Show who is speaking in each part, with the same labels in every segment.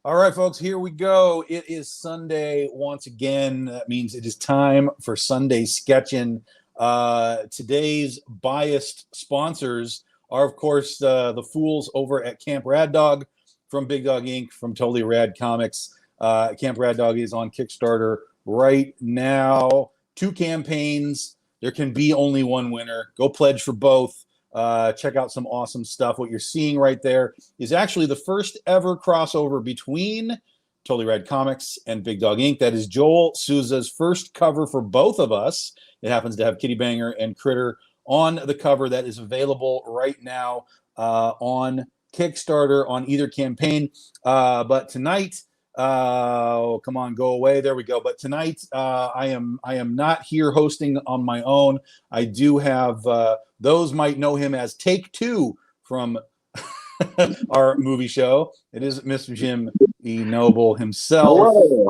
Speaker 1: All right, folks, here we go. It is Sunday once again. That means it is time for Sunday Sketchin'. Today's biased sponsors are, of course, the fools over at Camp Rad Dog from Big Dog Inc., from Totally Rad Comics. Camp Rad Dog is on Kickstarter right now. 2 campaigns. There can be only one winner. Go pledge for both. Check out some awesome stuff. What you're seeing right there is actually the first ever crossover between Totally Rad Comics and Big Dog Inc. That is Joel Souza's first cover for both of us. It happens to have Kitty Banger and Critter on the cover. That is available right now on Kickstarter on either campaign. But tonight, oh, come on, go away. There we go. But tonight, I am not here hosting on my own. I do have those might know him as Take Two from our movie show. It is Mr. Jim E. Noble himself.
Speaker 2: Hello.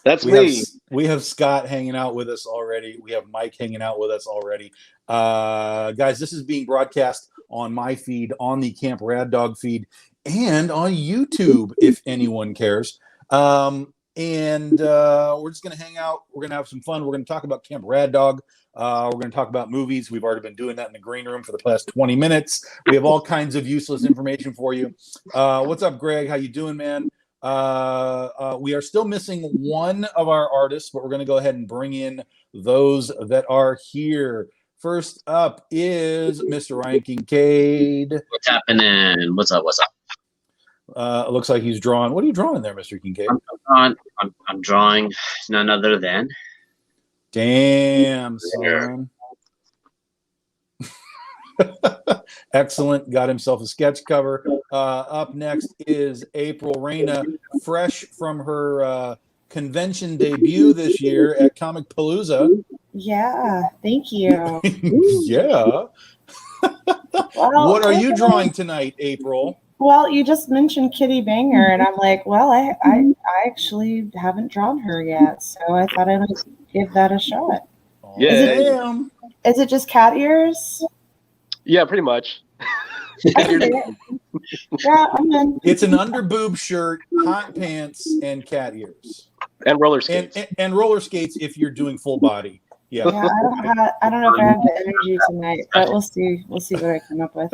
Speaker 2: That's me.
Speaker 1: We have Scott hanging out with us already. We have Mike hanging out with us already. Guys, this is being broadcast on my feed, on the Camp Rad Dog feed, and on YouTube, if anyone cares. We're just going to hang out. We're going to have some fun. We're going to talk about Camp Rad Dog. We're going to talk about movies. We've already been doing that in the green room for the past 20 minutes. We have all kinds of useless information for you. What's up, Greg? How you doing, man? We are still missing one of our artists, but we're going to go ahead and bring in those that are here. First up is Mr. Ryan Kincaid.
Speaker 2: What's happening? What's up?
Speaker 1: It looks like he's drawing. What are you drawing there, Mr. Kincaid?
Speaker 2: I'm drawing none other than.
Speaker 1: Damn, son. Excellent. Got himself a sketch cover. Up next is April Reyna, fresh from her convention debut this year at Comic Palooza.
Speaker 3: Yeah, thank you.
Speaker 1: Yeah.
Speaker 3: Well,
Speaker 1: what are you drawing tonight, April?
Speaker 3: Well, you just mentioned Kitty Banger, and I'm like, well, I actually haven't drawn her yet, so I thought I would give that a shot.
Speaker 2: Yeah.
Speaker 3: Is it just cat ears?
Speaker 4: Yeah, pretty much.
Speaker 3: Yeah, I'm in.
Speaker 1: It's an underboob shirt, hot pants, and cat ears.
Speaker 4: And roller skates.
Speaker 1: And roller skates if you're doing full body. Yeah.
Speaker 3: I don't know if I have the energy tonight, but we'll see. We'll see what I come up with.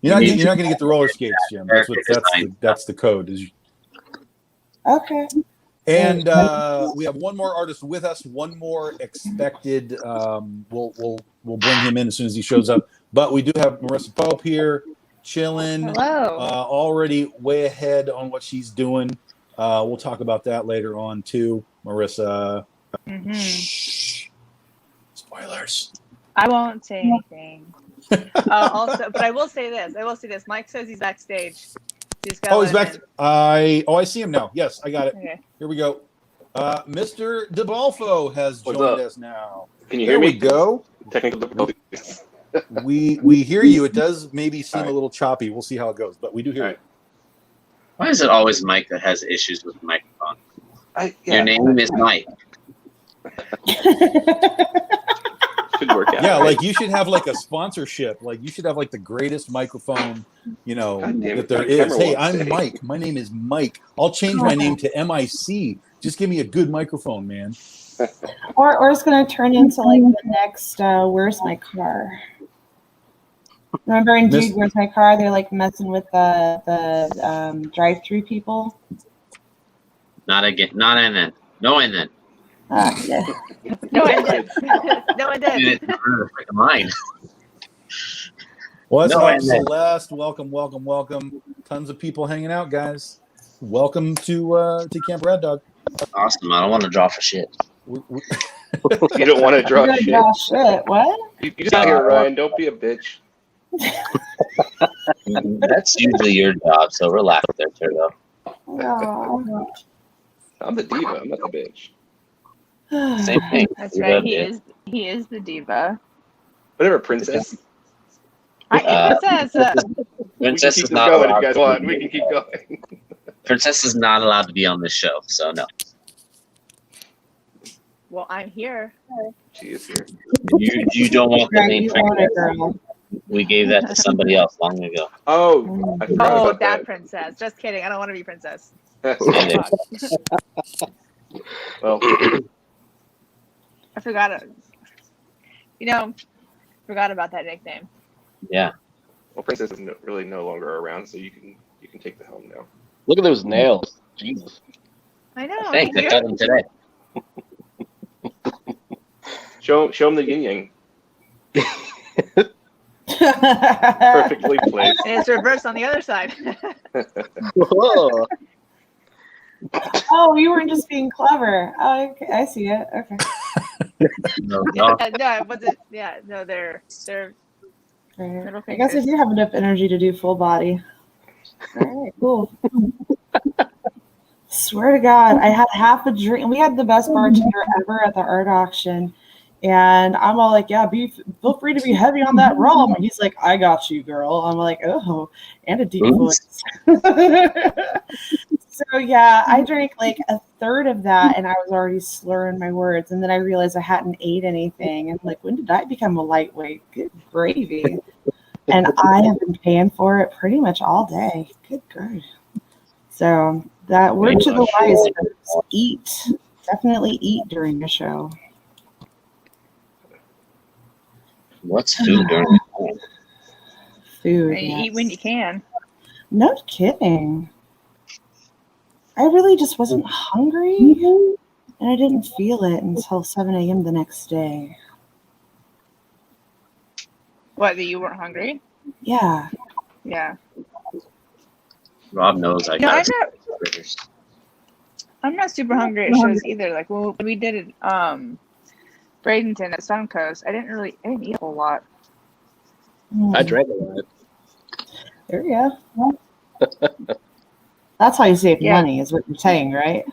Speaker 1: You're not gonna get the roller skates, Jim. That's the code.
Speaker 3: Okay.
Speaker 1: And we have one more artist with us, one more expected. We'll bring him in as soon as he shows up. But we do have Marissa Pope here, chilling.
Speaker 5: Hello.
Speaker 1: Already way ahead on what she's doing. We'll talk about that later on too, Marissa.
Speaker 5: Mm-hmm.
Speaker 1: Spoilers.
Speaker 5: I won't say anything. Also, but I will say this. Mike says he's backstage. He's
Speaker 1: back. I see him now. Yes, I got it.
Speaker 5: Okay.
Speaker 1: Here we go. Mr. DeBalfo has joined us now.
Speaker 2: Can you hear me?
Speaker 1: We go.
Speaker 2: Technical difficulties.
Speaker 1: we hear you. It does maybe seem a little choppy. We'll see how it goes, but we do hear you.
Speaker 2: Why is it always Mike that has issues with the microphone? Your name is Mike.
Speaker 4: Should work out.
Speaker 1: Yeah, like you should have like a sponsorship. Like you should have like the greatest microphone, that there is. Hey, I'm Mike. My name is Mike. I'll change my name to MIC. Just give me a good microphone, man.
Speaker 3: Or it's gonna turn into like the next Where's My Car? Remember in Dude, Where's My Car? They're like messing with the drive-through people.
Speaker 2: Not again. Not in it. No in it.
Speaker 3: Yeah.
Speaker 5: No, I did. No, I did.
Speaker 2: Freaking mine.
Speaker 1: What's
Speaker 2: No,
Speaker 1: up, Celeste? Welcome. Tons of people hanging out, guys. Welcome to Camp Rad Dog.
Speaker 2: Awesome. I don't want to draw for shit.
Speaker 4: You don't want to draw shit.
Speaker 3: Draw shit. What?
Speaker 4: You just out here, Ryan. Don't be a bitch.
Speaker 2: That's usually your job, so relax there, Turbo.
Speaker 3: Oh.
Speaker 4: I'm the diva. I'm not the bitch.
Speaker 2: Same thing.
Speaker 5: That's right. He is the diva.
Speaker 4: Whatever, princess.
Speaker 2: Princess is not
Speaker 4: going
Speaker 2: allowed.
Speaker 4: if you guys want. We can keep going.
Speaker 2: Princess is not allowed to be on this show, so no.
Speaker 5: Well, I'm here.
Speaker 4: She is here.
Speaker 2: You don't want the name
Speaker 3: You own it, girl.
Speaker 2: We gave that to somebody else long ago.
Speaker 4: Oh, I forgot
Speaker 5: Oh,
Speaker 4: about
Speaker 5: that
Speaker 4: that.
Speaker 5: princess. Just kidding. I don't want to be princess.
Speaker 2: Kidding.
Speaker 5: Fuck.
Speaker 4: Well,
Speaker 5: I forgot it. You know, forgot about that nickname.
Speaker 2: Yeah.
Speaker 4: Princess is really no longer around, so you can take the helm now.
Speaker 6: Look at those nails. Jesus.
Speaker 5: I know.
Speaker 2: Thanks. I cut them today.
Speaker 4: Show him the yin yang. Perfectly placed.
Speaker 5: And it's reversed on the other side.
Speaker 6: Whoa.
Speaker 3: Oh, you weren't just being clever. Oh, okay, I see it. Okay.
Speaker 2: No,
Speaker 5: no,
Speaker 2: no.
Speaker 5: it wasn't. Yeah, no, they're
Speaker 3: Right.
Speaker 5: middle
Speaker 3: I guess I
Speaker 5: fingers.
Speaker 3: do have enough energy to do full body. All right, cool. Swear to God, I had half a drink. We had the best bartender ever at the art auction. And I'm all like, yeah, feel free to be heavy on that rum. And he's like, I got you, girl. I'm like, oh, and a deep voice. So, yeah, I drank like a third of that and I was already slurring my words. And then I realized I hadn't ate anything. And like, when did I become a lightweight? Good gravy. And I have been paying for it pretty much all day. Good God. So, that word to the wise folks, eat. Definitely eat during the show.
Speaker 2: What's food during the time?
Speaker 3: Food.
Speaker 5: And you eat when you can.
Speaker 3: No kidding. I really just wasn't hungry, and I didn't feel it until 7 a.m. the next day.
Speaker 5: What? That you weren't hungry?
Speaker 3: Yeah.
Speaker 5: Yeah.
Speaker 2: Rob knows I
Speaker 5: No,
Speaker 2: got
Speaker 5: I'm not super hungry at shows either. Like when we did it, Bradenton at Suncoast, I didn't eat a whole lot.
Speaker 6: I drank a lot.
Speaker 3: There you go. That's how you save
Speaker 5: Yeah.
Speaker 3: money, is what you're saying, right?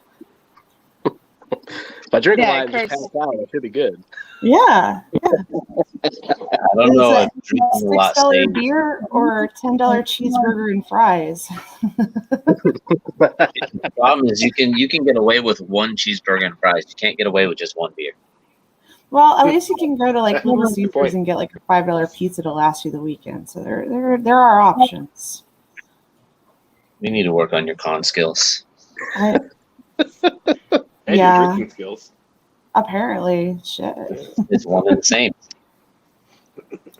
Speaker 6: If I drink a
Speaker 5: Yeah,
Speaker 6: lot and just
Speaker 5: Chris.
Speaker 6: pass out, it should be good.
Speaker 3: Yeah.
Speaker 2: I don't know.
Speaker 3: Is
Speaker 2: I'm
Speaker 3: it
Speaker 2: drinking a lot.
Speaker 3: $6
Speaker 2: Staying.
Speaker 3: beer or $10 cheeseburger and fries?
Speaker 2: The problem is you can get away with one cheeseburger and fries. You can't get away with just one beer.
Speaker 3: Well, at least you can go to like Little
Speaker 4: Good point.
Speaker 3: Caesars and get like a $5 pizza to last you the weekend. So there are options.
Speaker 2: You need to work on your con skills.
Speaker 3: I,
Speaker 4: And
Speaker 3: Yeah.
Speaker 4: your drinking skills.
Speaker 3: apparently, shit.
Speaker 2: It's one and the same.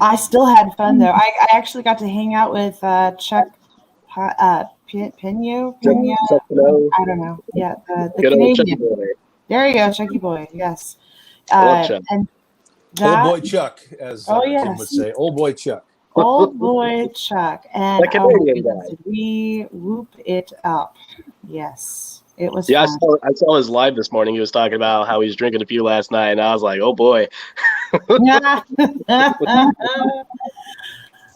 Speaker 3: I still had fun though. I actually got to hang out with Chuck Pino.
Speaker 6: Chuck Pino.
Speaker 3: I don't know. Yeah, the
Speaker 6: Good old Chucky
Speaker 3: Canadian.
Speaker 6: boy.
Speaker 3: There you go, Chucky boy. Yes.
Speaker 6: I love Chuck.
Speaker 3: And
Speaker 1: Old
Speaker 3: that
Speaker 1: boy Chuck, as
Speaker 3: Oh,
Speaker 1: Tim
Speaker 3: yes.
Speaker 1: would say. Old boy Chuck.
Speaker 3: old boy Chuck, and
Speaker 6: The Canadian guy.
Speaker 3: did we whoop it up? Yes, it was.
Speaker 6: Yeah,
Speaker 3: fun.
Speaker 6: I saw his live this morning. He was talking about how he was drinking a few last night, and I was like, oh boy.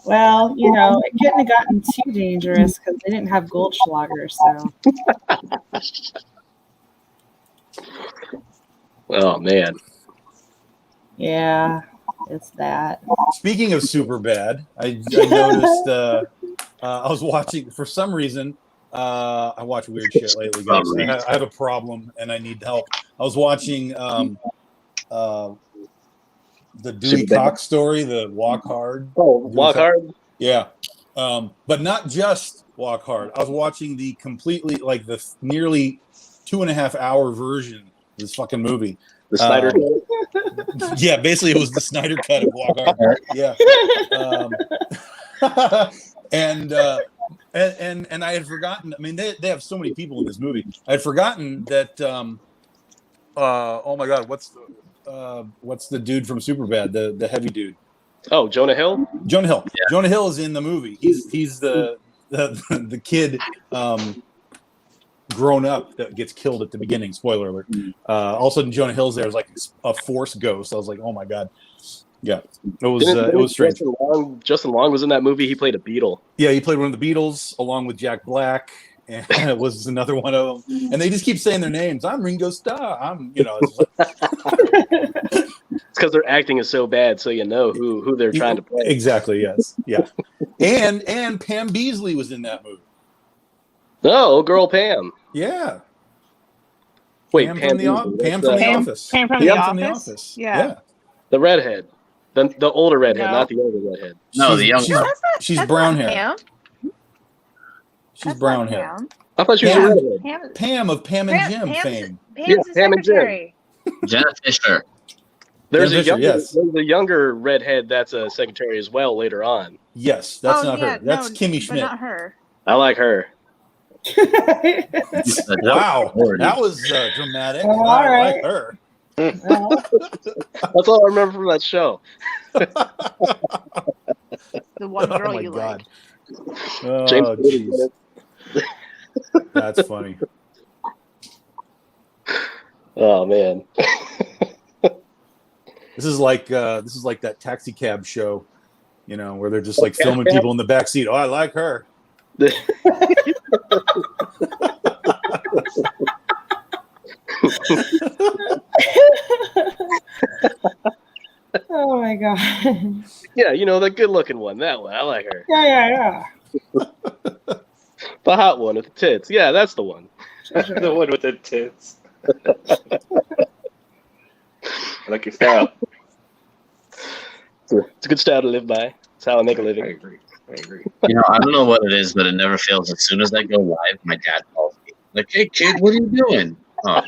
Speaker 3: Well, you know, it couldn't have gotten too dangerous because they didn't have Goldschlager. So
Speaker 6: Oh man.
Speaker 3: yeah, it's that.
Speaker 1: Speaking of super bad, I noticed I was watching for some reason. I watch weird shit lately, guys. I have a problem and I need help. I was watching the Dewey
Speaker 6: Superbad.
Speaker 1: Cox story, the Walk Hard.
Speaker 6: Oh, Walk Hard.
Speaker 1: Yeah, but not just Walk Hard. I was watching the completely like the nearly 2.5 hour version of this fucking movie.
Speaker 6: The Snyder.
Speaker 1: Yeah, basically it was the Snyder cut of Walk Hard. Yeah. And I had forgotten. I mean, they have so many people in this movie. I had forgotten that. Oh my God, what's the dude from Superbad? The heavy dude.
Speaker 6: Oh, Jonah Hill.
Speaker 1: Jonah Hill.
Speaker 2: Yeah.
Speaker 1: Jonah Hill is in the movie. He's the kid grown up that gets killed at the beginning. Spoiler alert. All of a sudden, Jonah Hill's there as like a Force ghost. I was like, oh my God. Yeah, it was strange.
Speaker 6: Justin Long was in that movie. He played a Beatle.
Speaker 1: Yeah, he played one of the Beatles along with Jack Black, and it was another one of them. And they just keep saying their names. I'm Ringo Starr. It's
Speaker 6: It's because their acting is so bad, so you know who they're trying to play.
Speaker 1: exactly, yes, yeah. And Pam Beasley was in that movie.
Speaker 6: Oh, girl Pam.
Speaker 1: Yeah,
Speaker 6: Wait,
Speaker 1: Pam
Speaker 6: Pam
Speaker 1: from the
Speaker 6: Beasley.
Speaker 1: Pam
Speaker 6: That's,
Speaker 1: from the
Speaker 5: Pam-
Speaker 1: Office.
Speaker 5: Pam from
Speaker 1: Pam
Speaker 5: The
Speaker 1: from the
Speaker 5: Office?
Speaker 1: Office.
Speaker 5: Yeah.
Speaker 6: the redhead. The older redhead,
Speaker 5: No.
Speaker 6: not the younger redhead.
Speaker 2: No, the young
Speaker 1: she's,
Speaker 2: girl.
Speaker 1: she's
Speaker 5: That's
Speaker 1: brown
Speaker 5: not
Speaker 1: hair.
Speaker 5: Pam.
Speaker 1: She's
Speaker 5: That's
Speaker 1: brown
Speaker 5: not
Speaker 1: hair.
Speaker 5: Pam.
Speaker 6: I thought she was
Speaker 1: Pam.
Speaker 6: a redhead.
Speaker 5: Pam,
Speaker 1: Pam of Pam and Jim
Speaker 5: Pam's,
Speaker 1: fame.
Speaker 5: Pam's
Speaker 6: Yeah,
Speaker 5: the
Speaker 6: Pam and Jim.
Speaker 5: secretary.
Speaker 2: Jenna Fisher.
Speaker 6: There's
Speaker 1: Fisher, yes.
Speaker 6: there's a younger redhead that's a secretary as well later on.
Speaker 1: Yes, that's not
Speaker 5: yeah,
Speaker 1: her. That's
Speaker 5: no,
Speaker 1: Kimmy
Speaker 5: But
Speaker 1: Schmidt.
Speaker 5: not her.
Speaker 6: I like her.
Speaker 1: Wow, that was dramatic.
Speaker 3: Well,
Speaker 1: I
Speaker 3: all right.
Speaker 1: like her.
Speaker 3: Well,
Speaker 6: That's all I remember from that show.
Speaker 5: The one girl
Speaker 1: Oh my
Speaker 5: you
Speaker 1: god.
Speaker 5: like.
Speaker 1: Oh,
Speaker 6: James
Speaker 1: jeez. That's funny.
Speaker 6: Oh man.
Speaker 1: This is like that taxi cab show, where they're just like filming people in the back seat. Oh, I like her.
Speaker 3: oh my god.
Speaker 6: Yeah, the good looking one. That one. I like her.
Speaker 3: Yeah.
Speaker 6: The hot one with the tits. Yeah, that's the one.
Speaker 4: The one with the tits. I like your style.
Speaker 6: It's a good style to live by. It's how I make a
Speaker 4: I
Speaker 6: living.
Speaker 4: agree.
Speaker 2: I don't know what it is, but it never fails. As soon as I go live, my dad calls me. Like, hey, kid, what are you doing? Oh,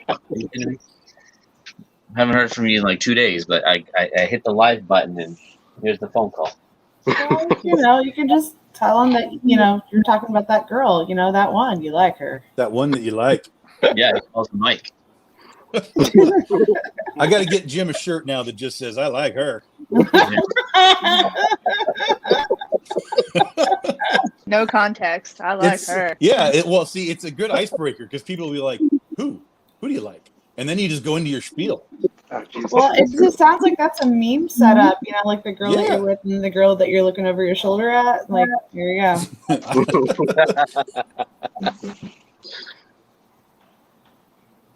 Speaker 2: haven't heard from you in like 2 days, but I hit the live button and here's the phone call.
Speaker 3: Well, you can just tell them that, you're talking about that girl, that one, you like her.
Speaker 1: That one that you like.
Speaker 2: Yeah, he calls Mike.
Speaker 1: I got to get Jim a shirt now that just says, I like her.
Speaker 5: No context. I like her.
Speaker 1: Yeah, it's a good icebreaker because people will be like, who? Who do you like? And then you just go into your spiel.
Speaker 4: Oh, Jesus.
Speaker 3: Well, it just sounds like that's a meme setup, like the girl that
Speaker 1: Yeah.
Speaker 3: you're with and the girl that you're looking over your shoulder at. Like, here you go.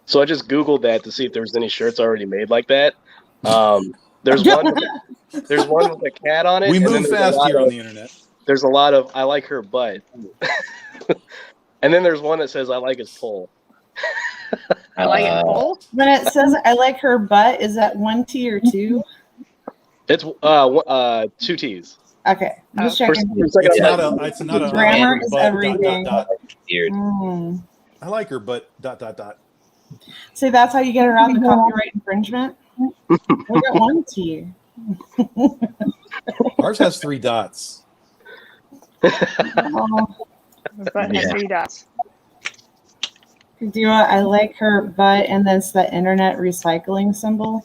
Speaker 6: So I just Googled that to see if there's any shirts already made like that. There's one with a cat on it.
Speaker 1: We
Speaker 6: and then
Speaker 1: move
Speaker 6: there's a
Speaker 1: fast
Speaker 6: lot
Speaker 1: here
Speaker 6: of-
Speaker 1: on the internet.
Speaker 6: There's a lot of I like her butt. And then there's one that says I like his pole.
Speaker 5: I like it full.
Speaker 3: When it says I like her butt, is that 1 T or 2?
Speaker 6: It's 2 T's.
Speaker 3: Okay, I'm just
Speaker 6: For
Speaker 3: checking.
Speaker 6: a second,
Speaker 1: It's
Speaker 6: I'm
Speaker 1: not
Speaker 6: like,
Speaker 1: a. It's not a.
Speaker 3: Grammar is
Speaker 1: but
Speaker 3: everything.
Speaker 2: Weird.
Speaker 1: I like her, but ...
Speaker 3: See, that's how you get around the copyright infringement. We got 1 T.
Speaker 1: Ours has 3 dots.
Speaker 3: Oh,
Speaker 5: The button has
Speaker 2: Yeah.
Speaker 5: 3 dots.
Speaker 3: do you want, I like her butt, and then it's the internet recycling symbol.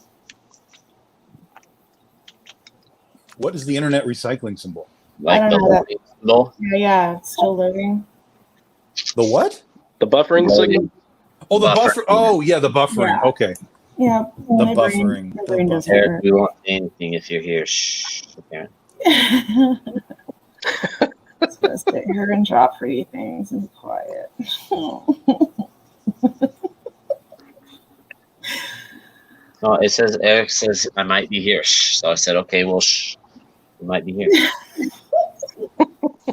Speaker 1: What is the internet recycling symbol?
Speaker 2: Like
Speaker 3: I
Speaker 2: the
Speaker 3: don't know
Speaker 2: whole symbol.
Speaker 3: Yeah, it's still living.
Speaker 1: The what?
Speaker 6: the buffering signal.
Speaker 1: Oh, the
Speaker 2: Buffer.
Speaker 1: buffer. Oh, yeah, the buffering.
Speaker 3: Yeah.
Speaker 1: Okay.
Speaker 3: Yeah,
Speaker 1: The
Speaker 3: my
Speaker 1: buffering.
Speaker 3: Brain, my brain
Speaker 1: The
Speaker 3: doesn't
Speaker 2: Eric,
Speaker 3: work.
Speaker 2: we won't say anything if you're here. Shh. Okay.
Speaker 3: Just gonna sit here and drop pretty things and be quiet.
Speaker 2: No, it says Eric says I might be here. Shh. So I said, okay, well, shh. I might be here.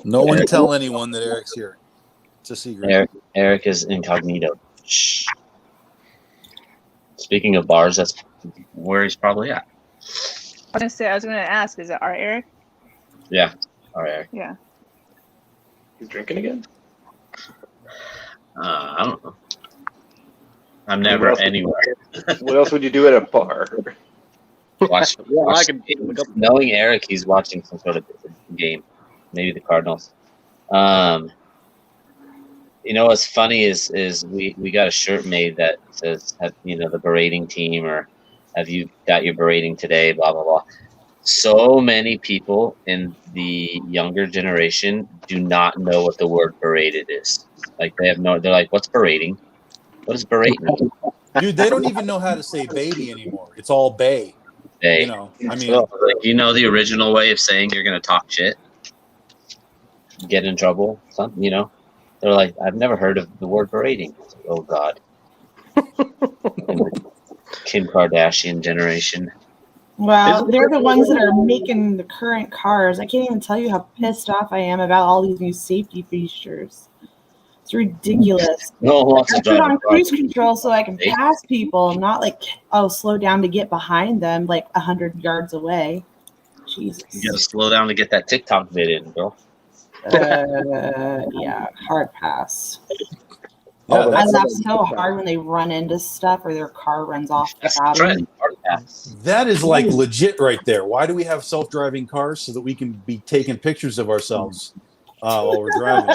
Speaker 1: No one tell anyone that Eric's here. It's a secret.
Speaker 2: Eric is incognito. Shh. Speaking of bars, that's where he's probably at.
Speaker 5: I was gonna ask, is it our Eric?
Speaker 2: Yeah. All right, Eric.
Speaker 5: Yeah.
Speaker 4: He's drinking again?
Speaker 2: I don't know. I'm never anywhere.
Speaker 4: What else would you do at a bar?
Speaker 2: Watch,
Speaker 6: Yeah, I
Speaker 2: watch
Speaker 6: can look up.
Speaker 2: knowing Eric, he's watching some sort of game. Maybe the Cardinals. You know what's funny is we got a shirt made that says, the berating team, or have you got your berating today, blah, blah, blah. So many people in the younger generation do not know what the word berated is. Like they're like, what's berating? What is berating?
Speaker 1: Dude, they don't even know how to say baby anymore. It's all bay.
Speaker 2: Hey,
Speaker 1: I mean,
Speaker 2: so, like, the original way of saying you're going to talk shit, get in trouble, something, They're like, I've never heard of the word berating. Oh, God. And the Kim Kardashian generation.
Speaker 3: Wow, they're the ones that are making the current cars. I can't even tell you how pissed off I am about all these new safety features. It's ridiculous.
Speaker 2: No one wants
Speaker 3: I
Speaker 2: to
Speaker 3: put
Speaker 2: drive
Speaker 3: on
Speaker 2: a car.
Speaker 3: cruise control so I can pass people, not like, slow down to get behind them like 100 yards away. Jesus.
Speaker 2: You gotta slow down to get that TikTok vid in, girl.
Speaker 3: Yeah, hard pass.
Speaker 1: Yeah,
Speaker 3: I
Speaker 1: that's,
Speaker 3: laugh so hard when they run into stuff or their car runs off
Speaker 2: That's the
Speaker 3: without them.
Speaker 2: trend. Hard pass.
Speaker 1: that is like legit right there. Why do we have self-driving cars? So that we can be taking pictures of ourselves while we're driving.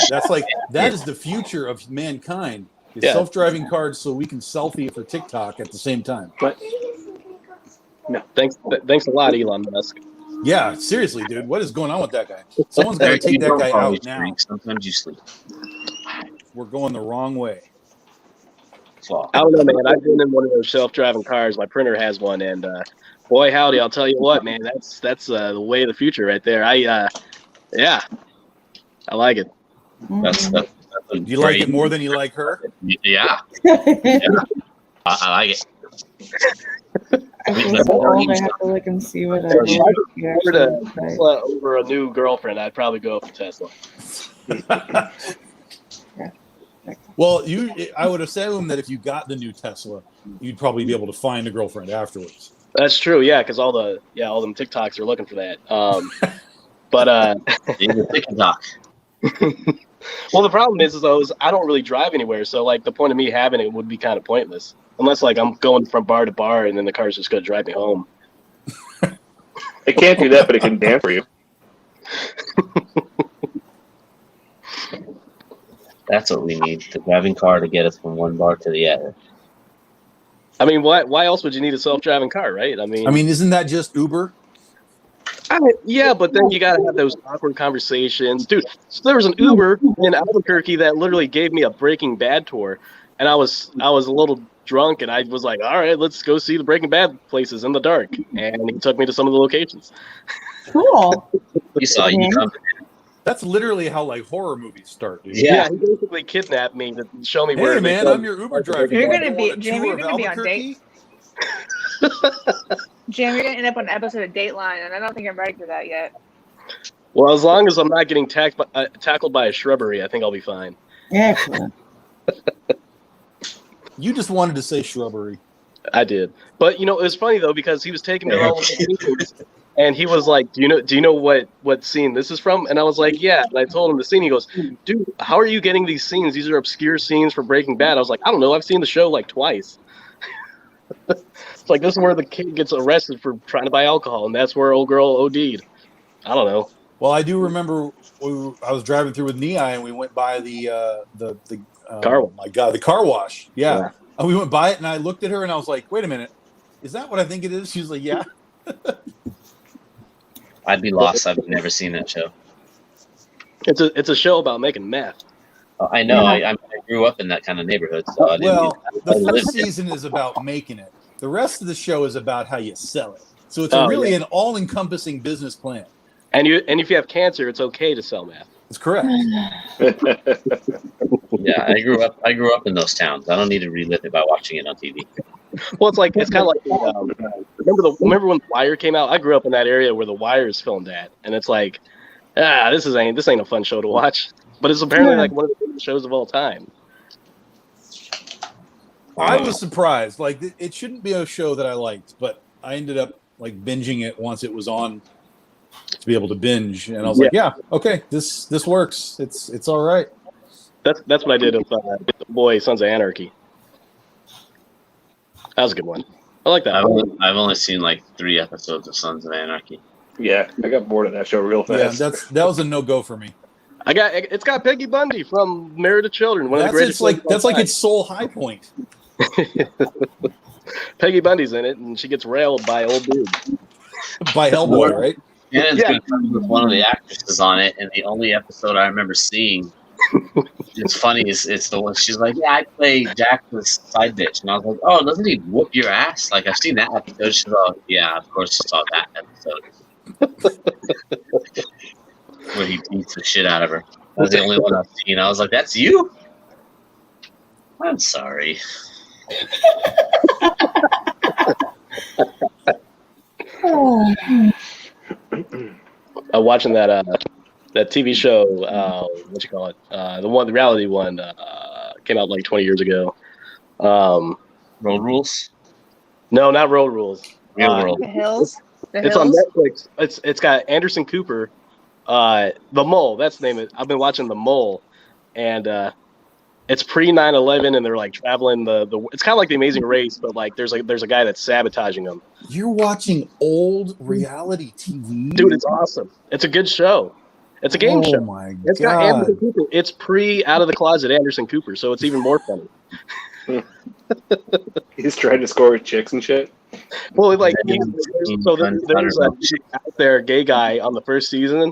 Speaker 1: That is the future of mankind. Is
Speaker 6: Yeah.
Speaker 1: self-driving cars so we can selfie for TikTok at the same time.
Speaker 4: But
Speaker 6: Thanks a lot, Elon Musk.
Speaker 1: Yeah, seriously, dude. What is going on with that guy? Someone's got to
Speaker 2: Eric, you
Speaker 1: take that
Speaker 2: don't
Speaker 1: guy
Speaker 2: always
Speaker 1: out now.
Speaker 2: drink. Sometimes you sleep.
Speaker 1: We're going the wrong way.
Speaker 2: Flaw.
Speaker 6: I don't know, man. I've been in one of those self-driving cars. My printer has one, and boy, howdy! I'll tell you what, man. That's the way of the future right there. I like it.
Speaker 2: That's
Speaker 3: Mhm.
Speaker 2: a
Speaker 1: Do you like
Speaker 2: great-
Speaker 1: it more than you like her?
Speaker 2: Yeah, I like it.
Speaker 3: I feel so old. I have to look and see what
Speaker 6: If I
Speaker 3: you
Speaker 6: were
Speaker 3: actually
Speaker 6: to
Speaker 3: look like.
Speaker 6: Tesla over a new girlfriend, I'd probably go for Tesla.
Speaker 1: Well, I would assume that if you got the new Tesla, you'd probably be able to find a girlfriend afterwards.
Speaker 6: That's true, yeah, because all them TikToks are looking for that. But
Speaker 2: Even TikTok.
Speaker 6: well, the problem is though, I don't really drive anywhere, so like the point of me having it would be kind of pointless, unless like I'm going from bar to bar and then the car's just gonna drive me home.
Speaker 4: it can't do that, but it can dance for you.
Speaker 2: That's what we need. The driving car to get us from one bar to the other.
Speaker 6: I mean, why else would you need a self-driving car, right? I mean,
Speaker 1: Isn't that just Uber?
Speaker 6: yeah, but then you gotta have those awkward conversations, dude. So there was an Uber in Albuquerque that literally gave me a Breaking Bad tour, and I was a little drunk, and I was like, all right, let's go see the Breaking Bad places in the dark, and he took me to some of the locations.
Speaker 3: Cool.
Speaker 2: You saw you come.
Speaker 1: That's literally how like horror movies start, dude.
Speaker 2: Yeah.
Speaker 6: He basically kidnapped me to show me
Speaker 1: Hey
Speaker 6: where.
Speaker 1: man, I'm your Uber driver.
Speaker 5: You're
Speaker 1: You
Speaker 5: gonna
Speaker 1: wanna
Speaker 5: be-
Speaker 1: go on a
Speaker 5: Jamie,
Speaker 1: tour
Speaker 5: you're
Speaker 1: of
Speaker 5: gonna be on
Speaker 1: Albuquerque?
Speaker 5: Jam, you're gonna end up on an episode of Dateline, and I don't think I'm ready for that yet.
Speaker 6: Well, as long as I'm not getting tackled by a shrubbery, I think I'll be fine.
Speaker 3: Yeah, cool.
Speaker 1: You just wanted to say shrubbery.
Speaker 6: I did, but it was funny though because he was taking me to all the locations, and he was like, "Do you know what scene this is from?" And I was like, "Yeah." And I told him the scene. He goes, "Dude, how are you getting these scenes? These are obscure scenes from Breaking Bad." I was like, "I don't know. I've seen the show like twice." It's like this is where the kid gets arrested for trying to buy alcohol, and that's where old girl OD'd. I don't know.
Speaker 1: Well, I do remember I was driving through with Nihai and we went by the
Speaker 6: Car wash.
Speaker 1: oh my God, the car wash. Yeah.
Speaker 6: Yeah.
Speaker 1: And we went by it and I looked at her and I was like, wait a minute. Is that what I think it is? She was like, yeah.
Speaker 2: I'd be lost. I've never seen that show.
Speaker 6: It's a show about making meth.
Speaker 2: I know.
Speaker 3: Yeah.
Speaker 2: I grew up in that kind of neighborhood, so I didn't.
Speaker 1: Well, the
Speaker 2: I lived
Speaker 1: first
Speaker 2: it.
Speaker 1: season is about making it. The rest of the show is about how you sell it. So it's
Speaker 6: Oh,
Speaker 1: really
Speaker 6: yeah.
Speaker 1: an all-encompassing business plan.
Speaker 6: And if you have cancer, it's okay to sell meth.
Speaker 1: It's correct.
Speaker 2: Yeah, I grew up in those towns. I don't need to relive it by watching it on TV.
Speaker 6: Well, it's kind of like remember when The Wire came out? I grew up in that area where The Wire is filmed at, and it's like, this ain't a fun show to watch. But it's apparently
Speaker 3: Yeah.
Speaker 6: like one of the favorite shows of all time.
Speaker 1: I was surprised. Like it shouldn't be a show that I liked, but I ended up like binging it once it was on to be able to binge, and I was like, yeah, okay, this works. It's all right.
Speaker 6: That's what I did with the boy Sons of Anarchy. That was a good one. I like that.
Speaker 2: I've only seen like 3 episodes of Sons of Anarchy.
Speaker 4: Yeah, I got bored of that show real
Speaker 1: Yeah,
Speaker 4: fast.
Speaker 1: that was a no go for me.
Speaker 6: It's got Peggy Bundy from Married to Children, one of the greatest.
Speaker 1: That's like its sole high point.
Speaker 6: Peggy Bundy's in it, and she gets railed by old dude.
Speaker 1: By Hellboy, right?
Speaker 2: Shannon's
Speaker 6: Yeah.
Speaker 2: good friends with one of the actresses on it, and the only episode I remember seeing, it's funny, it's the one she's like, yeah, I play Jack's side bitch, and I was like, oh, doesn't he whoop your ass? Like I've seen that episode. She's like, yeah, of course I saw that episode where he beats the shit out of her. That was the only one I've seen. I was like, that's you? I'm sorry.
Speaker 6: Watching that TV show, what you call it? The reality one, came out like 20 years ago.
Speaker 2: Road Rules?
Speaker 6: No, not Road Rules.
Speaker 2: Real World.
Speaker 5: The Hills. The
Speaker 6: It's on
Speaker 5: Hills?
Speaker 6: Netflix. It's got Anderson Cooper, The Mole. That's the name of it. I've been watching The Mole, and it's pre 9/11, and they're like traveling the. It's kind of like The Amazing Race, but like there's a guy that's sabotaging them.
Speaker 1: You're watching old reality TV,
Speaker 6: Dude, it's awesome. It's a good show. It's a game
Speaker 1: oh
Speaker 6: show.
Speaker 1: my
Speaker 6: It's got Anderson
Speaker 1: god!
Speaker 6: Cooper. It's pre out of the closet Anderson Cooper, so it's even more funny.
Speaker 4: He's trying to score with chicks and shit.
Speaker 6: Well, like
Speaker 2: So
Speaker 6: there's a out there gay guy on the first season,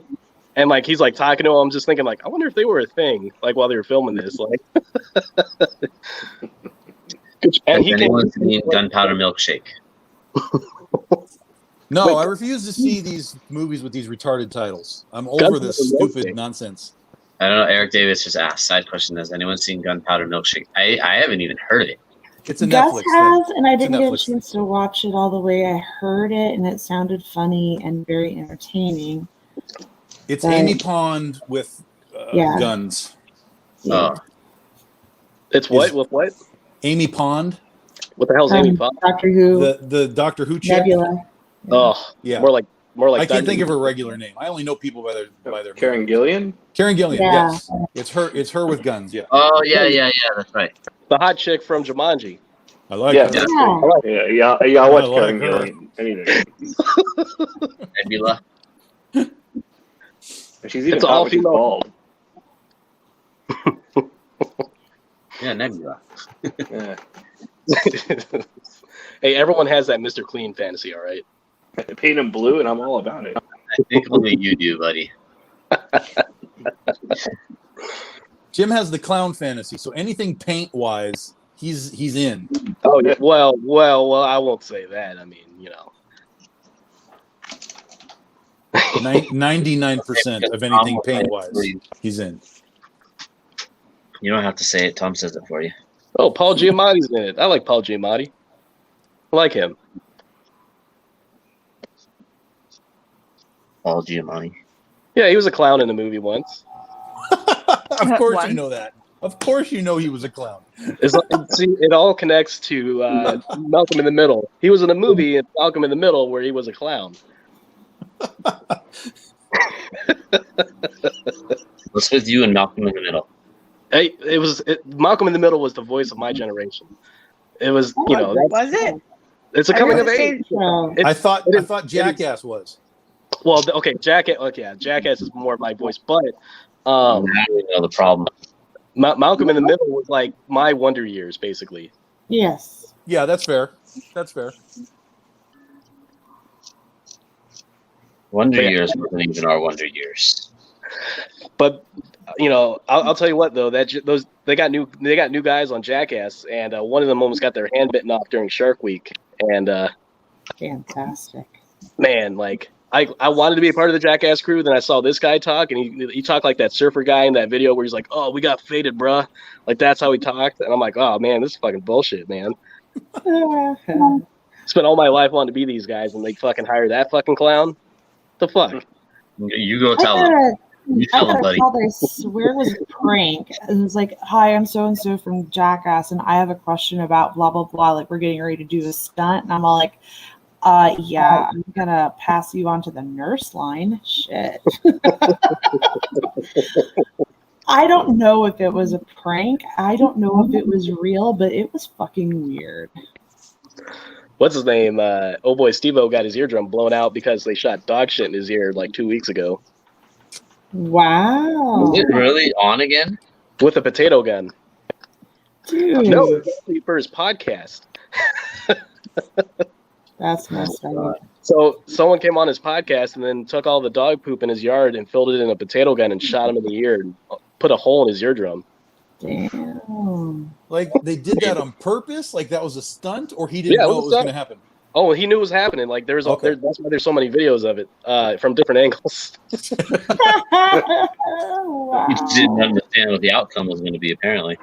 Speaker 6: and like he's like talking to him. I'm just thinking like, I wonder if they were a thing like while they were filming this. Like, and he can.
Speaker 2: Anyone seen Gunpowder Milkshake?
Speaker 1: No,
Speaker 6: Wait.
Speaker 1: I refuse to see these movies with these retarded titles. I'm over
Speaker 6: Gunpowder
Speaker 1: this stupid
Speaker 6: Milkshake.
Speaker 1: nonsense.
Speaker 2: I don't know. Eric Davis just asked. Side question: has anyone seen Gunpowder Milkshake? I haven't even heard of it.
Speaker 1: It's a
Speaker 3: Gus
Speaker 1: Netflix
Speaker 3: has,
Speaker 1: thing.
Speaker 3: and I
Speaker 1: It's a
Speaker 3: didn't get a
Speaker 1: Netflix
Speaker 3: chance to watch it all the way. I heard it, and it sounded funny and very entertaining.
Speaker 1: It's
Speaker 3: Right.
Speaker 1: Amy Pond with
Speaker 3: Yeah.
Speaker 1: guns.
Speaker 2: Oh,
Speaker 6: It's what with what?
Speaker 1: Amy Pond,
Speaker 6: What the hell's Amy Pond?
Speaker 3: Doctor Who,
Speaker 1: the Doctor Who chick.
Speaker 3: Nebula.
Speaker 6: Oh,
Speaker 1: Yeah,
Speaker 6: more like
Speaker 1: I can't
Speaker 6: Dr.
Speaker 1: think of her regular name. I only know people by their
Speaker 4: Karen Gillian?
Speaker 1: Karen Gillian.
Speaker 3: Yeah.
Speaker 1: Yes, it's her with guns. Yeah,
Speaker 2: oh yeah. That's right.
Speaker 6: the hot chick from Jumanji.
Speaker 1: I like
Speaker 4: Yeah.
Speaker 1: that.
Speaker 3: Yeah.
Speaker 4: Yeah, I'll watch
Speaker 1: I like
Speaker 4: Karen
Speaker 1: her.
Speaker 4: Gillian. Anything.
Speaker 2: Nebula.
Speaker 4: She's even
Speaker 6: It's all
Speaker 4: hot when she's
Speaker 6: female.
Speaker 4: bald.
Speaker 2: Yeah, Nebula.
Speaker 4: Yeah.
Speaker 6: Hey, everyone has that Mr. Clean fantasy, all right?
Speaker 4: Paint him blue, and I'm all about it.
Speaker 2: I think only you do, buddy.
Speaker 1: Jim has the clown fantasy, so anything paint wise, he's in.
Speaker 6: Oh, yeah. Well, I won't say that. I mean, you know.
Speaker 1: 99% of anything paint wise, he's in.
Speaker 2: You don't have to say it. Tom says it for you.
Speaker 6: Oh, Paul Giamatti's in it. I like Paul Giamatti. I like him.
Speaker 2: Paul Giamatti.
Speaker 6: Yeah, he was a clown in the movie once.
Speaker 1: Of course you
Speaker 5: One.
Speaker 1: know that. Of course you know he was a clown.
Speaker 6: It's like, see, it all connects to Malcolm in the Middle. He was in a movie in Malcolm in the Middle where he was a clown.
Speaker 2: What's with you and Malcolm in the Middle?
Speaker 6: Hey, Malcolm in the Middle was the voice of my generation. It was, you know,
Speaker 5: Was it?
Speaker 6: it's a
Speaker 5: I
Speaker 6: coming
Speaker 5: was
Speaker 6: of
Speaker 5: gonna
Speaker 6: age.
Speaker 3: So,
Speaker 6: It-
Speaker 1: I thought
Speaker 6: it is-
Speaker 1: Jackass was.
Speaker 6: Well, okay, Jackass is more my voice, but
Speaker 2: Now we know the problem.
Speaker 6: Malcolm in the Middle was like my Wonder Years, basically.
Speaker 3: yes.
Speaker 1: Yeah, that's fair. That's fair.
Speaker 2: Wonder
Speaker 6: Yeah.
Speaker 2: Years wasn't even our Wonder Years.
Speaker 6: But you know, I'll tell you what though, they got new guys on Jackass, and one of them almost got their hand bitten off during Shark Week, and
Speaker 3: Fantastic.
Speaker 6: man, like I wanted to be a part of the Jackass crew. Then I saw this guy talk, and he talked like that surfer guy in that video where he's like, "Oh, we got faded, bruh." Like that's how he talked, and I'm like, "Oh man, this is fucking bullshit, man." Spent all my life wanting to be these guys, and they fucking hire that fucking clown. The fuck?
Speaker 2: You go
Speaker 3: I
Speaker 2: tell
Speaker 3: got
Speaker 2: him.
Speaker 3: a,
Speaker 2: You
Speaker 3: I
Speaker 2: tell him,
Speaker 3: got a
Speaker 2: buddy.
Speaker 3: call that I swear was a prank. And it was like, "Hi, I'm so and so from Jackass, and I have a question about blah blah blah. Like, we're getting ready to do a stunt." And I'm all like, yeah, I'm gonna pass you on to the nurse line." Shit. I don't know if it was a prank. I don't know if it was real, but it was fucking weird.
Speaker 6: What's his name? Oh boy, Steve-O got his eardrum blown out because they shot dog shit in his ear like 2 weeks ago
Speaker 3: Wow.
Speaker 2: Is it really on again?
Speaker 6: with a potato gun.
Speaker 3: Dude.
Speaker 6: No, it's actually for his podcast.
Speaker 3: That's messed up.
Speaker 6: So someone came on his podcast and then took all the dog poop in his yard and filled it in a potato gun and shot him in the ear and put a hole in his eardrum.
Speaker 3: Damn.
Speaker 1: Like they did that on purpose? Like that was a stunt, or he didn't
Speaker 6: Yeah, it
Speaker 1: know
Speaker 6: was
Speaker 1: it
Speaker 6: a
Speaker 1: was
Speaker 6: stunt.
Speaker 1: going to happen?
Speaker 6: Oh, he knew it was happening. Like that's why there's so many videos of it from different angles.
Speaker 3: Wow.
Speaker 2: You just didn't understand what the outcome was going to be, apparently.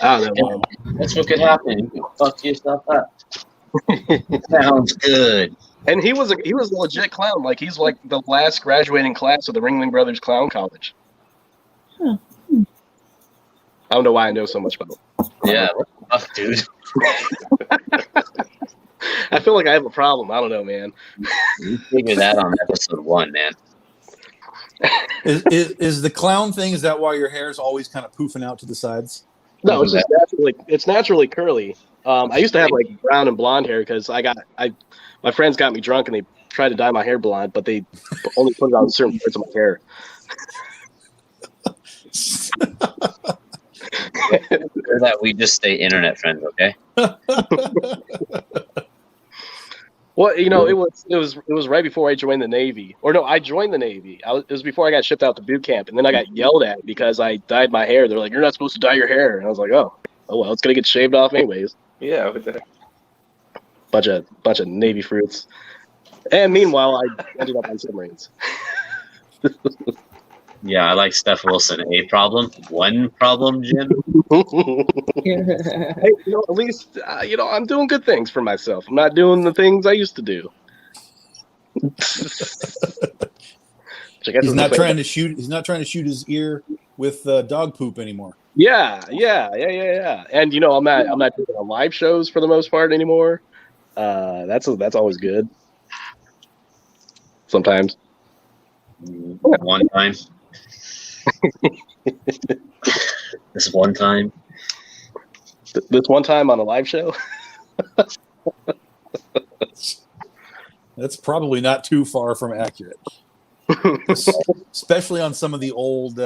Speaker 6: I don't know.
Speaker 2: That's what could happen. You can fuck yourself up. Sounds good.
Speaker 6: And he was a legit clown. Like he's like the last graduating class of the Ringling Brothers Clown College.
Speaker 3: Huh.
Speaker 6: I don't know why I know so much about him.
Speaker 2: Yeah, what the fuck, dude?
Speaker 6: I feel like I have a problem. I don't know, man.
Speaker 2: You figured that on episode 1, man.
Speaker 1: Is the clown thing? Is that why your hair is always kind of poofing out to the sides?
Speaker 6: No, it's just naturally curly. I used to have like brown and blonde hair because my friends got me drunk and they tried to dye my hair blonde, but they only put it on certain parts of my hair.
Speaker 2: Or that we just stay internet friends, okay?
Speaker 6: Well, it was right before I joined the Navy, or no, I joined the Navy. It was before I got shipped out to boot camp, and then I got yelled at because I dyed my hair. They're like, "You're not supposed to dye your hair," and I was like, "Oh well, it's gonna get shaved off anyways."
Speaker 4: Yeah, what the heck?
Speaker 6: Bunch of Navy fruits. And meanwhile, I ended up on submarines.
Speaker 2: Yeah, I like Steph Wilson. A problem? One problem, Jim?
Speaker 6: Hey, at least I'm doing good things for myself. I'm not doing the things I used to do.
Speaker 1: He's not trying to shoot his ear with dog poop anymore.
Speaker 6: Yeah. And I'm not doing live shows for the most part anymore. That's always good. Sometimes.
Speaker 2: One time. This one time.
Speaker 6: This one time on a live show.
Speaker 1: That's probably not too far from accurate. Especially on some of the old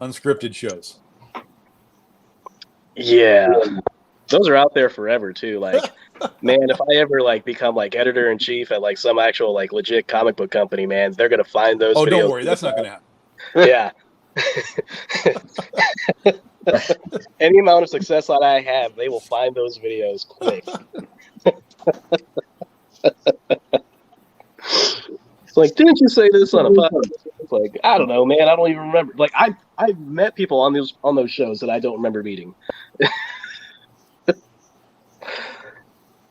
Speaker 1: unscripted shows.
Speaker 6: Yeah. Those are out there forever too. Like, man, if I ever become editor in chief at some actual legit comic book company, man, they're gonna find those.
Speaker 1: Oh,
Speaker 6: videos.
Speaker 1: don't worry, that's not gonna happen.
Speaker 6: Yeah. Any amount of success that I have, they will find those videos quick. It's like, didn't you say this on a podcast? It's like, I don't know, man. I don't even remember. I've met people on those shows that I don't remember meeting.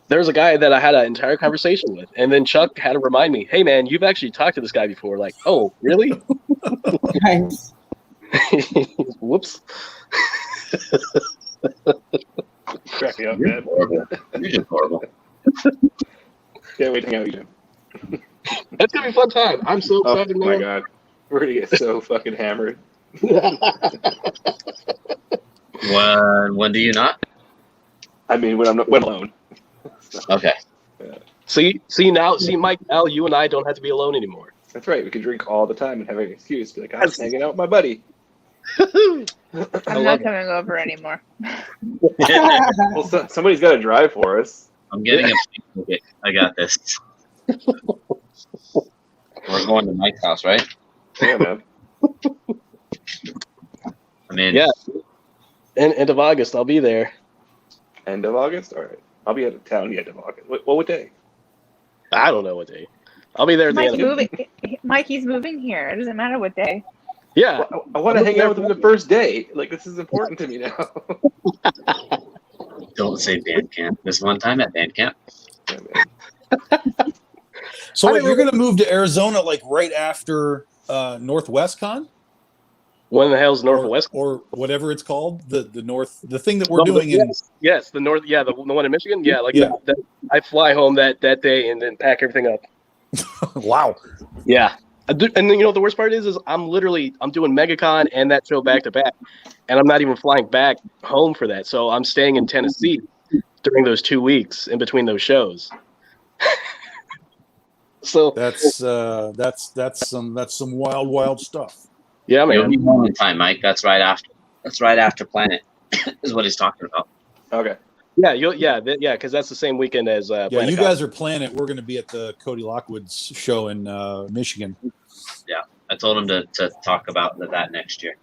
Speaker 6: There's a guy that I had an entire conversation with, and then Chuck had to remind me, "Hey, man, you've actually talked to this guy before." Like, oh, really?
Speaker 3: Nice.
Speaker 6: Whoops.
Speaker 4: Crack me up,
Speaker 2: You're
Speaker 4: man.
Speaker 2: horrible. You're just horrible.
Speaker 4: Can't wait to hang out with you.
Speaker 6: That's gonna be a fun time. I'm so
Speaker 4: Oh
Speaker 6: excited,
Speaker 4: my
Speaker 6: man.
Speaker 4: god. We're gonna get so fucking hammered.
Speaker 2: When do you not?
Speaker 4: I mean, when alone.
Speaker 2: Okay.
Speaker 6: See, Mike, Al, you and I don't have to be alone anymore.
Speaker 4: That's right. We can drink all the time and have an excuse. Be like, I'm hanging out with my buddy.
Speaker 5: I'm not coming over anymore.
Speaker 4: Well, somebody's got to drive for us.
Speaker 2: I'm getting a plane ticket. I got this. We're going to Mike's house, right?
Speaker 4: Yeah, man.
Speaker 2: I mean,
Speaker 6: Yeah. End of August, I'll be there.
Speaker 4: End of August? All right. I'll be out of town the end of August. What day?
Speaker 6: I don't know what day. I'll be there at the
Speaker 5: Mike's
Speaker 6: end of
Speaker 5: moving. Mikey's moving here. It doesn't matter what day.
Speaker 6: Yeah.
Speaker 4: I want to hang out with him the first day. Like, this is important to me now.
Speaker 2: don't say band camp. This one time at band camp.
Speaker 4: Yeah, man.
Speaker 1: So wait, you're gonna move to Arizona right after Northwest Con?
Speaker 6: When the hell's Northwest?
Speaker 1: or whatever it's called, the thing that we're doing in
Speaker 6: Yes, the North. Yeah, the one in Michigan. Yeah,
Speaker 1: Yeah.
Speaker 6: I fly home that day and then pack everything up.
Speaker 1: wow.
Speaker 6: Yeah, and then the worst part is I'm doing MegaCon and that show back to back, and I'm not even flying back home for that. So I'm staying in Tennessee during those 2 weeks in between those shows. So
Speaker 1: That's some wild stuff.
Speaker 6: yeah,
Speaker 2: You'll
Speaker 6: man.
Speaker 2: be home in time, Mike. That's right after Planet. Is what he's talking about.
Speaker 4: Okay.
Speaker 6: Yeah, because that's the same weekend as
Speaker 1: Yeah,
Speaker 6: Planet
Speaker 1: you
Speaker 6: Con.
Speaker 1: guys are Planet. We're going to be at the Cody Lockwood's show in Michigan.
Speaker 2: I told him to talk about that next year.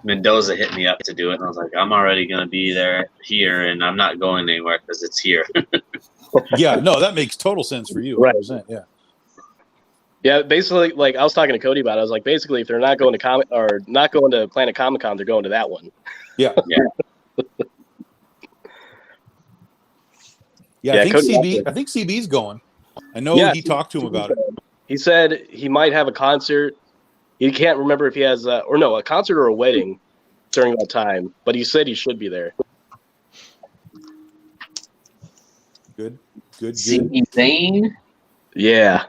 Speaker 2: Mendoza hit me up to do it, and I was like, I'm already going to be here, and I'm not going anywhere because it's here.
Speaker 1: Yeah, no, that makes total sense for you.
Speaker 6: Right.
Speaker 1: 100%, yeah.
Speaker 6: Yeah, basically, I was talking to Cody about it. I was like, basically, if they're not going to not going to Planet Comic Con, they're going to that one.
Speaker 1: Yeah.
Speaker 6: Yeah,
Speaker 1: I think
Speaker 6: Cody
Speaker 1: CB's going. I know
Speaker 6: Yeah.
Speaker 1: he talked to him about it.
Speaker 6: He said he might have a concert. He can't remember if he has a concert or a wedding during that time, but he said he should be there.
Speaker 1: Good. Good.
Speaker 2: Zany Zane.
Speaker 6: Yeah,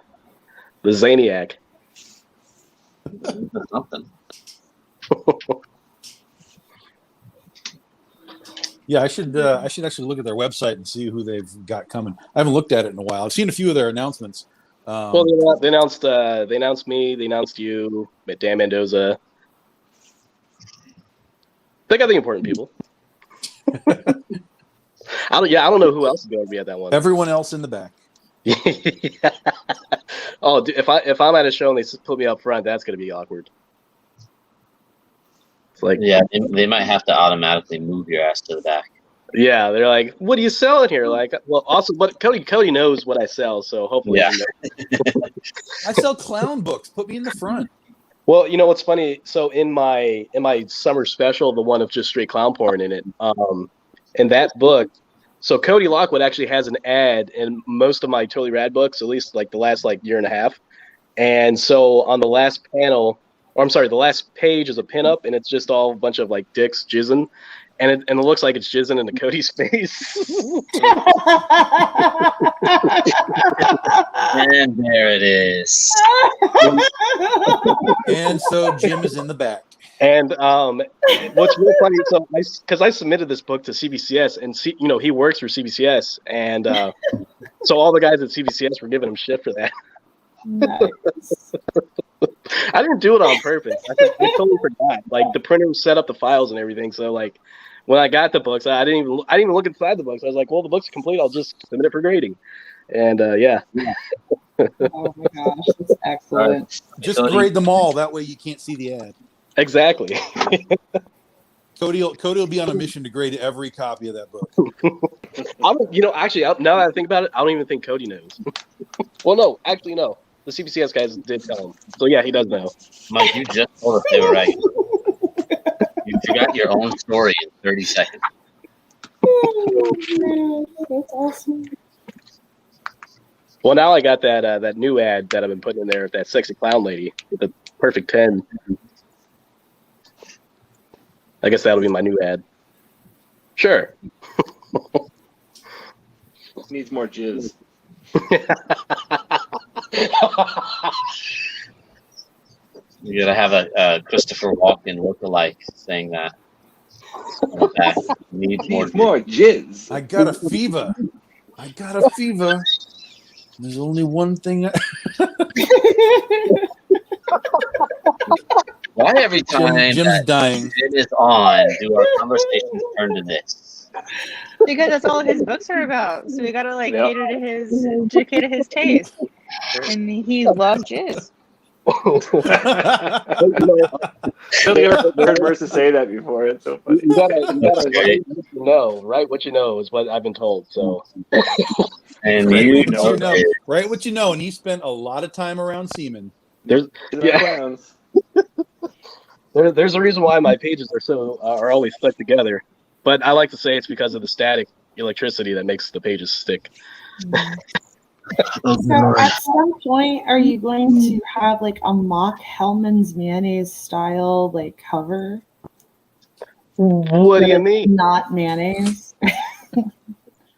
Speaker 6: the Zaniac.
Speaker 2: Something.
Speaker 1: Yeah, I should actually look at their website and see who they've got coming. I haven't looked at it in a while. I've seen a few of their announcements.
Speaker 6: Well, they announced me, they announced you, Dan Mendoza. They got the important people. I don't know who else is going to be at that one.
Speaker 1: Everyone else in the back.
Speaker 6: Yeah. Oh, dude, if I'm at a show and they put me up front, that's going to be awkward. It's like,
Speaker 2: Yeah, they might have to automatically move your ass to the back.
Speaker 6: yeah, they're like, "What are you selling here?" Like, well, also, but Cody knows what I sell, so hopefully,
Speaker 2: Yeah.
Speaker 6: he knows.
Speaker 1: I sell clown books. Put me in the front.
Speaker 6: Well, you know what's funny? So in my summer special, the one of just straight clown porn in it, in that book, so Cody Lockwood actually has an ad in most of my Totally Rad books, at least like the last year and a half. And so on the last panel, or I'm sorry, the last page is a pinup, and it's just all a bunch of like dicks jizzing, and it looks like it's jizzing into Cody's face.
Speaker 2: And there it is.
Speaker 1: And so Jim is in the back.
Speaker 6: And what's really funny, so because I submitted this book to CBCS, and he works for CBCS, and so all the guys at CBCS were giving him shit for that.
Speaker 3: Nice.
Speaker 6: I didn't do it on purpose. I totally forgot. Like the printer set up the files and everything, so like when I got the books, I didn't even look inside the books. I was like, well, the book's complete. I'll just submit it for grading. And yeah.
Speaker 3: Oh my gosh, that's excellent.
Speaker 1: Just grade them all. That way you can't see the ad.
Speaker 6: Exactly.
Speaker 1: Cody will be on a mission to grade every copy of that book.
Speaker 6: Actually, now that I think about it, I don't even think Cody knows. Well, no, actually, no. The CBCS guys did tell him. So, yeah, he does know.
Speaker 2: Mike, you just told us they were right. You forgot your own story in 30 seconds.
Speaker 3: Oh, man, that's awesome.
Speaker 6: Well, now I got that new ad that I've been putting in there with that sexy clown lady with the perfect pen. I guess that'll be my new ad. Sure.
Speaker 4: Needs more jizz.
Speaker 2: You gotta have a Christopher Walken lookalike saying that. On the back. Needs more.
Speaker 4: Jizz.
Speaker 1: I got a fever. There's only one thing.
Speaker 2: Why every time
Speaker 1: Jim's
Speaker 2: that
Speaker 1: dying.
Speaker 2: it is on, do our conversations turn to this?
Speaker 5: Because that's all his books are about. So we gotta
Speaker 4: Yep.
Speaker 5: cater to his taste. And he loves jizz.
Speaker 4: I heard Marissa say that before. It's so funny.
Speaker 6: You gotta write what you know is what I've been told. So,
Speaker 2: And
Speaker 1: Right
Speaker 2: you
Speaker 1: what
Speaker 2: know
Speaker 1: you know.
Speaker 2: it.
Speaker 1: Right what you know. And he spent a lot of time around semen.
Speaker 6: there's
Speaker 4: Yeah. Clowns.
Speaker 6: there's a reason why my pages are always stuck together, but I like to say it's because of the static electricity that makes the pages stick.
Speaker 3: So at some point, are you going to have like a mock Hellman's mayonnaise style like cover?
Speaker 6: What do you mean?
Speaker 3: Not mayonnaise.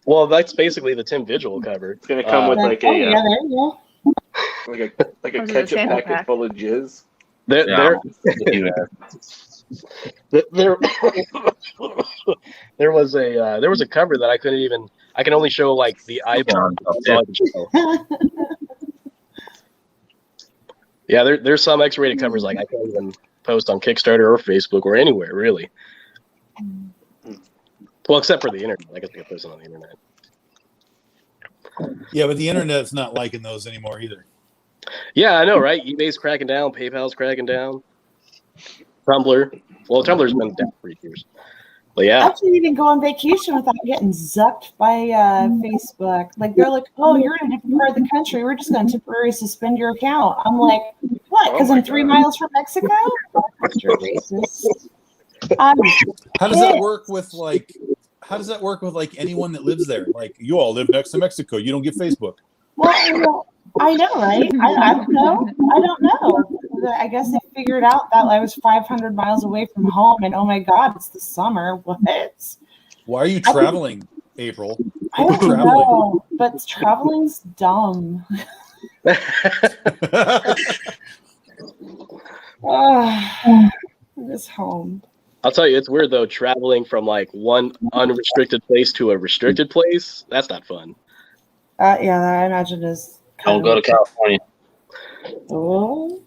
Speaker 6: Well, that's basically the Tim Vigil cover.
Speaker 4: It's gonna come with like
Speaker 3: Oh yeah, there you go.
Speaker 4: like a
Speaker 5: Or is it a
Speaker 4: ketchup
Speaker 5: sample
Speaker 4: packet
Speaker 5: pack?
Speaker 4: full of jizz.
Speaker 6: There was a cover that I can only show like the eyeball. That's all I can show. Yeah, there's some X-rated covers like I can't even post on Kickstarter or Facebook or anywhere really. Well, except for the internet. I guess I can post it on the internet.
Speaker 1: Yeah, but the internet's not liking those anymore either.
Speaker 6: Yeah, I know, right? eBay's cracking down, PayPal's cracking down, Tumblr. Well, Tumblr's been down for years. But
Speaker 3: I
Speaker 6: yeah,
Speaker 3: can't even go on vacation without getting zucked by Facebook. Like they're like, "Oh, you're in a different part of the country. We're just going to temporarily suspend your account." I'm like, "What? Because
Speaker 4: Oh my
Speaker 3: I'm 3
Speaker 4: God.
Speaker 3: miles from Mexico?" You're racist.
Speaker 1: How does that work with like anyone that lives there? Like you all live next to Mexico. You don't get Facebook.
Speaker 3: Well, I know, right? I don't know. I don't know. I guess they figured out that I was 500 miles away from home, and oh my God, it's the summer. What?
Speaker 1: Why are you traveling, April?
Speaker 3: I don't
Speaker 1: Traveling.
Speaker 3: know, but traveling's dumb. I'm just home.
Speaker 6: I'll tell you, it's weird though, traveling from like one unrestricted place to a restricted place. That's not fun.
Speaker 3: Yeah, I imagine is.
Speaker 2: Don't go to California.
Speaker 3: Oh.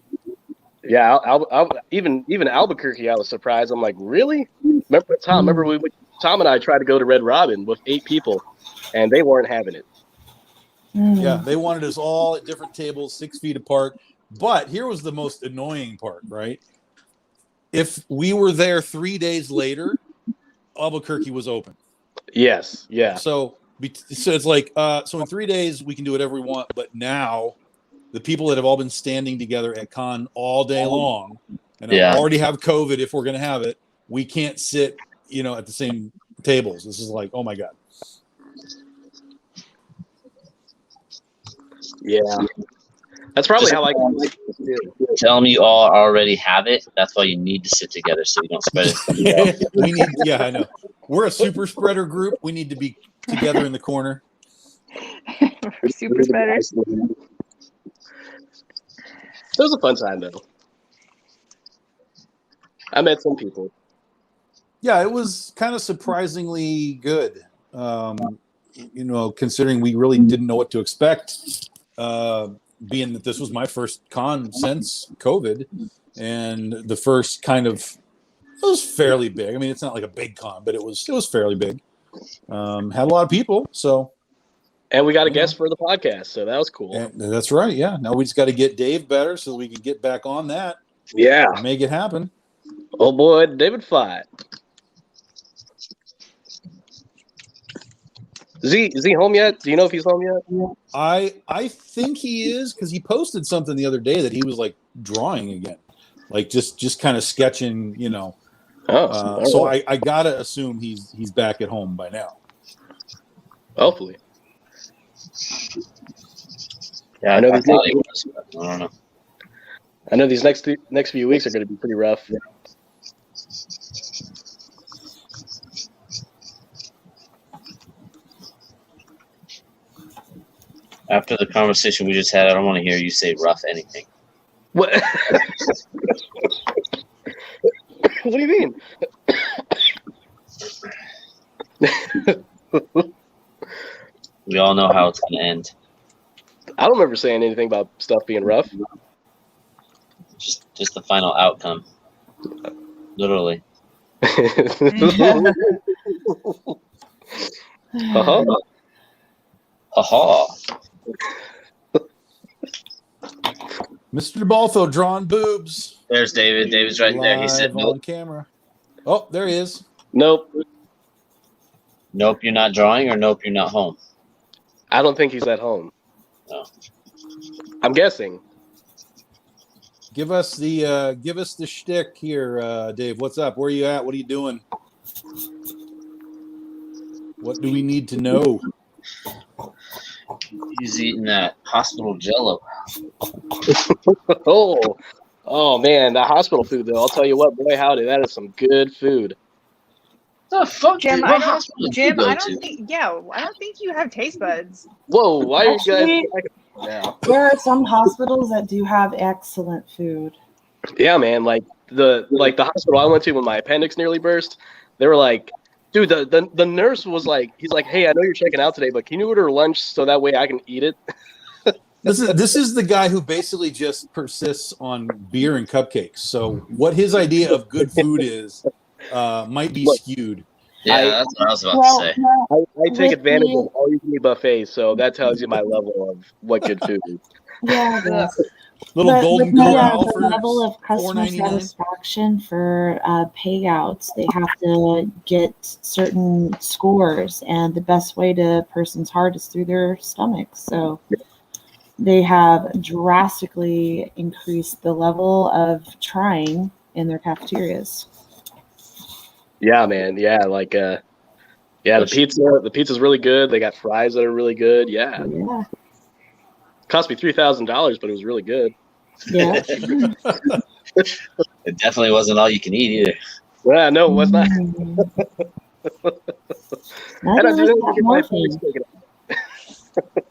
Speaker 6: Yeah, even Albuquerque, I was surprised. I'm like, really? Remember Tom? Remember Tom and I tried to go to Red Robin with 8 people, and they weren't having it.
Speaker 1: Yeah, they wanted us all at different tables, 6 feet apart. But here was the most annoying part, right? If we were there 3 days later, Albuquerque was open.
Speaker 6: Yes, yeah.
Speaker 1: So it's like, so in 3 days we can do whatever we want. But now, the people that have all been standing together at con all day long, and already have COVID, if we're going to have it, we can't sit, at the same tables. This is like, oh my god.
Speaker 6: Yeah. That's probably how I
Speaker 2: Tell them you all already have it. That's why you need to sit together so you don't spread it.
Speaker 1: I know. We're a super spreader group. We need to be together in the corner.
Speaker 5: We're super spreaders.
Speaker 6: It was a fun time though. I met some people.
Speaker 1: Yeah, it was kind of surprisingly good. Considering we really didn't know what to expect. Being that this was my first con since COVID, and the first it was fairly big. I mean, it's not like a big con, but it was fairly big. Had a lot of people, so.
Speaker 6: And we got a guest for the podcast, so that was cool.
Speaker 1: And that's right, yeah. Now we just got to get Dave better so we can get back on that.
Speaker 6: Yeah.
Speaker 1: And make it happen.
Speaker 6: Oh boy, David Flatt. Is he home yet? Do you know if he's home yet?
Speaker 1: I think he is, because he posted something the other day that he was like drawing again, like just kind of sketching, So I gotta assume he's back at home by now.
Speaker 6: Hopefully.
Speaker 2: Yeah, I don't know.
Speaker 6: I know these next few weeks are going to be pretty rough.
Speaker 2: After the conversation we just had, I don't want to hear you say rough anything.
Speaker 6: What? What do you mean?
Speaker 2: We all know how it's going to end.
Speaker 6: I don't remember saying anything about stuff being rough.
Speaker 2: Just the final outcome. Literally.
Speaker 6: Uh-huh.
Speaker 2: Aha.
Speaker 1: Mr. DeBalfo drawing boobs.
Speaker 2: There's David. David's right there. He said
Speaker 1: live
Speaker 2: nope.
Speaker 1: on camera. Oh, there he is.
Speaker 6: Nope.
Speaker 2: Nope, you're not drawing, or nope, you're not home.
Speaker 6: I don't think he's at home.
Speaker 2: No.
Speaker 6: I'm guessing.
Speaker 1: Give us the shtick here, Dave. What's up? Where are you at? What are you doing? What do we need to know?
Speaker 2: He's eating that hospital Jello.
Speaker 6: Oh man, that hospital food though. I'll tell you what, boy, howdy, that is some good food.
Speaker 2: The fuck,
Speaker 5: Jim,
Speaker 2: what hospital did you go
Speaker 5: I
Speaker 2: to?
Speaker 5: don't think you have taste buds.
Speaker 6: Whoa, why are you
Speaker 3: Actually,
Speaker 6: guys now?
Speaker 3: There are some hospitals that do have excellent food.
Speaker 6: Yeah, man, like the hospital I went to when my appendix nearly burst, they were like, dude, the nurse was like, he's like, hey, I know you're checking out today, but can you order lunch so that way I can eat it?
Speaker 1: This is the guy who basically just persists on beer and cupcakes. So what his idea of good food is might be skewed.
Speaker 2: Yeah, that's what I was about to say.
Speaker 6: I take advantage of all you can eat buffets, so that tells you my level of what good food is.
Speaker 3: Yeah, yes.
Speaker 1: Little
Speaker 3: But
Speaker 1: golden
Speaker 3: with
Speaker 1: corral
Speaker 3: the
Speaker 1: for
Speaker 3: level of customer
Speaker 1: $4.99.
Speaker 3: satisfaction for payouts, they have to get certain scores, and the best way to a person's heart is through their stomach. So they have drastically increased the level of trying in their cafeterias.
Speaker 6: Yeah, man. Yeah, like the pizza's really good. They got fries that are really good. Yeah.
Speaker 3: Yeah.
Speaker 6: Cost me $3,000, but it was really good.
Speaker 3: Yeah.
Speaker 2: It definitely wasn't all you can eat either.
Speaker 6: Yeah, no, it was not. And I didn't get my appendix taken out.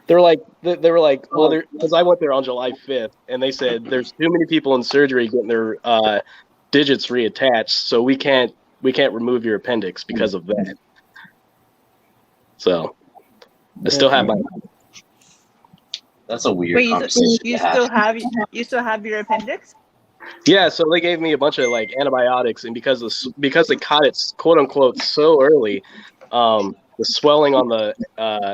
Speaker 6: They were like, well, because I went there on July 5th, and they said there's too many people in surgery getting their digits reattached, so we can't remove your appendix because of that. So I still have my.
Speaker 2: That's a weird
Speaker 5: Wait,
Speaker 2: conversation.
Speaker 5: you
Speaker 2: to have.
Speaker 5: still have your appendix?
Speaker 6: Yeah, so they gave me a bunch of like antibiotics, and because they caught it quote unquote so early, the swelling on the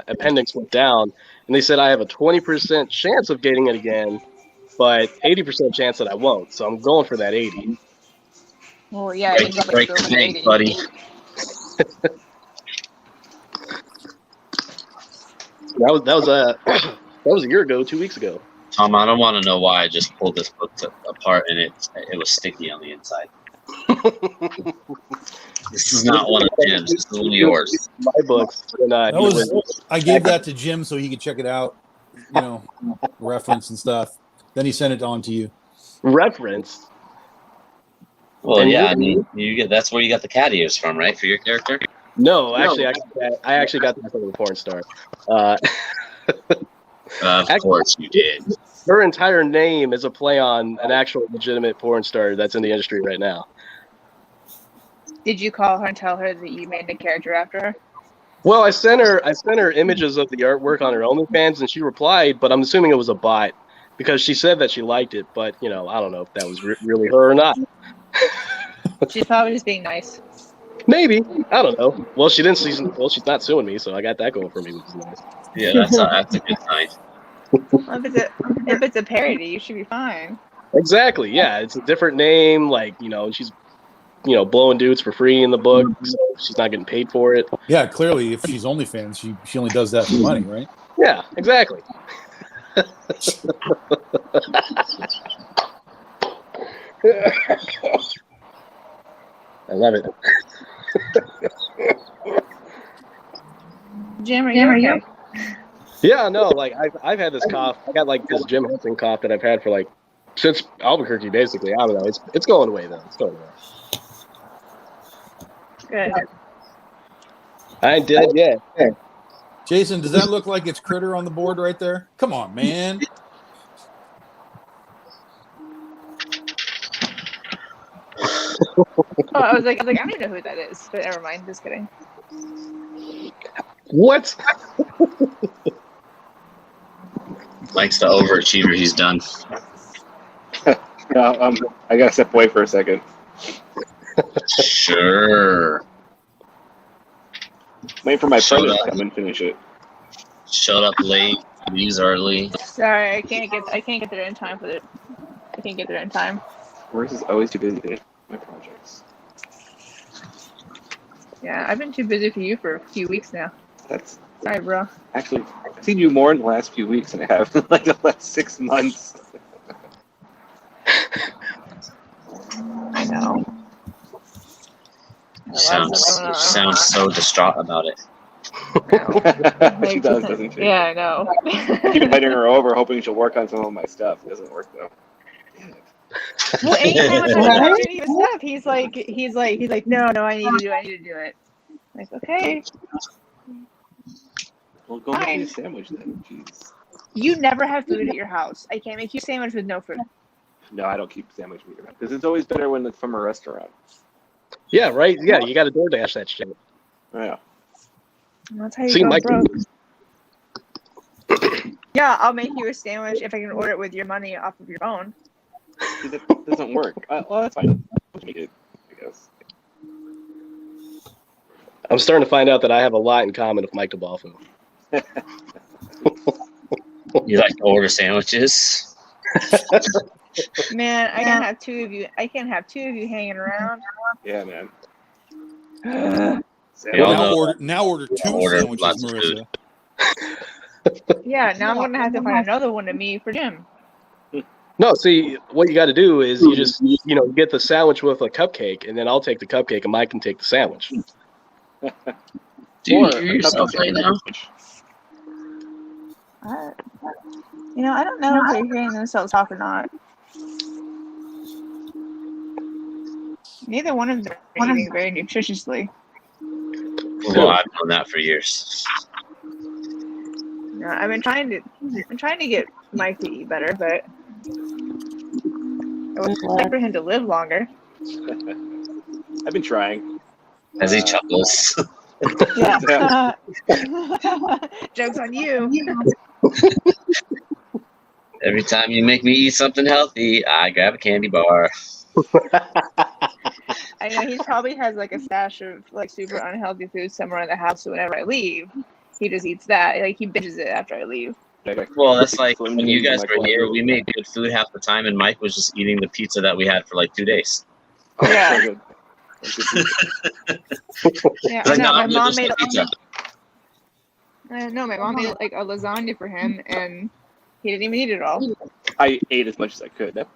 Speaker 6: appendix went down, and they said I have a 20% chance of getting it again, but 80% chance that I won't. So I'm going for that 80.
Speaker 5: Well, yeah,
Speaker 2: Break the bank, buddy.
Speaker 6: That was a year ago, 2 weeks ago.
Speaker 2: Tom, I don't want to know why I just pulled this book apart and it was sticky on the inside. This is not one of Jim's. This is one of yours.
Speaker 6: My books. And,
Speaker 1: I gave that to Jim so he could check it out, reference and stuff. Then he sent it on to you.
Speaker 6: Reference.
Speaker 2: Well, yeah, I mean, that's where you got the cat ears from, right, for your character?
Speaker 6: No, actually, I actually got that from a porn star.
Speaker 2: Of course you did.
Speaker 6: Her entire name is a play on an actual legitimate porn star that's in the industry right now.
Speaker 5: Did you call her and tell her that you made the character after her?
Speaker 6: Well, I sent her images of the artwork on her OnlyFans, and she replied, but I'm assuming it was a bot because she said that she liked it, but I don't know if that was really her or not.
Speaker 5: She's probably just being nice.
Speaker 6: Maybe, I don't know. Well, she's not suing me, so I got that going for me, which is nice.
Speaker 2: Yeah, that's a good sign.
Speaker 5: Well, if it's a parody, you should be fine.
Speaker 6: Exactly. Yeah, it's a different name. Like she's blowing dudes for free in the book, so she's not getting paid for it.
Speaker 1: Yeah, clearly, if she's OnlyFans, she only does that for money, right?
Speaker 6: Yeah, exactly. I love it.
Speaker 5: Jim, are you okay?
Speaker 6: Yeah, no, like I've had this cough. I got like this Jim Henson cough that I've had for like since Albuquerque, basically. I don't know. It's going away though. It's going away.
Speaker 5: Good.
Speaker 6: I ain't dead yet.
Speaker 1: Jason, does that look like it's Critter on the board right there? Come on, man.
Speaker 5: Oh, I was like, I don't even know who that is. But never mind. Just kidding.
Speaker 6: What?
Speaker 2: Mike's the overachiever. He's done.
Speaker 4: No, I gotta step away for a second.
Speaker 2: Sure.
Speaker 4: Wait for my
Speaker 2: Shut
Speaker 4: friend to
Speaker 2: up.
Speaker 4: come and finish it.
Speaker 2: Showed up late. Leaves early.
Speaker 5: Sorry, I can't get there in time for it. I can't get there in time.
Speaker 4: Worse is always too busy to finish my projects.
Speaker 5: Yeah, I've been too busy for you for a few weeks now.
Speaker 4: That's
Speaker 5: Sorry, bro.
Speaker 4: actually, I've seen you more in the last few weeks than I have in like the last 6 months.
Speaker 5: I know.
Speaker 2: You sound so distraught about it.
Speaker 4: She does, doesn't she?
Speaker 5: Yeah, I know.
Speaker 4: Keep inviting her over, hoping she'll work on some of my stuff. It doesn't work though.
Speaker 5: Well, anytime I try to do his stuff, he's like, no, I need to do it. Like, okay.
Speaker 4: Well, go make me a sandwich then. Jeez.
Speaker 5: You never have food at your house. I can't make you a sandwich with no food.
Speaker 4: No, I don't keep sandwich meat around because it's always better when it's from a restaurant.
Speaker 6: Yeah, right. Yeah, you got to DoorDash that shit.
Speaker 4: Yeah.
Speaker 5: That's how you
Speaker 6: See,
Speaker 5: go
Speaker 6: Mike.
Speaker 5: broke. Yeah, I'll make you a sandwich if I can order it with your money off of your phone.
Speaker 4: See, that doesn't work. Well, that's fine. Make it, I guess.
Speaker 6: I'm starting to find out that I have a lot in common with Mike DeBalfo.
Speaker 2: You like to order sandwiches?
Speaker 5: Man, I can't have two of you. I can't have two of you hanging around.
Speaker 4: Yeah, man.
Speaker 2: We all
Speaker 4: Sandwich.
Speaker 2: know.
Speaker 1: Now order two
Speaker 2: Order
Speaker 1: sandwiches,
Speaker 2: lots of
Speaker 1: Marissa.
Speaker 5: Yeah, now I'm gonna have to find another one to me for Jim.
Speaker 6: No, see, what you got to do is you just, you get the sandwich with a cupcake, and then I'll take the cupcake, and Mike can take the sandwich.
Speaker 2: Do you
Speaker 4: Or
Speaker 2: hear
Speaker 4: a
Speaker 2: yourself
Speaker 4: cupcake
Speaker 2: right now?
Speaker 4: sandwich.
Speaker 5: I don't know if they're hearing themselves talk or not. Neither one of them are eating very nutritiously.
Speaker 2: Well, I've known that for years.
Speaker 5: No, I'm trying to get Mike to eat better, but I would like for him to live longer.
Speaker 4: I've been trying.
Speaker 2: As he chuckles.
Speaker 5: Yeah. Joke's on you.
Speaker 2: Every time you make me eat something healthy, I grab a candy bar.
Speaker 5: I know he probably has like a stash of like super unhealthy food somewhere in the house. So whenever I leave, he just eats that. Like he binges it after I leave.
Speaker 2: Well, that's like when you guys were here, we made good food half the time, and Mike was just eating the pizza that we had for like 2 days.
Speaker 5: Yeah.
Speaker 4: So good.
Speaker 5: Yeah,
Speaker 2: It's like,
Speaker 5: I know.
Speaker 2: no,
Speaker 5: My mom
Speaker 2: there's no
Speaker 5: made.
Speaker 2: pizza.
Speaker 5: No, my mom made like a lasagna for him, and he didn't even eat it all.
Speaker 4: I ate as much as I could. It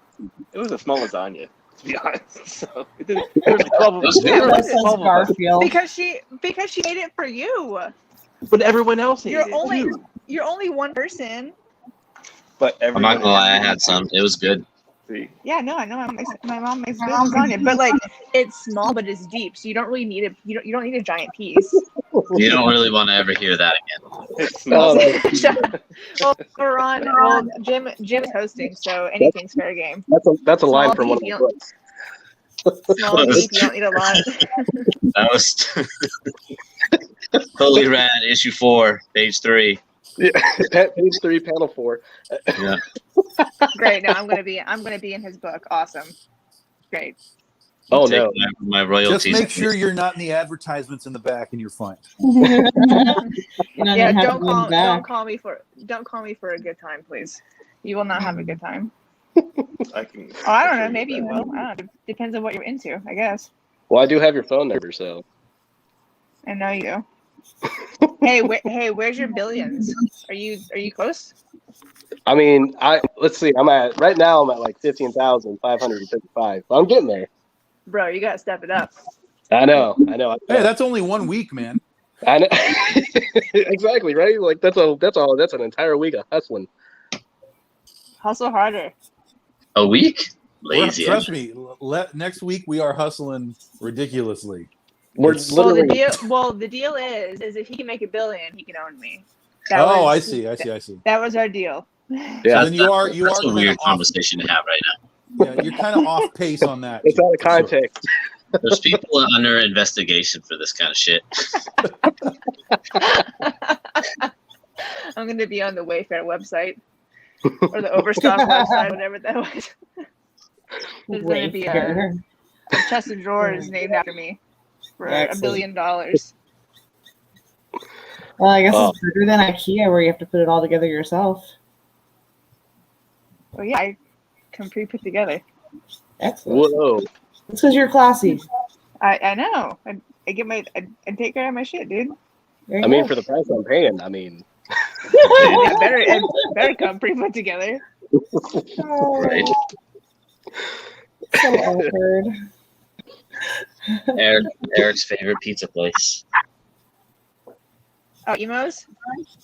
Speaker 4: was a small lasagna, to be honest. So there was 12 of
Speaker 2: It was
Speaker 4: us.
Speaker 2: good.
Speaker 4: There was
Speaker 3: This is
Speaker 4: 12 of us.
Speaker 3: Garfield.
Speaker 5: Because she made it for you.
Speaker 4: But everyone else ate
Speaker 5: You're
Speaker 4: it
Speaker 5: only
Speaker 4: too.
Speaker 5: you're only one person.
Speaker 4: But
Speaker 2: I'm
Speaker 4: everyone
Speaker 2: not gonna lie, I had some. It was good.
Speaker 4: See,
Speaker 5: Yeah, no, I know. My mom makes good lasagna, but like it's small, but it's deep, so you don't really need it. You don't need a giant piece.
Speaker 2: You don't really want to ever hear that again.
Speaker 4: it's small.
Speaker 5: Well, we're on. Well, Jim's hosting, so anything's fair game.
Speaker 6: That's a line
Speaker 5: Small
Speaker 6: from one of
Speaker 5: beef,
Speaker 6: my
Speaker 5: you
Speaker 6: books.
Speaker 5: Small and deep, you don't need a lot.
Speaker 2: That was totally rad. Issue 4, page 3.
Speaker 6: Yeah, page 3, panel 4.
Speaker 2: Yeah.
Speaker 5: Great. No, I'm gonna be in his book. Awesome. Great.
Speaker 6: Oh
Speaker 2: Take
Speaker 6: no!
Speaker 2: my royalties.
Speaker 1: Just make sure you're not in the advertisements in the back, and you're fine.
Speaker 3: You don't
Speaker 5: Yeah,
Speaker 3: even have
Speaker 5: don't
Speaker 3: to run
Speaker 5: call
Speaker 3: back.
Speaker 5: me for a good time, please. You will not have a good time.
Speaker 4: I can.
Speaker 5: Oh, I don't know. Maybe you will. I don't know. Depends on what you're into, I guess.
Speaker 6: Well, I do have your phone number, so
Speaker 5: I know you do. Hey, where's your billions? Are you close?
Speaker 6: I mean, let's see. I'm at like 15,555. I'm getting there.
Speaker 5: Bro, you gotta step it up.
Speaker 6: I know.
Speaker 1: Hey, that's only 1 week, man.
Speaker 6: I know. Exactly right. Like that's an entire week of hustling.
Speaker 5: Hustle harder.
Speaker 2: A week? Lazy.
Speaker 1: Trust me. Next week we are hustling ridiculously.
Speaker 6: We're
Speaker 1: It's-
Speaker 6: literally.
Speaker 5: The deal is if he can make $1 billion, he can own me.
Speaker 1: Oh,
Speaker 5: was-
Speaker 1: I see.
Speaker 5: That was our deal.
Speaker 6: Yeah,
Speaker 1: So then you are
Speaker 2: That's a
Speaker 1: kinda
Speaker 2: weird
Speaker 1: off,
Speaker 2: conversation to have right now.
Speaker 1: yeah, you're kind of off pace on that.
Speaker 6: it's
Speaker 1: too,
Speaker 6: out of
Speaker 1: for sure.
Speaker 6: context.
Speaker 2: There's people under investigation for this kind of shit.
Speaker 5: I'm gonna be on the Wayfair website or the Overstock website, whatever that was. There's gonna be a chest of drawers named after me for $1 billion.
Speaker 3: Well, I guess it's better than IKEA where you have to put it all together yourself.
Speaker 5: Well, yeah, I can pre-put together.
Speaker 3: Excellent.
Speaker 6: Whoa!
Speaker 3: It's because you're classy.
Speaker 5: I know. I take care of my shit, dude.
Speaker 3: There you
Speaker 6: I mean,
Speaker 3: go.
Speaker 6: for the price I'm paying, I mean,
Speaker 5: It better come pre-put together.
Speaker 3: Oh,
Speaker 2: Right.
Speaker 3: so awkward.
Speaker 2: Eric's favorite pizza place.
Speaker 5: Oh, emos?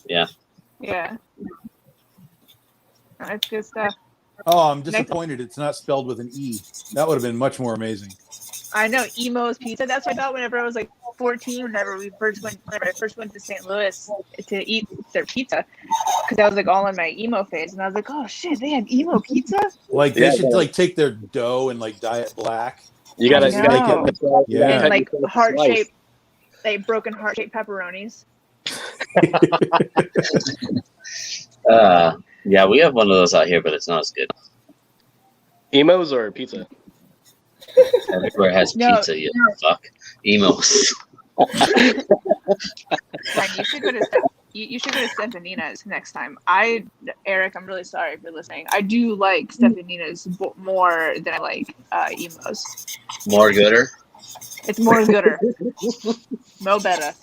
Speaker 2: Yeah.
Speaker 5: Yeah. That's good stuff.
Speaker 1: Oh, I'm disappointed it's not spelled with an E. That would have been much more amazing.
Speaker 5: I know Emo's Pizza. That's what I thought whenever I was like 14. Whenever I first went to St. Louis to eat their pizza, because I was like all in my emo phase, and I was like, oh shit, they have emo pizza.
Speaker 1: Like they
Speaker 6: Yeah,
Speaker 1: should
Speaker 6: but-
Speaker 1: like take their dough and like dye it black.
Speaker 6: you gotta
Speaker 5: No.
Speaker 1: Yeah.
Speaker 5: And like
Speaker 6: Slice.
Speaker 5: heart shaped, like broken heart shaped pepperonis.
Speaker 2: Yeah, we have one of those out here, but it's not as good.
Speaker 6: Emos or pizza?
Speaker 2: Everywhere has
Speaker 5: No.
Speaker 2: pizza, you fuck. Emos.
Speaker 5: Man, you should go to Stefanina's next time. Eric, I'm really sorry if you're listening. I do like Stefanina's more than I like Emos.
Speaker 2: More gooder.
Speaker 5: It's more gooder. Mo better.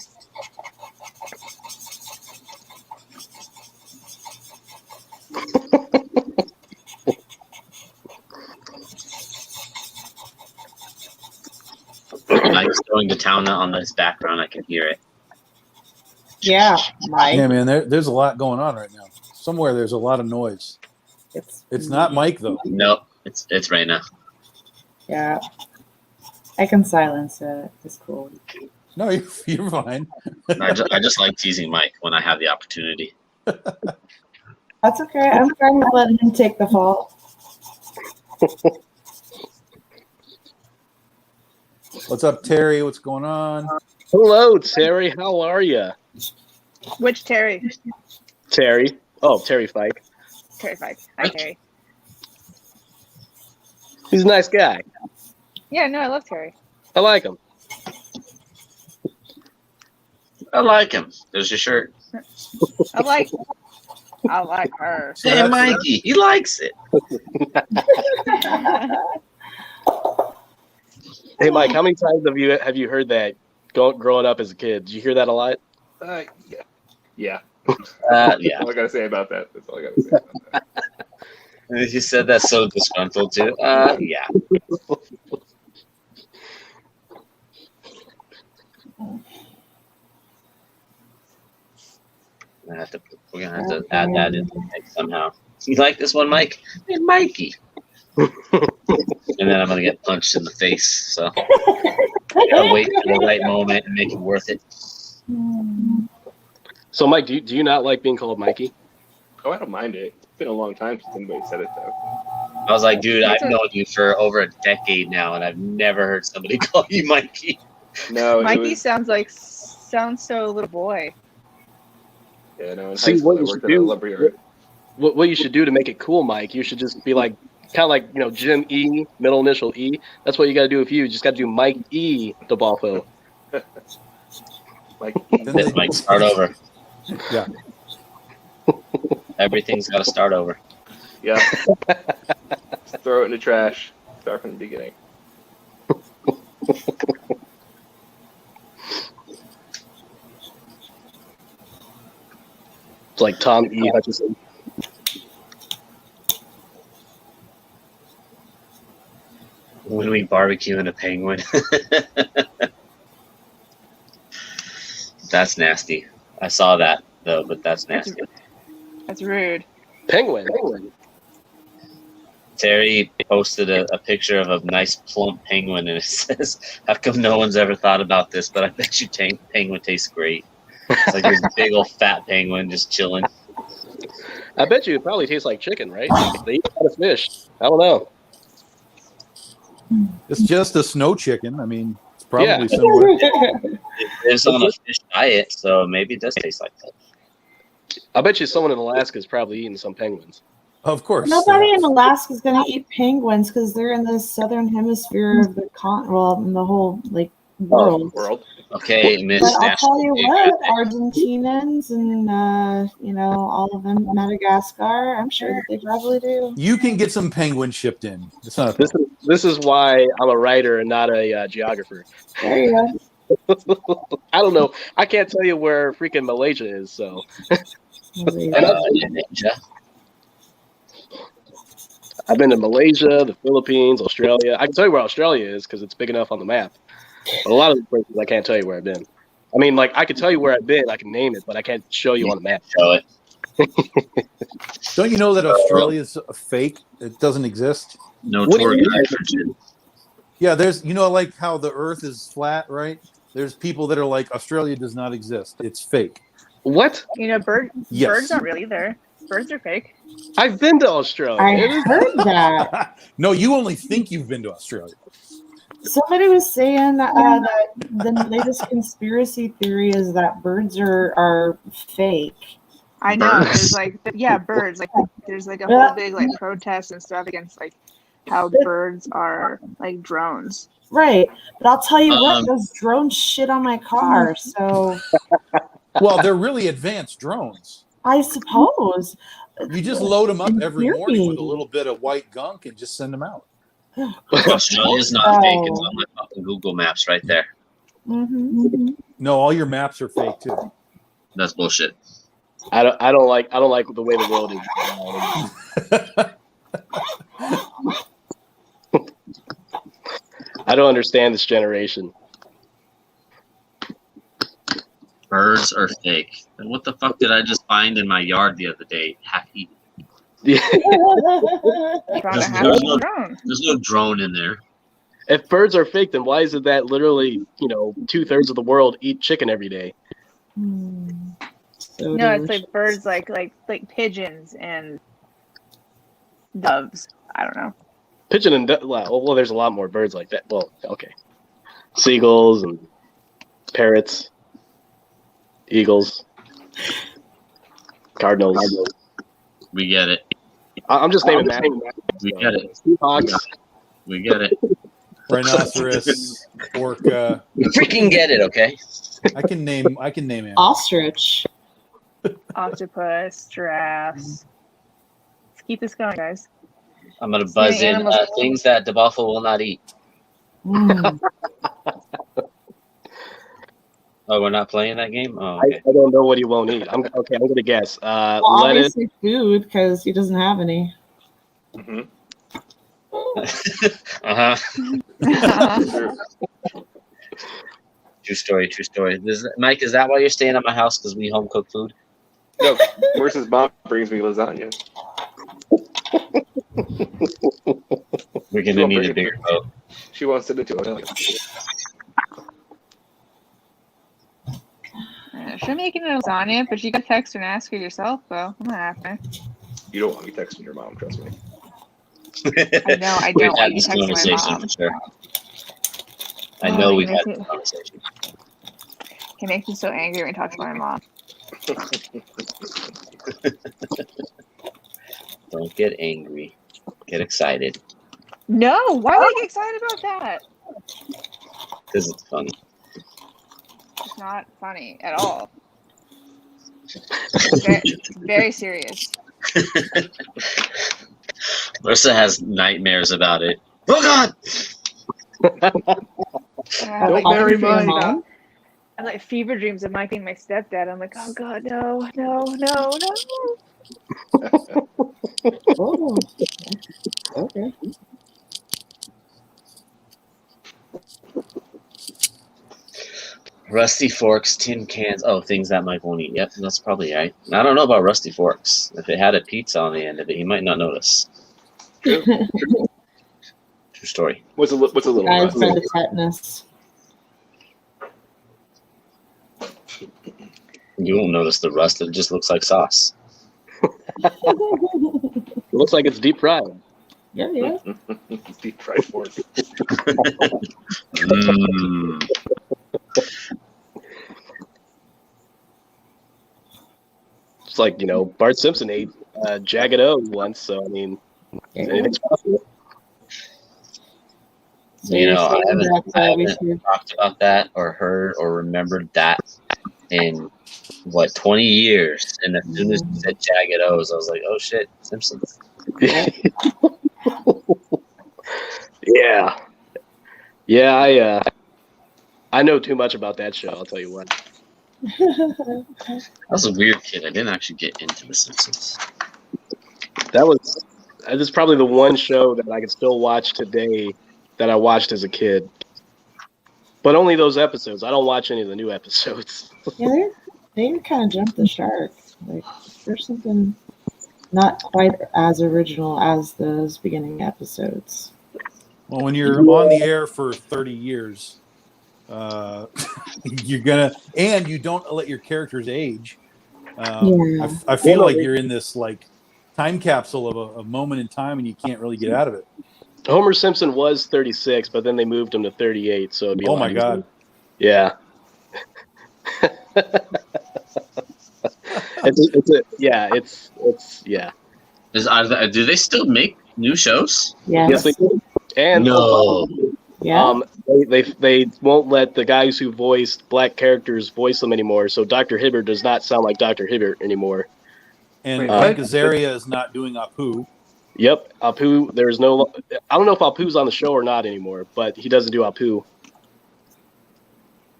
Speaker 2: Mike's going to town on this background. I can hear it.
Speaker 3: Yeah, Mike.
Speaker 1: Yeah, man, there's a lot going on right now. Somewhere there's a lot of noise. It's not Mike though.
Speaker 2: Nope, it's right now.
Speaker 3: Yeah. I can silence it. It's cool.
Speaker 1: No, you're fine.
Speaker 2: I just like teasing Mike when I have the opportunity.
Speaker 3: That's okay. I'm fine with letting him take the fall.
Speaker 1: What's up, Terry? What's going on?
Speaker 6: Hello, Terry. How are you?
Speaker 5: Which Terry?
Speaker 6: Terry. Oh, Terry Fike.
Speaker 5: Terry Fike. Hi, Terry.
Speaker 6: He's a nice guy.
Speaker 5: Yeah, no, I love Terry.
Speaker 6: I like him.
Speaker 2: I like him. There's your shirt.
Speaker 5: I like her.
Speaker 1: So
Speaker 2: Hey,
Speaker 1: that's-
Speaker 2: Mikey, he likes it.
Speaker 6: Hey, Mike, how many times have you heard that growing up as a kid? Did you hear that a lot?
Speaker 4: Yeah. Yeah.
Speaker 2: Yeah.
Speaker 4: That's all I gotta say about that. That's all I gotta say about that.
Speaker 2: And you said that's so disgruntled too. Yeah. We're gonna have to add that in somehow. You like this one, Mike? Hey, Mikey. And then I'm gonna get punched in the face. So gotta wait for the right moment and make it worth it.
Speaker 6: So, Mike, do you not like being called Mikey?
Speaker 4: Oh, I don't mind it. It's been a long time since anybody said it though.
Speaker 2: I was like, dude, I've known you for over a decade now, and I've never heard somebody call you Mikey.
Speaker 4: No,
Speaker 5: Mikey sounds so little boy.
Speaker 4: Yeah, no. In
Speaker 6: See,
Speaker 4: high school,
Speaker 6: what
Speaker 4: I
Speaker 6: you
Speaker 4: worked
Speaker 6: should
Speaker 4: at a
Speaker 6: do-
Speaker 4: lumberyard.
Speaker 6: What you should do to make it cool, Mike, you should just be like, kind of like, Jim E, middle initial E. That's what you got to do with you. You just got to do Mike E. DeBalfo.
Speaker 4: Like,
Speaker 1: Then they-
Speaker 2: Mike, start over.
Speaker 1: Yeah.
Speaker 2: Everything's got to start over.
Speaker 4: yeah. Just throw it in the trash. Start from the beginning.
Speaker 6: It's like Tom E. Hutchison.
Speaker 2: When we barbecue in a penguin. That's nasty. I saw that though, but that's nasty.
Speaker 5: That's rude.
Speaker 6: Penguin.
Speaker 2: Terry posted a picture of a nice plump penguin, and it says, "How come no one's ever thought about this? But I bet you penguin tastes great." It's like this big old fat penguin just chilling.
Speaker 6: I bet you it probably tastes like chicken, right? They eat a lot of fish. I don't know.
Speaker 1: It's just a snow chicken. I mean, it's probably
Speaker 6: Yeah.
Speaker 1: similar.
Speaker 2: It lives on a fish diet, so maybe it does taste like that.
Speaker 6: I bet you someone in Alaska is probably eating some penguins.
Speaker 1: Of course.
Speaker 3: Nobody in Alaska is going to eat penguins because they're in the southern hemisphere of the in the whole world.
Speaker 4: World.
Speaker 2: Okay, Miss
Speaker 3: But I'll
Speaker 2: National
Speaker 3: tell you
Speaker 2: Geographic.
Speaker 3: what, Argentinians and all of them, Madagascar, I'm sure that they probably do.
Speaker 1: You can get some penguins shipped in. It's not a problem.
Speaker 6: This is why I'm a writer and not a geographer.
Speaker 3: There you go.
Speaker 6: I don't know. I can't tell you where freaking Malaysia is. So
Speaker 2: Ninja.
Speaker 6: I've been to Malaysia, the Philippines, Australia. I can tell you where Australia is because it's big enough on the map. But a lot of the places I can't tell you where I've been. I mean, like I can tell you where I've been. I can name it, but I can't show you on the map.
Speaker 2: Show it.
Speaker 1: Don't you know that Australia is a fake? It doesn't exist.
Speaker 2: No
Speaker 6: What do
Speaker 2: tour
Speaker 6: you
Speaker 2: guide
Speaker 6: mean?
Speaker 2: for Jim.
Speaker 1: Yeah, there's like how the Earth is flat, right? There's people that are like Australia does not exist. It's fake.
Speaker 6: What?
Speaker 1: Yes.
Speaker 5: Birds aren't real either. Birds are fake.
Speaker 6: I've been to Australia.
Speaker 3: I heard that.
Speaker 1: No, you only think you've been to Australia.
Speaker 3: Somebody was saying that the latest conspiracy theory is that birds are fake.
Speaker 5: I know.
Speaker 2: Birds.
Speaker 5: There's birds. There's a whole big protest and stuff against how birds are like drones.
Speaker 3: Right. But I'll tell you what,
Speaker 2: Um,
Speaker 3: those drones shit on my car. So
Speaker 1: Well, they're really advanced drones.
Speaker 3: I suppose.
Speaker 1: You just load them up every
Speaker 3: Hear
Speaker 1: morning with a
Speaker 3: me.
Speaker 1: little bit of white gunk and just send them out.
Speaker 2: Australia's not fake. It's on my fucking Google Maps right there.
Speaker 3: Mm-hmm.
Speaker 1: No, all your maps are fake too.
Speaker 2: That's bullshit.
Speaker 6: I don't like the way the world is. I don't understand this generation.
Speaker 2: Birds are fake. And what the fuck did I just find in my yard the other day? Half eaten.
Speaker 6: Yeah.
Speaker 5: Found a
Speaker 2: There's
Speaker 5: half
Speaker 2: no-
Speaker 5: drone.
Speaker 2: There's no drone in there.
Speaker 6: If birds are fake, then why is it that literally, 2/3 of the world eat chicken every day?
Speaker 3: So
Speaker 5: No, it's
Speaker 3: delicious.
Speaker 5: like birds, like pigeons and doves. I don't know.
Speaker 6: Pigeon and well, there's a lot more birds like that. Well, okay, seagulls and parrots, eagles, cardinals.
Speaker 2: We get it.
Speaker 6: I'm just naming that.
Speaker 2: We get it.
Speaker 6: Hawks.
Speaker 2: We get it.
Speaker 1: Rhinoceros, orca.
Speaker 2: We freaking get it. Okay.
Speaker 1: I can name animals.
Speaker 3: Ostrich.
Speaker 5: Octopus, giraffes. Let's keep this going, guys.
Speaker 2: I'm gonna
Speaker 5: So
Speaker 2: buzz
Speaker 5: many
Speaker 2: in
Speaker 5: animals.
Speaker 2: things that DeBuffalo will not eat.
Speaker 3: Mm.
Speaker 2: Oh, we're not playing that game. Oh,
Speaker 6: I
Speaker 2: okay.
Speaker 6: don't know what he won't eat. I'm gonna guess.
Speaker 3: Well,
Speaker 6: Lettuce.
Speaker 3: obviously food because he doesn't have any.
Speaker 4: Mm-hmm.
Speaker 2: Uh huh.
Speaker 4: Sure.
Speaker 2: True story. True story. Mike, is that why you're staying at my house? Because we home cook food?
Speaker 4: No, versus mom brings me lasagna.
Speaker 2: We're gonna need a bigger boat.
Speaker 4: She wants to do it. I'm like,
Speaker 5: She'll make it a lasagna, but you gotta text her and ask her yourself, though. I'm not happening.
Speaker 4: you don't want me texting your mom, trust me.
Speaker 5: I know, I
Speaker 2: We've
Speaker 5: don't
Speaker 2: had
Speaker 5: want you
Speaker 2: this
Speaker 5: texting my
Speaker 2: conversation
Speaker 5: mom.
Speaker 2: for sure. I
Speaker 5: Oh,
Speaker 2: know
Speaker 5: you
Speaker 2: we've had
Speaker 5: make
Speaker 2: this conversation.
Speaker 5: It makes me so angry when I talk to my mom.
Speaker 2: Don't get angry. Get excited.
Speaker 5: No, why would I get excited about that?
Speaker 2: Because it's funny.
Speaker 5: It's not funny at all. It's very serious.
Speaker 2: Larissa has nightmares about it. Oh God!
Speaker 4: Don't marry mine.
Speaker 5: I like fever dreams of Mike being my stepdad. I'm like, oh God, no, no, no, no.
Speaker 3: Oh. Okay.
Speaker 2: Rusty forks, tin cans. Oh, things that Mike won't eat. Yep, that's probably right. I don't know about rusty forks. If it had a pizza on the end of it, he might not notice. True story.
Speaker 4: What's a little
Speaker 3: Guys,
Speaker 4: rust?
Speaker 3: by the tetanus.
Speaker 2: You won't notice the rust. It just looks like sauce.
Speaker 6: It looks like it's deep fried.
Speaker 3: Yeah, yeah.
Speaker 4: Deep fried fork.
Speaker 2: Mm.
Speaker 6: It's like, Bart Simpson ate Jagged O once, so I mean, anything's possible.
Speaker 3: So
Speaker 2: You
Speaker 3: you're
Speaker 2: know, I
Speaker 3: saying
Speaker 2: haven't-
Speaker 3: that,
Speaker 2: I
Speaker 3: we
Speaker 2: haven't-
Speaker 3: should-
Speaker 2: Talked about that or heard or remembered that in 20 years. And as soon as you said Jagged O's, I was like, oh shit, Simpsons.
Speaker 6: Yeah. Yeah, I know too much about that show, I'll tell you what.
Speaker 2: I was a weird kid. I didn't actually get into The Simpsons.
Speaker 6: That is probably the one show that I can still watch today that I watched as a kid. But only those episodes. I don't watch any of the new episodes.
Speaker 3: Yeah, they kind of jumped the shark. Like, there's something not quite as original as those beginning episodes.
Speaker 1: Well, when you're on the air for 30 years, you're gonna, and you don't let your characters age.
Speaker 3: Yeah.
Speaker 1: I feel like you're in this like time capsule of a moment in time, and you can't really get out of it.
Speaker 6: Homer Simpson was 36, but then they moved him to 38, so it'd be
Speaker 1: Oh my God!
Speaker 6: Yeah. It's yeah.
Speaker 2: Do they still make new shows?
Speaker 3: Yes.
Speaker 6: Yes, they do. And
Speaker 2: No.
Speaker 3: Yeah.
Speaker 6: they won't let the guys who voiced black characters voice them anymore. So Dr. Hibbert does not sound like Dr. Hibbert anymore.
Speaker 1: And
Speaker 4: Wait,
Speaker 1: Frank
Speaker 4: what?
Speaker 1: Azaria is not doing Apu.
Speaker 6: Yep, Apu. There's no. I don't know if Apu's on the show or not anymore, but he doesn't do Apu.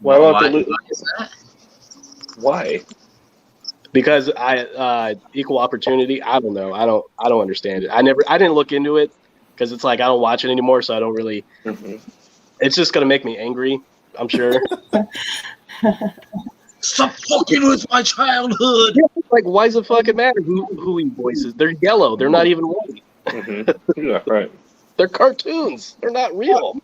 Speaker 4: Why won't they
Speaker 2: Why is that?
Speaker 4: Why?
Speaker 6: Because equal opportunity. I don't know. I don't understand it. I didn't look into it because it's like I don't watch it anymore, so I don't really.
Speaker 4: Mhm.
Speaker 6: It's just gonna make me angry, I'm sure.
Speaker 2: Stop fucking with my childhood.
Speaker 6: Like, why does it fucking matter who he voices? They're yellow. They're not even white.
Speaker 4: Mhm. Yeah, right.
Speaker 6: They're cartoons. They're not real.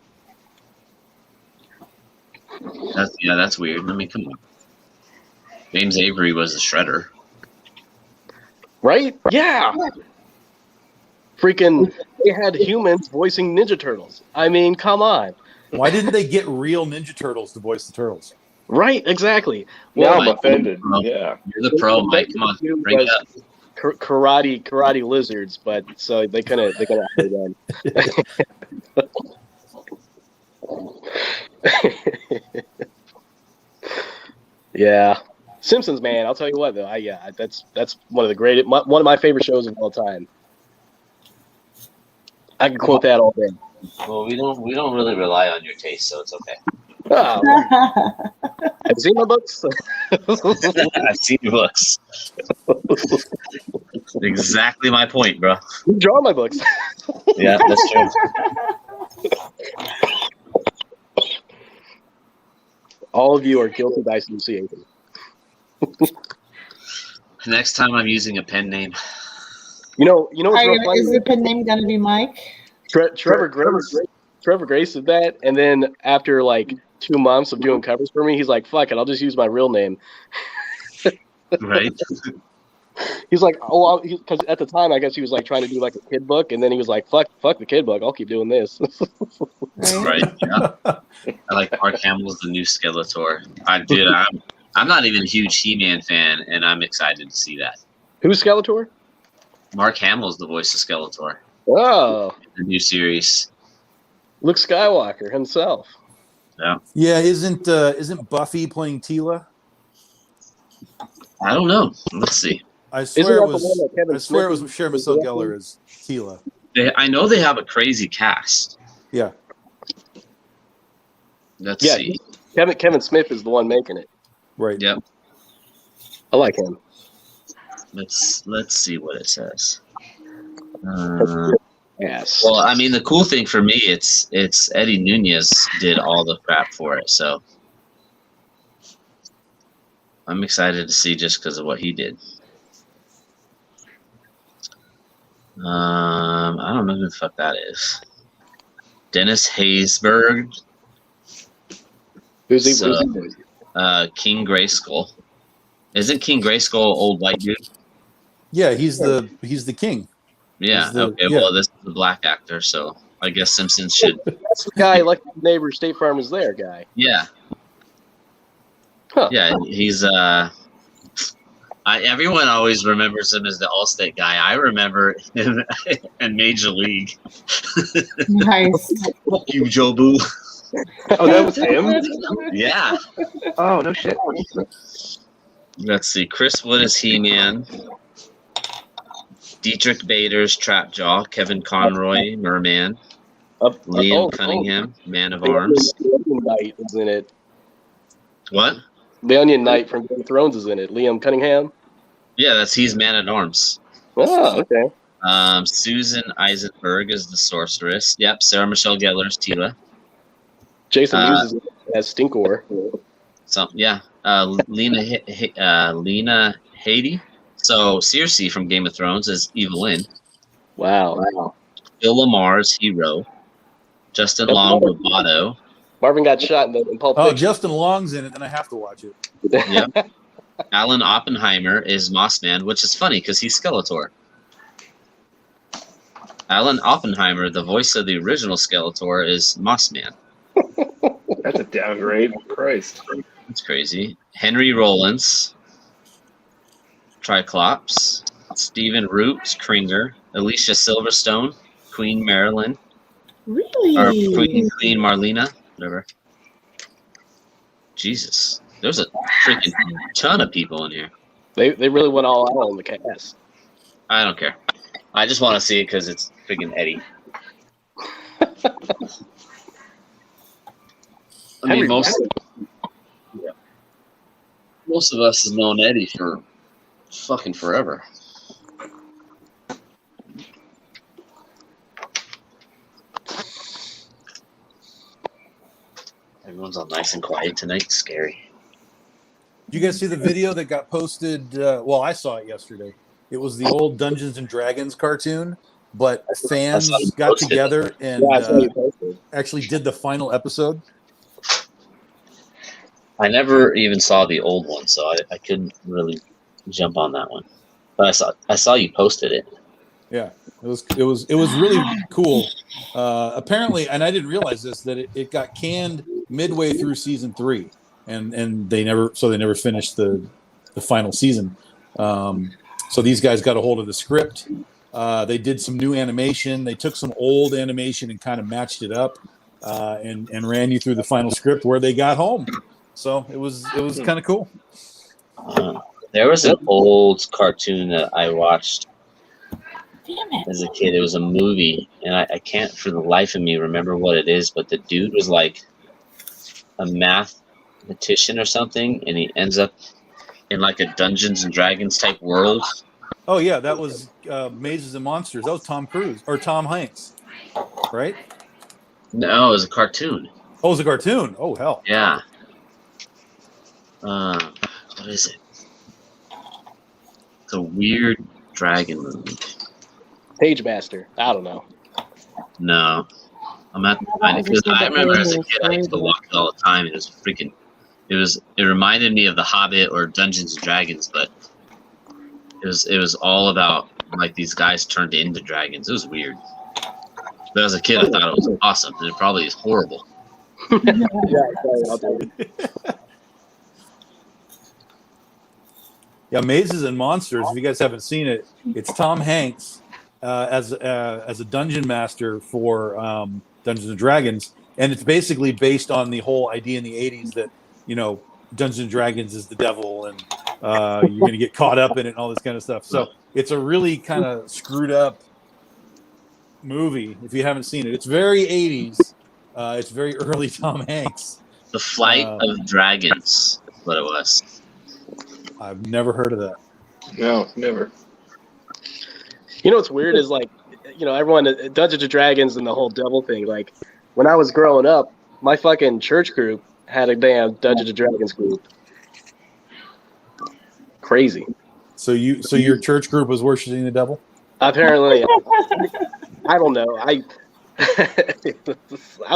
Speaker 2: That's weird. I mean, come on. James Avery was the Shredder.
Speaker 6: Right? Yeah. Freaking, they had humans voicing Ninja Turtles. I mean, come on.
Speaker 1: Why didn't they get real Ninja Turtles to voice the turtles?
Speaker 6: Right? Exactly.
Speaker 4: Now I'm
Speaker 2: Mike,
Speaker 4: offended.
Speaker 2: bro.
Speaker 4: Yeah.
Speaker 2: You're the pro, Mike. Come on, bring it up.
Speaker 6: Karate lizards, but so they couldn't have it done. Yeah, Simpsons, man. I'll tell you what, though. That's one of the greatest, one of my favorite shows of all time. I can quote that all day.
Speaker 2: Well, we don't really rely on your taste, so it's okay.
Speaker 6: Oh, have you seen my books?
Speaker 2: I've seen your books. Exactly my point, bro.
Speaker 6: You draw my books.
Speaker 2: Yeah, that's true.
Speaker 6: All of you are guilty by association.
Speaker 2: Next time I'm using a pen name.
Speaker 6: You know what's real funny?
Speaker 3: Is the pen name gonna be Mike?
Speaker 6: Trevor Grace did that, and then after like 2 months of doing covers for me, he's like, "Fuck it, I'll just use my real name."
Speaker 2: Right?
Speaker 6: He's like, "Oh," because at the time, I guess he was like trying to do like a kid book, and then he was like, "Fuck the kid book, I'll keep doing this."
Speaker 2: Right. Yeah. I like Mark Hamill's the new Skeletor. I'm not even a huge He-Man fan, and I'm excited to see that.
Speaker 6: Who's Skeletor?
Speaker 2: Mark Hamill's the voice of Skeletor.
Speaker 6: Oh,
Speaker 2: The new series.
Speaker 6: Luke Skywalker himself.
Speaker 1: Yeah, isn't Buffy playing Tila?
Speaker 2: I don't know. Let's see.
Speaker 1: I
Speaker 6: Isn't
Speaker 1: swear
Speaker 6: that
Speaker 1: it
Speaker 6: the
Speaker 1: was.
Speaker 6: one that Kevin
Speaker 1: I swear it
Speaker 6: Smith
Speaker 1: was Sarah Michelle Gellar as Tila.
Speaker 2: I know they have a crazy cast.
Speaker 1: Yeah.
Speaker 2: Let's
Speaker 6: Yeah,
Speaker 2: see.
Speaker 6: Kevin Smith is the one making it.
Speaker 1: Right.
Speaker 2: Yep.
Speaker 6: I like him.
Speaker 2: Let's see what it says.
Speaker 6: Yes.
Speaker 2: Well, I mean, the cool thing for me, it's Eddie Nunez did all the crap for it, so I'm excited to see just because of what he did. I don't know who the fuck that is. Dennis Haysbert,
Speaker 6: Who's he?
Speaker 2: So-
Speaker 6: who's he?
Speaker 2: King Grayskull. Isn't King Grayskull old white dude?
Speaker 1: Yeah, he's the king.
Speaker 2: Yeah.
Speaker 1: He's the-
Speaker 2: Okay.
Speaker 1: yeah.
Speaker 2: Well, this is a black actor, so I guess Simpsons should.
Speaker 6: That's the guy, like neighbor State Farm is there guy.
Speaker 2: Yeah.
Speaker 6: Huh.
Speaker 2: Yeah. He's everyone always remembers him as the Allstate guy. I remember him in Major League.
Speaker 3: Nice.
Speaker 2: Fuck you, Jobu.
Speaker 4: Oh, that was him?
Speaker 2: Yeah.
Speaker 4: Oh, no shit.
Speaker 2: Let's see. Chris Wood is He-Man. Dietrich Bader's Trapjaw. Kevin Conroy, Merman. Liam Cunningham, Man of Arms.
Speaker 6: The Onion Knight is in it.
Speaker 2: What?
Speaker 6: The Onion Knight from Game of Thrones is in it. Liam Cunningham.
Speaker 2: Yeah, he's Man at Arms.
Speaker 6: Oh, okay.
Speaker 2: Susan Eisenberg is the Sorceress. Yep. Sarah Michelle Gellar is Tila.
Speaker 6: Jason Mewes is as Stinkor.
Speaker 2: Lena Headey. So Circe from Game of Thrones is Evelyn.
Speaker 6: Wow.
Speaker 2: Phil Lamar's Hero. Justin Long Roboto.
Speaker 6: Marvin got shot in Pulp
Speaker 1: Oh,
Speaker 6: Fiction.
Speaker 1: Justin Long's in it, then I have to watch it.
Speaker 2: Yep. Alan Oppenheimer is Mossman, which is funny because he's Skeletor. Alan Oppenheimer, the voice of the original Skeletor, is Mossman.
Speaker 4: That's a downgrade. Christ.
Speaker 2: That's crazy. Henry Rollins, Triclops. Stephen Root, Kringer. Alicia Silverstone, Queen Marilyn.
Speaker 3: Really?
Speaker 2: Or Queen Marlena. Whatever. Jesus. There's a freaking ton of people in here.
Speaker 6: They really went all out on the cast.
Speaker 2: I don't care. I just want to see it because it's freaking Eddie. I mean,
Speaker 6: Henry
Speaker 2: most of us have known Eddie for fucking forever. Everyone's all nice and quiet tonight. Scary.
Speaker 1: Did you guys see the video that got posted? Well, I saw it yesterday. It was the old Dungeons and Dragons cartoon, but fans
Speaker 2: saw you
Speaker 1: got
Speaker 2: posted
Speaker 1: together and
Speaker 6: Yeah, I saw you posted.
Speaker 1: actually did the final episode.
Speaker 2: I never even saw the old one, so I couldn't really jump on that one. But I saw you posted it.
Speaker 1: Yeah, it was really cool. Apparently, and I didn't realize this, that it got canned midway through season 3, and they never finished the final season. So these guys got a hold of the script. They did some new animation. They took some old animation and kind of matched it up, and ran you through the final script where they got home. So it was kind of cool.
Speaker 2: There was an old cartoon that I watched as a kid. It was a movie, and I can't for the life of me remember what it is, but the dude was like a mathematician or something, and he ends up in like a Dungeons and Dragons type world.
Speaker 1: Oh yeah, that was Mazes and Monsters. That was Tom Cruise or Tom Hanks, right?
Speaker 2: No, it was a cartoon.
Speaker 1: Oh, it was a cartoon. Oh hell.
Speaker 2: Yeah. What is it? It's a weird dragon movie.
Speaker 6: Page Master. I don't know.
Speaker 2: No. I'm at because I remember as a kid I used to watch it all the time. It was freaking. It reminded me of The Hobbit or Dungeons and Dragons, but it was all about like these guys turned into dragons. It was weird. But as a kid, I thought it was awesome, and it probably is horrible.
Speaker 1: Yeah, Mazes and Monsters. If you guys haven't seen it, it's Tom Hanks as a dungeon master for Dungeons and Dragons, and it's basically based on the whole idea in the '80s that Dungeons and Dragons is the devil, and you're going to get caught up in it and all this kind of stuff. So it's a really kind of screwed up movie. If you haven't seen it, it's very '80s. It's very early Tom Hanks.
Speaker 2: The Flight of Dragons, is what it was.
Speaker 1: I've never heard of that.
Speaker 4: No, never.
Speaker 6: You know what's weird is like, everyone Dungeons and Dragons and the whole devil thing. Like, when I was growing up, my fucking church group had a damn Dungeons and Dragons group. Crazy.
Speaker 1: So your church group was worshiping the devil?
Speaker 6: Apparently, I don't know. I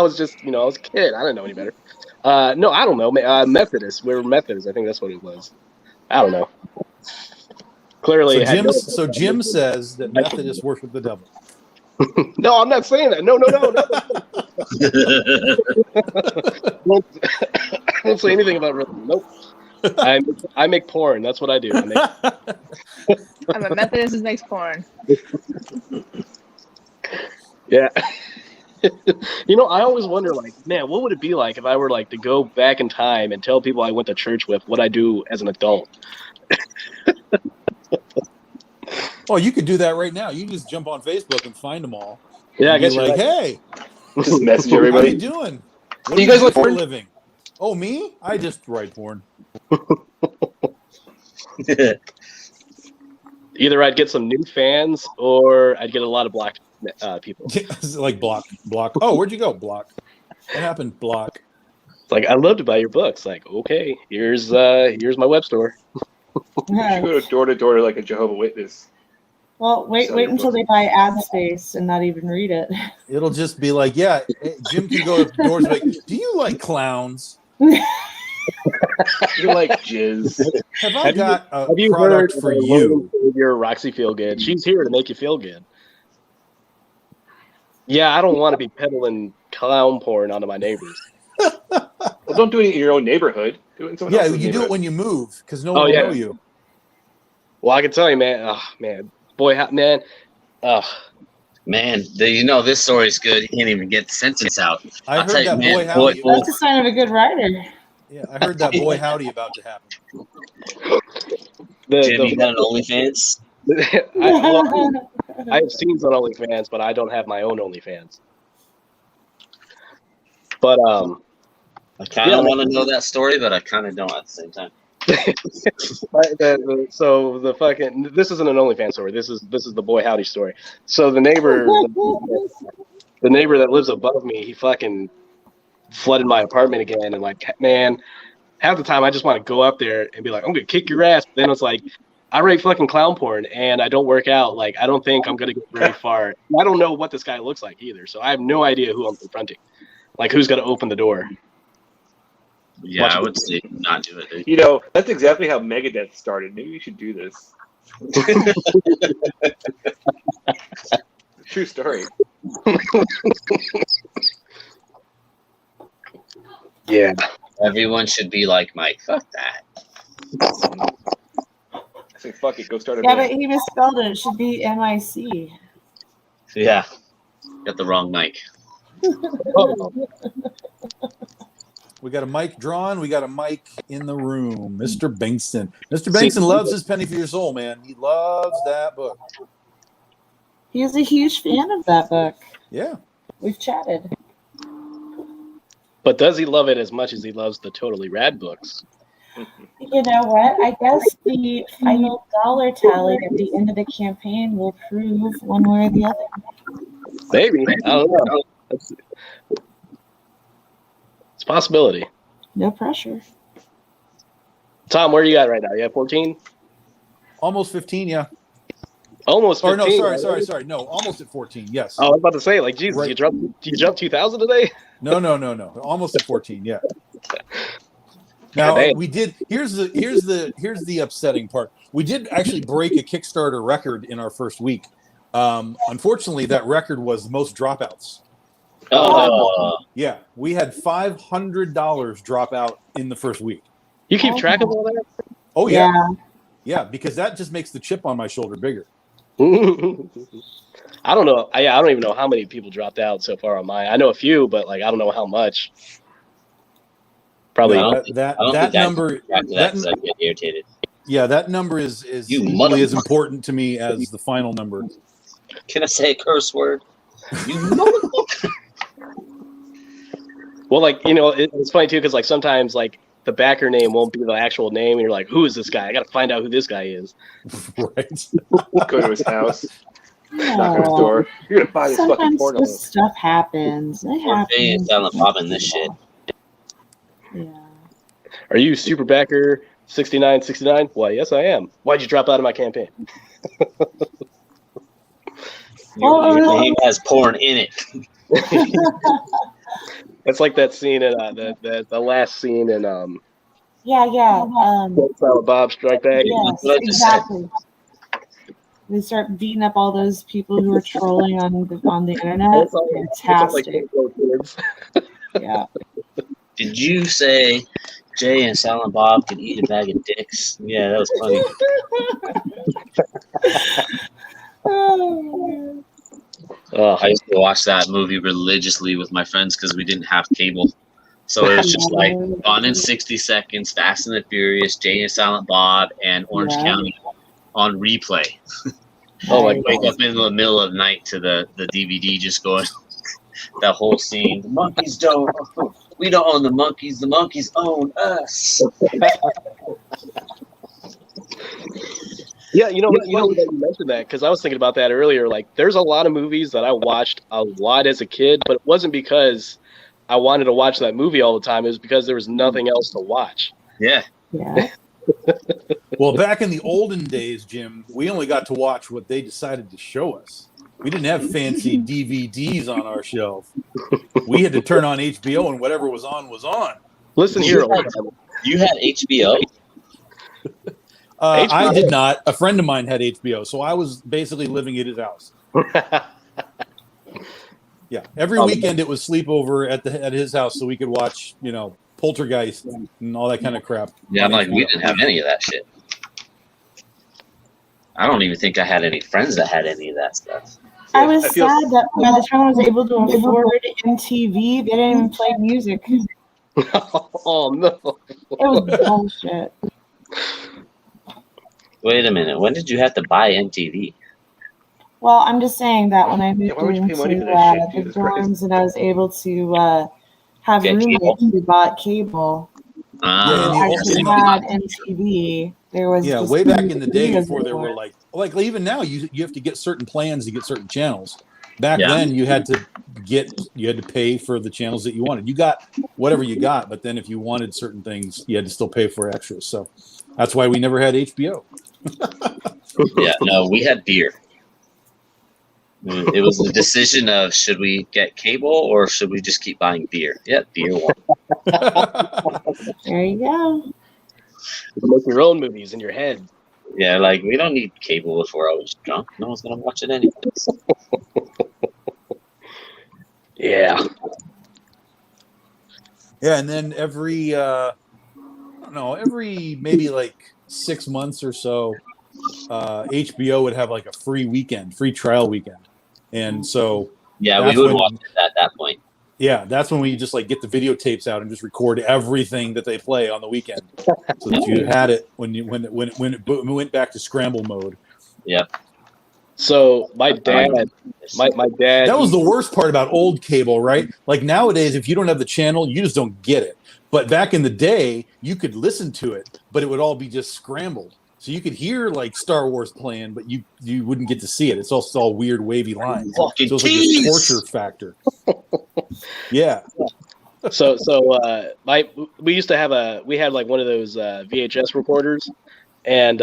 Speaker 6: was just, I was a kid. I didn't know any better. No, I don't know. Methodists. We were Methodists. I think that's what it was. I don't know. Clearly,
Speaker 1: so Jim says that Methodists worship the devil.
Speaker 6: No, I'm not saying that. No. Don't say anything about religion. Nope. I make porn. That's what I do.
Speaker 5: I'm a Methodist who makes porn.
Speaker 6: Yeah. I always wonder, like, man, what would it be like if I were like to go back in time and tell people I went to church with what I do as an adult?
Speaker 1: Oh, you could do that right now. You can just jump on Facebook and find them all.
Speaker 6: Yeah, I guess
Speaker 1: you're like, hey,
Speaker 4: Just message
Speaker 1: how
Speaker 4: everybody.
Speaker 1: you doing? What
Speaker 4: Do you guys
Speaker 1: do
Speaker 4: like
Speaker 1: for a
Speaker 4: porn?
Speaker 1: living? Oh, me? I just write porn.
Speaker 6: Either I'd get some new fans or I'd get a lot of black people.
Speaker 1: Like block. Oh, where'd you go? Block. What happened? Block.
Speaker 6: It's like, I'd love to buy your books. Like, okay, here's my web store.
Speaker 4: You should go door to door like a Jehovah's Witness.
Speaker 3: Well, wait until they buy ad space and not even read it.
Speaker 1: It'll just be like, yeah, Jim can go to the doors and be like, do you like clowns?
Speaker 4: You like jizz.
Speaker 1: Have I got a
Speaker 6: Have you
Speaker 1: product
Speaker 6: heard
Speaker 1: for
Speaker 6: of
Speaker 1: you?
Speaker 6: Your Roxy Feel Good? She's here to make you feel good. Yeah, I don't want to be peddling clown porn onto my neighbors.
Speaker 4: Well, don't do it in your own neighborhood. Do it in someone
Speaker 1: Yeah,
Speaker 4: else's
Speaker 1: you do it
Speaker 4: neighborhood.
Speaker 1: when you move because no one will
Speaker 6: yeah.
Speaker 1: know you.
Speaker 6: Well, I can tell you, man. Oh, man. Boy, man.
Speaker 2: Man, this story's good. He can't even get the sentence out.
Speaker 1: I
Speaker 2: I'll
Speaker 1: heard
Speaker 2: tell you,
Speaker 1: that
Speaker 2: man,
Speaker 1: boy howdy.
Speaker 3: That's a sign of a good writer.
Speaker 1: Yeah, I heard that boy howdy about to happen.
Speaker 2: Jim, you got an OnlyFans?
Speaker 6: I have scenes on OnlyFans, but I don't have my own OnlyFans. But
Speaker 2: I kind of want to know that story, but I kind of don't at the same time.
Speaker 6: So the fucking this isn't an OnlyFans story. This is the boy howdy story. So the neighbor that lives above me, he fucking flooded my apartment again, and like, man, half the time I just want to go up there and be like, I'm gonna kick your ass. But then it's like, I write fucking clown porn and I don't work out. Like, I don't think I'm gonna get very far. I don't know what this guy looks like either, so I have no idea who I'm confronting. Like, who's gonna open the door?
Speaker 2: Yeah, I would say not do it, dude.
Speaker 4: You know, that's exactly how Megadeth started. Maybe you should do this. True story.
Speaker 6: Yeah.
Speaker 2: Everyone should be like Mike. Fuck that.
Speaker 4: I say, fuck it, go start a
Speaker 3: Yeah, but
Speaker 4: band.
Speaker 3: he misspelled it. It should be MIC.
Speaker 2: Yeah. Got the wrong mic.
Speaker 1: We got a mic drawn. We got a mic in the room. Mr. Bankston. Mr. Bankston loves his Penny for Your Soul, man. He loves that book.
Speaker 3: He was a huge fan of that book.
Speaker 1: Yeah.
Speaker 3: We've chatted.
Speaker 6: But does he love it as much as he loves the Totally Rad books?
Speaker 3: You know what? I guess the final dollar tally at the end of the campaign will prove one way or the other.
Speaker 6: Maybe. I don't know. It's a possibility.
Speaker 3: No pressure.
Speaker 6: Tom, where are you at right now? You have 14?
Speaker 1: Almost 15, yeah.
Speaker 6: Almost 15.
Speaker 1: Or no, sorry. No, almost at 14, yes.
Speaker 6: Oh, I was about to say, like, Jesus,
Speaker 1: Right.
Speaker 6: you jumped 2,000 today?
Speaker 1: No. Almost at 14, yeah. Now
Speaker 6: Damn.
Speaker 1: we did. Here's the upsetting part. We did actually break a Kickstarter record in our first week. Unfortunately, that record was the most dropouts.
Speaker 2: Oh,
Speaker 1: Yeah, we had $500 drop out in the first week.
Speaker 6: You keep track of all that?
Speaker 1: Oh yeah, because that just makes the chip on my shoulder bigger.
Speaker 6: I don't know. I don't even know how many people dropped out so far on mine. I know a few, but like I don't know how much. Probably.
Speaker 1: No,
Speaker 2: I
Speaker 1: that
Speaker 2: don't
Speaker 1: that
Speaker 2: think I
Speaker 1: number.
Speaker 2: after that, 'cause I get irritated.
Speaker 1: Yeah, that number is
Speaker 2: You
Speaker 1: equally as
Speaker 2: motherfucker.
Speaker 1: important to me as the final number.
Speaker 2: Can I say a curse word? You motherfucker.
Speaker 6: Well, like it's funny too because like sometimes like the backer name won't be the actual name, and you're like, who is this guy? I got to find out who this guy is.
Speaker 1: Right.
Speaker 4: Go to his house, knock on his door. You're gonna buy this fucking
Speaker 3: Sometimes
Speaker 4: porno.
Speaker 3: this stuff happens. It
Speaker 2: Or Jay and
Speaker 3: happens.
Speaker 2: Silent Bob in this shit.
Speaker 3: Yeah.
Speaker 6: Are you super backer 6969? Why, yes, I am. Why'd you drop out of my campaign?
Speaker 2: Your name has porn in it.
Speaker 6: It's like that scene in the last scene in
Speaker 3: Yeah.
Speaker 6: Silent Bob Strike Back.
Speaker 3: Yes,
Speaker 2: what I just said.
Speaker 3: exactly. They start beating up all those people who are trolling on the internet.
Speaker 6: It's like
Speaker 3: Fantastic.
Speaker 6: kids.
Speaker 3: Yeah.
Speaker 2: Did you say Jay and Silent Bob could eat a bag of dicks? Yeah, that was funny.
Speaker 3: Oh,
Speaker 6: Oh,
Speaker 2: I used to watch that movie religiously with my friends because we didn't have cable. So it was just like Gone in 60 Seconds, Fast and the Furious, Jay and Silent Bob, and Orange
Speaker 3: Yeah.
Speaker 2: County on replay.
Speaker 6: oh my
Speaker 3: nice.
Speaker 2: Wake up in the middle of the night to the DVD just going, that whole scene. The monkeys don't, we don't own the monkeys own us.
Speaker 6: Yeah, you know that you mentioned that because I was thinking about that earlier. Like, there's a lot of movies that I watched a lot as a kid, but it wasn't because I wanted to watch that movie all the time. It was because there was nothing else to watch.
Speaker 2: Yeah.
Speaker 3: Yeah.
Speaker 1: Well, back in the olden days, Jim, we only got to watch what they decided to show us. We didn't have fancy DVDs on our shelf. We had to turn on HBO, and whatever was on was on.
Speaker 6: Listen here,
Speaker 2: You had, you had HBO?
Speaker 1: I did not. A friend of mine had HBO, so I was basically living at his house. Yeah, every weekend it was sleepover at his house, so we could watch, Poltergeist and all that kind of crap.
Speaker 2: Yeah, I'm like, we didn't have any of that shit. I don't even think I had any friends that had any of that stuff.
Speaker 3: I was
Speaker 4: I feel-
Speaker 3: sad that by the time I was able to afford MTV, they didn't even play music. It
Speaker 6: Oh no!
Speaker 3: was bullshit.
Speaker 2: Wait a minute. When did you have to buy MTV?
Speaker 3: Well, I'm just saying that when I moved
Speaker 4: why would you pay
Speaker 3: into
Speaker 4: money for that shit?
Speaker 3: the
Speaker 4: Jesus Christ.
Speaker 3: dorms and I was able to have
Speaker 2: Get
Speaker 3: roommates
Speaker 2: cable?
Speaker 3: who bought cable,
Speaker 1: Yeah,
Speaker 3: who
Speaker 1: and
Speaker 3: actually had MTV. There was
Speaker 1: Yeah,
Speaker 3: just
Speaker 1: way back in the day
Speaker 3: videos
Speaker 1: before there were
Speaker 3: everywhere.
Speaker 1: like even now you have to get certain plans to get certain channels. Back
Speaker 2: Yeah.
Speaker 1: then you had to pay for the channels that you wanted. You got whatever you got, but then if you wanted certain things, you had to still pay for extras. So that's why we never had HBO.
Speaker 2: Yeah, no, we had beer. It was the decision of should we get cable or should we just keep buying beer? Yeah, beer won.
Speaker 3: There you go.
Speaker 6: You can make your own movies in your head.
Speaker 2: Yeah, like we don't need cable if we're always drunk. No one's gonna watch it anyways.
Speaker 6: Yeah.
Speaker 1: Yeah, and then every I don't know, every maybe like 6 months or so, HBO would have like a free trial weekend. And so
Speaker 2: Yeah,
Speaker 1: That's
Speaker 2: we would
Speaker 1: when-
Speaker 2: watch it at that point.
Speaker 1: yeah, that's when we just like get the videotapes out and just record everything that they play on the weekend, so that you had it when it went back to scramble mode.
Speaker 6: So my dad, my dad.
Speaker 1: That was the worst part about old cable, right? Like nowadays, if you don't have the channel, you just don't get it. But back in the day, you could listen to it, but it would all be just scrambled. So you could hear like Star Wars playing, but you wouldn't get to see it. It's also all weird wavy lines. So
Speaker 2: Fucking
Speaker 1: it's like this
Speaker 2: tease!
Speaker 1: torture factor. Yeah.
Speaker 6: So we used to have we had like one of those VHS recorders, and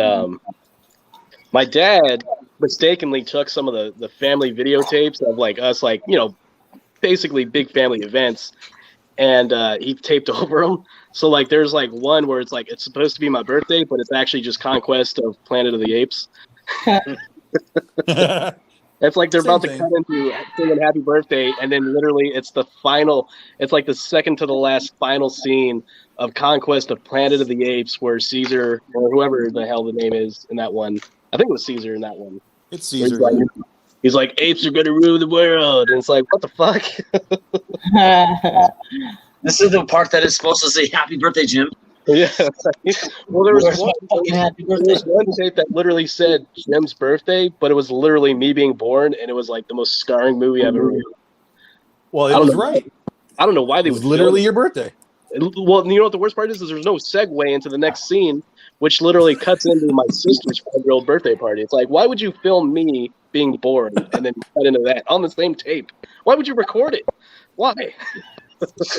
Speaker 6: my dad mistakenly took some of the family videotapes of like us, like, you know, basically big family events, and he taped over them. So like there's like one where it's like it's supposed to be my birthday, but it's actually just Conquest of Planet of the Apes. It's like they're
Speaker 1: Same
Speaker 6: about
Speaker 1: thing.
Speaker 6: to cut into singing happy birthday, and then literally it's the final, it's like the second to the last final scene of Conquest of Planet of the Apes, where Caesar, or whoever the hell the name is in that one, I think it was Caesar in that one.
Speaker 1: It's
Speaker 6: Where
Speaker 1: Caesar.
Speaker 6: he's like, apes are gonna rule the world, and it's like, what the fuck?
Speaker 2: This is the part that is supposed to say "Happy Birthday, Jim."
Speaker 6: Yeah. Well, there was
Speaker 2: Where's
Speaker 6: one,
Speaker 2: my fucking happy
Speaker 6: there
Speaker 2: birthday?
Speaker 6: was one tape that literally said Jim's birthday, but it was literally me being born, and it was like the most scarring movie I've ever made.
Speaker 1: Well,
Speaker 6: I
Speaker 1: it
Speaker 6: don't
Speaker 1: was
Speaker 6: know.
Speaker 1: right.
Speaker 6: I don't know why they
Speaker 1: It
Speaker 6: would
Speaker 1: was literally
Speaker 6: film
Speaker 1: your birthday.
Speaker 6: it. Well, you know what the worst part is there's no segue into the next scene, which literally cuts into my sister's 5-year-old birthday party. It's like, why would you film me being born and then cut into that on the same tape? Why would you record it? Why?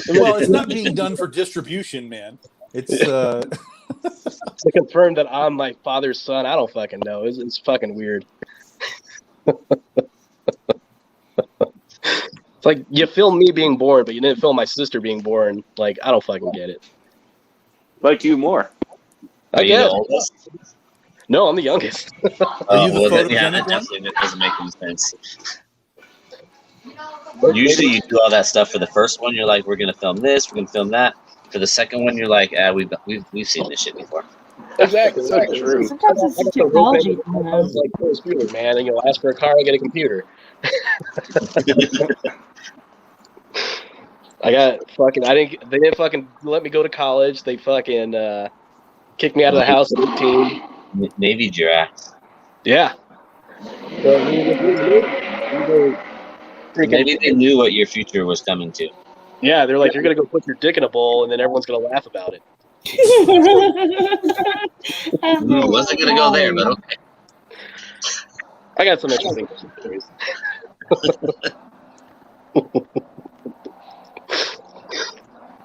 Speaker 1: Well, it's not being done for distribution, man. It's
Speaker 6: To confirm that I'm my father's son, I don't fucking know. It's fucking weird. It's like you filmed me being born, but you didn't film my sister being born. Like, I don't fucking get it.
Speaker 4: Like you more.
Speaker 6: I
Speaker 2: Are you the
Speaker 6: guess.
Speaker 2: oldest?
Speaker 6: No, I'm the youngest.
Speaker 1: Are you the
Speaker 2: well, then, yeah,
Speaker 1: photogenic
Speaker 2: that
Speaker 1: one?
Speaker 2: definitely that doesn't make any sense. Usually, you do all that stuff for the first one. You're like, we're gonna film this, we're gonna film that. For the second one, you're like, we've seen this shit before.
Speaker 6: Exactly.
Speaker 4: So true.
Speaker 3: Sometimes it's the technology. You know.
Speaker 6: It's like Ferris Bueller, man, and you'll ask for a car and get a computer. I got fucking. They didn't fucking let me go to college. They fucking kicked me out of the house at 18.
Speaker 2: Navy giraffes.
Speaker 6: Yeah. So we were freaking.
Speaker 2: Maybe they knew what your future was coming to.
Speaker 6: Yeah, they're like, you're gonna go put your dick in a bowl, and then everyone's gonna laugh about it.
Speaker 2: Wasn't gonna go there, but okay.
Speaker 6: I got some interesting stories.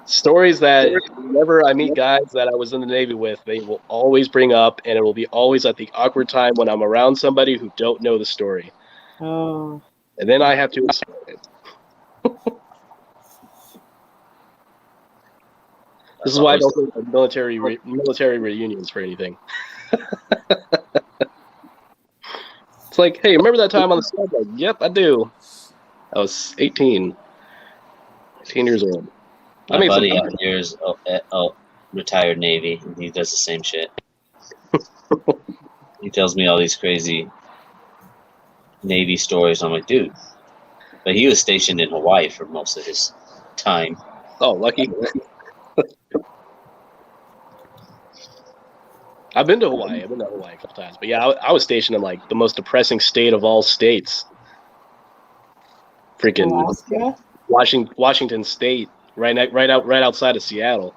Speaker 6: Stories that whenever I meet guys that I was in the Navy with, they will always bring up, and it will be always at the awkward time when I'm around somebody who don't know the story,
Speaker 3: Oh.
Speaker 6: and then I have to explain it. This is why I don't go to military reunions for anything. It's like, hey, remember that time on the squad? Like, yep, I do. I was 18 years old. I
Speaker 2: My
Speaker 6: mean,
Speaker 2: buddy out here is retired Navy, and he does the same shit. He tells me all these crazy Navy stories. I'm like, dude, but he was stationed in Hawaii for most of his time.
Speaker 6: oh, lucky. I've been to Hawaii. I've been to Hawaii a couple times, but yeah, I was stationed in like the most depressing state of all states. Freaking
Speaker 3: Alaska.
Speaker 6: Washington State, right outside of Seattle.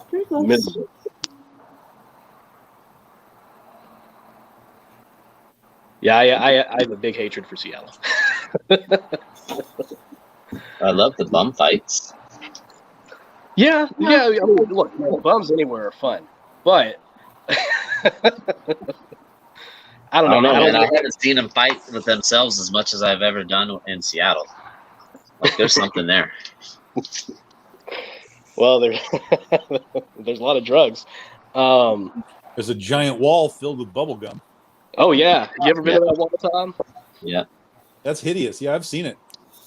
Speaker 3: Pretty close.
Speaker 6: Miserable. Yeah, I have a big hatred for Seattle.
Speaker 2: I love the bum fights.
Speaker 6: Yeah. I mean, look, bums anywhere are fun, but I don't know.
Speaker 2: man. I haven't seen them fight with themselves as much as I've ever done in Seattle. Like, there's something there.
Speaker 6: Well, there's a lot of drugs.
Speaker 1: There's a giant wall filled with bubble gum.
Speaker 6: Oh yeah, you ever been to that wall, Tom?
Speaker 2: Yeah.
Speaker 1: That's hideous. Yeah, I've seen it.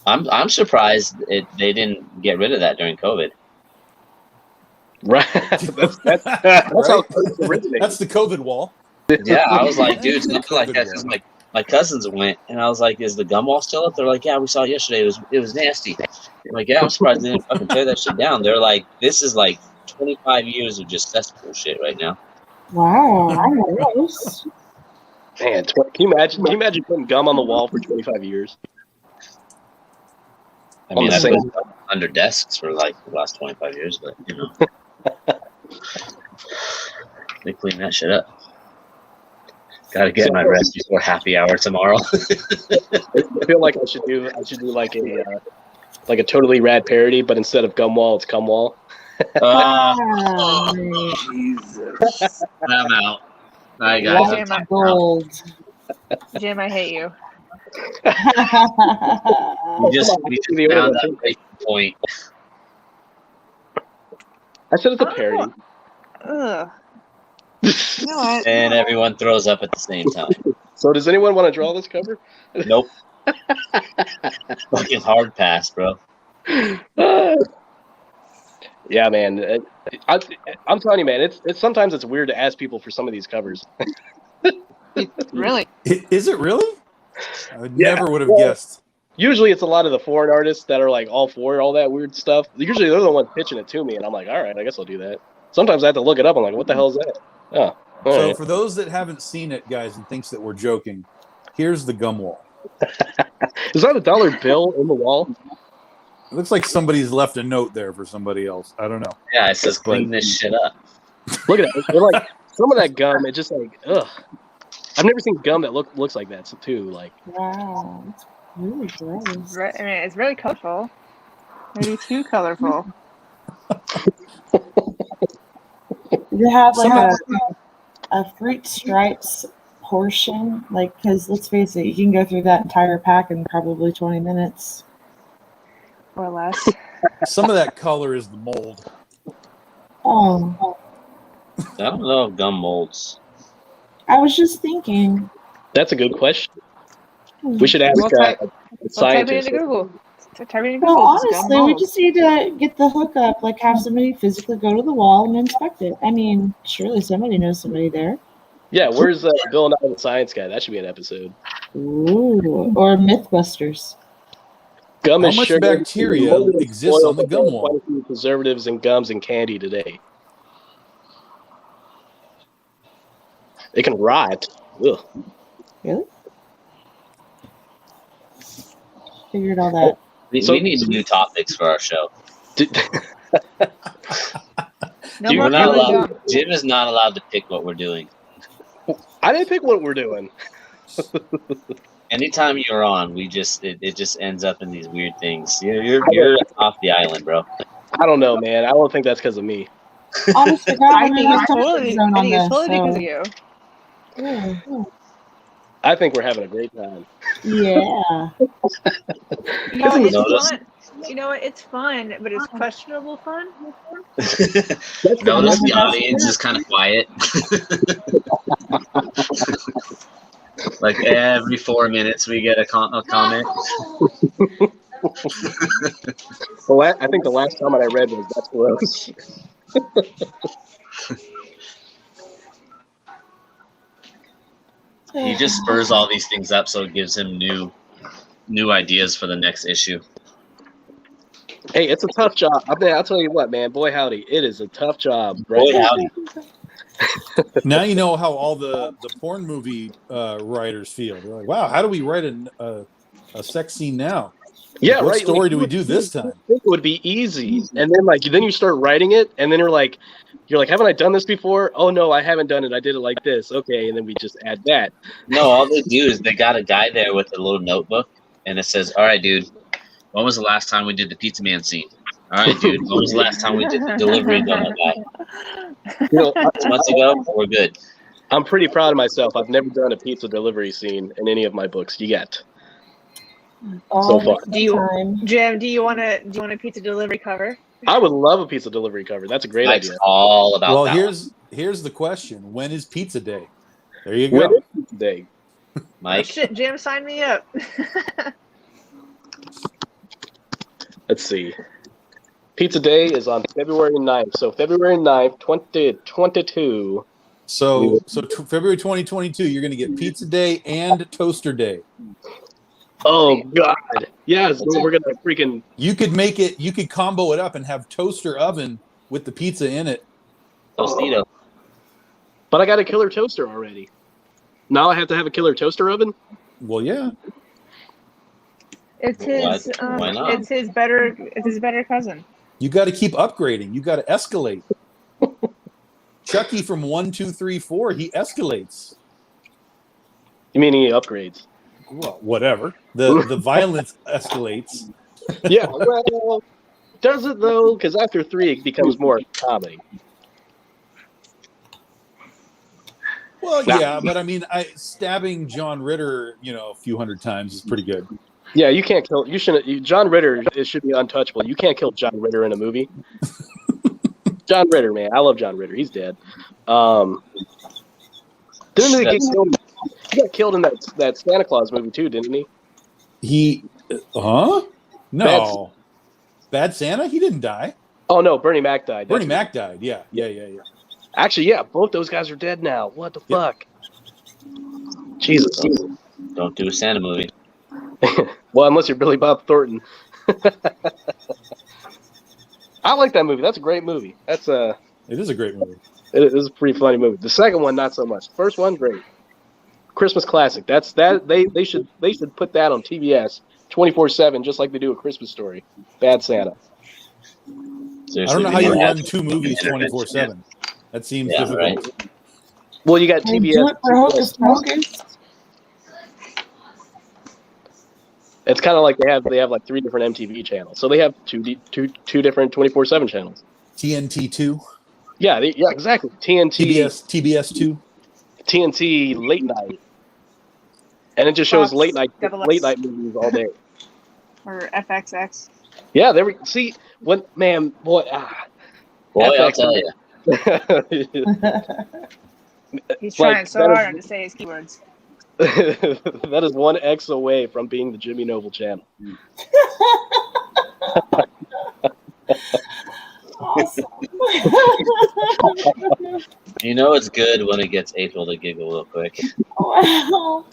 Speaker 2: I'm surprised they didn't get rid of that during COVID.
Speaker 6: Right. That's how it originated.
Speaker 1: That's the COVID wall.
Speaker 2: Yeah, I was like, dude, something like that. 'Cause my cousins went, and I was like, "Is the gum wall still up?" They're like, "Yeah, we saw it yesterday. It was nasty." I'm like, "Yeah, I'm surprised they didn't fucking tear that shit down." They're like, "This is like 25 years of just cesspool shit right now."
Speaker 3: Wow, gross.
Speaker 6: Man, can you imagine putting gum on the wall for 25 years?
Speaker 2: I mean,
Speaker 6: the
Speaker 2: I've
Speaker 6: same-
Speaker 2: been under desks for like the last 25 years, but you know, they clean that shit up. Got to get my rest before happy hour tomorrow.
Speaker 6: I feel like I should do like a totally rad parody, but instead of gum wall, it's cum wall.
Speaker 3: Ah,
Speaker 4: Jesus.
Speaker 2: I'm out. I got
Speaker 3: lots
Speaker 2: it.
Speaker 3: of gold.
Speaker 5: Jim, I hate you.
Speaker 2: We just found that breaking point.
Speaker 6: I said it's a parody.
Speaker 5: Ugh. You know what?
Speaker 2: And everyone throws up at the same time.
Speaker 6: So does anyone want to draw this cover?
Speaker 2: Nope. Fucking hard pass, bro.
Speaker 6: Yeah, man. I'm telling you, man. It's sometimes it's weird to ask people for some of these covers.
Speaker 5: Really?
Speaker 1: Is it really? I
Speaker 6: Yeah.
Speaker 1: never would have
Speaker 6: Well,
Speaker 1: guessed.
Speaker 6: Usually it's a lot of the foreign artists that are like all for all that weird stuff. Usually they're the ones pitching it to me, and I'm like, all right, I guess I'll do that. Sometimes I have to look it up. I'm like, what the hell is that? Oh, all
Speaker 1: So
Speaker 6: right.
Speaker 1: for those that haven't seen it, guys, and thinks that we're joking, here's the gum wall.
Speaker 6: Is that a dollar bill in the wall?
Speaker 1: It looks like somebody's left a note there for somebody else. I don't know.
Speaker 2: Yeah, it says clean this shit up.
Speaker 6: Look at it. They're like some of that gum. It just like ugh. I've never seen gum that looks like that. So too like
Speaker 3: Wow, it's really gross.
Speaker 5: I mean, it's really colorful. Maybe too colorful.
Speaker 3: You have like a fruit stripes portion, like, because let's face it, you can go through that entire pack in probably 20 minutes.
Speaker 5: Or less.
Speaker 1: Some of that color is the mold.
Speaker 3: Oh,
Speaker 2: I don't know if gum molds.
Speaker 3: I was just thinking.
Speaker 6: that's a good question. We should ask
Speaker 5: We'll type-
Speaker 6: a
Speaker 5: Well, type it
Speaker 6: scientist.
Speaker 5: into Google. Type it into
Speaker 3: Well,
Speaker 5: Google. Just
Speaker 3: honestly,
Speaker 5: gum
Speaker 3: we
Speaker 5: mold.
Speaker 3: just need to get the hookup, like have somebody physically go to the wall and inspect it. I mean, surely somebody knows somebody there.
Speaker 6: Yeah, where's Bill Nye the Science Guy? That should be an episode.
Speaker 3: Ooh, or Mythbusters.
Speaker 6: Gum
Speaker 1: How
Speaker 6: is
Speaker 1: much
Speaker 6: sugar,
Speaker 1: bacteria exists on the gum wall?
Speaker 6: quite a few preservatives and gums and candy today. It can rot. Ugh.
Speaker 3: Really? Figured all that.
Speaker 2: We need new topics for our show.
Speaker 5: No
Speaker 6: You-
Speaker 5: more
Speaker 2: We're not
Speaker 5: colored
Speaker 2: allowed,
Speaker 5: gum.
Speaker 2: Jim is not allowed to pick what we're doing.
Speaker 6: I didn't pick what we're doing.
Speaker 2: Anytime you're on, it just ends up in these weird things. You're off the island, bro.
Speaker 6: I don't know, man. I don't think that's because of me.
Speaker 3: Honestly, God,
Speaker 5: I
Speaker 3: I'm
Speaker 5: think
Speaker 3: in my
Speaker 5: it's
Speaker 3: comfort
Speaker 5: totally,
Speaker 3: zone
Speaker 5: I
Speaker 3: on
Speaker 5: think it's
Speaker 3: this,
Speaker 5: totally because of
Speaker 3: so-
Speaker 5: you.
Speaker 3: Yeah.
Speaker 6: I think we're having a great time.
Speaker 3: Yeah.
Speaker 5: You know,
Speaker 2: Notice-
Speaker 5: it's fun. You know what? It's fun, but it's questionable fun.
Speaker 2: Notice the audience is kind of quiet. Like every 4 minutes, we get a comment.
Speaker 6: I think the last comment I read was that's gross.
Speaker 2: He just spurs all these things up, so it gives him new ideas for the next issue.
Speaker 6: Hey, it's a tough job. I'll tell you what, man. Boy, howdy, it is a tough job.
Speaker 2: Boy, howdy.
Speaker 1: Now you know how all the porn movie writers feel. They're like, wow, how do we write a sex scene now?
Speaker 6: Yeah,
Speaker 1: What
Speaker 6: right.
Speaker 1: story
Speaker 6: like,
Speaker 1: do we do this time?
Speaker 6: It would be easy, and then you start writing it, and then you're like, haven't I done this before? Oh no, I haven't done it. I did it like this. Okay, and then we just add that.
Speaker 2: No, all they do is they got a guy there with a little notebook, and it says, "All right, dude, when was the last time we did the Pizza Man scene? All right, dude, when was the last time we did the delivery donut guy?
Speaker 6: You know,
Speaker 2: 6 months ago? We're good."
Speaker 6: I'm pretty proud of myself. I've never done a pizza delivery scene in any of my books yet.
Speaker 3: All
Speaker 6: far.
Speaker 3: the
Speaker 5: Do you-
Speaker 3: time.
Speaker 5: Jim, do you want a pizza delivery cover?
Speaker 6: I would love a pizza delivery cover. That's a great
Speaker 2: Mike's
Speaker 6: idea.
Speaker 2: all about
Speaker 1: Well,
Speaker 2: that.
Speaker 1: here's the question: when is pizza day? There you
Speaker 6: When
Speaker 1: go.
Speaker 6: is pizza day?
Speaker 5: Oh,
Speaker 2: Mike.
Speaker 5: shit, Jim, sign me up.
Speaker 6: Let's see. Pizza day is on February 9th. So February 9th, 2022.
Speaker 1: So February 2022, you're going to get pizza day and toaster day.
Speaker 6: Oh, God. Yeah, so we're going to freaking...
Speaker 1: You could combo it up and have toaster oven with the pizza in it.
Speaker 2: Tostito.
Speaker 6: But I got a killer toaster already. Now I have to have a killer toaster oven?
Speaker 1: Well, yeah.
Speaker 5: It's his.
Speaker 2: Why not?
Speaker 5: It's his better cousin.
Speaker 1: You got to keep upgrading. You got to escalate. Chucky from 1, 2, 3, 4, he escalates.
Speaker 6: You mean he upgrades?
Speaker 1: Well, whatever. The violence escalates.
Speaker 6: Yeah, well, does it though? Because after 3, it becomes more comedy.
Speaker 1: Well, yeah, but I mean, stabbing John Ritter, a few hundred times is pretty good.
Speaker 6: Yeah, you can't kill. You shouldn't. John Ritter, it should be untouchable. You can't kill John Ritter in a movie. John Ritter, man, I love John Ritter. He's dead. Didn't he get killed? He got killed in that Santa Claus movie too, didn't he?
Speaker 1: No. Bad Santa? He didn't die.
Speaker 6: Oh no, Bernie Mac died.
Speaker 1: Bernie Mac died. Yeah.
Speaker 6: Actually, yeah, both those guys are dead now. What the fuck? Jesus.
Speaker 2: Don't do a Santa movie.
Speaker 6: Well, unless you're Billy Bob Thornton. I like that movie. That's a great movie. It
Speaker 1: is a great movie.
Speaker 6: It is a pretty funny movie. The second one, not so much. First one, great. Christmas classic. That's that. They should put that on TBS 24/7, just like they do a Christmas Story. Bad Santa.
Speaker 2: Seriously,
Speaker 1: I don't know
Speaker 2: we
Speaker 1: how you
Speaker 2: need to
Speaker 1: run
Speaker 2: have
Speaker 1: 2 movies
Speaker 2: intervention.
Speaker 1: 24/7. That seems
Speaker 2: Yeah,
Speaker 1: difficult.
Speaker 2: right.
Speaker 6: Well, you got
Speaker 3: Can you
Speaker 6: TBS.
Speaker 3: do it for Hocus Pocus?
Speaker 6: It's kind of like they have like 3 different MTV channels, so they have two different 24/7 channels.
Speaker 1: TNT2,
Speaker 6: Yeah, exactly. TNT,
Speaker 1: TBS2.
Speaker 6: TNT late night, and it just shows
Speaker 5: Fox,
Speaker 6: late night
Speaker 5: Double X.
Speaker 6: movies all day.
Speaker 5: Or FXX.
Speaker 6: Yeah, there we see. What man, boy,
Speaker 2: Boy, I'll
Speaker 6: FX.
Speaker 2: tell you.
Speaker 5: He's
Speaker 6: Like,
Speaker 5: trying so
Speaker 6: that is-
Speaker 5: hard to say his keywords.
Speaker 6: That is 1 X away from being the Jimmy Noble channel.
Speaker 3: Awesome.
Speaker 2: You know it's good when it gets April to giggle real quick.
Speaker 3: Wow.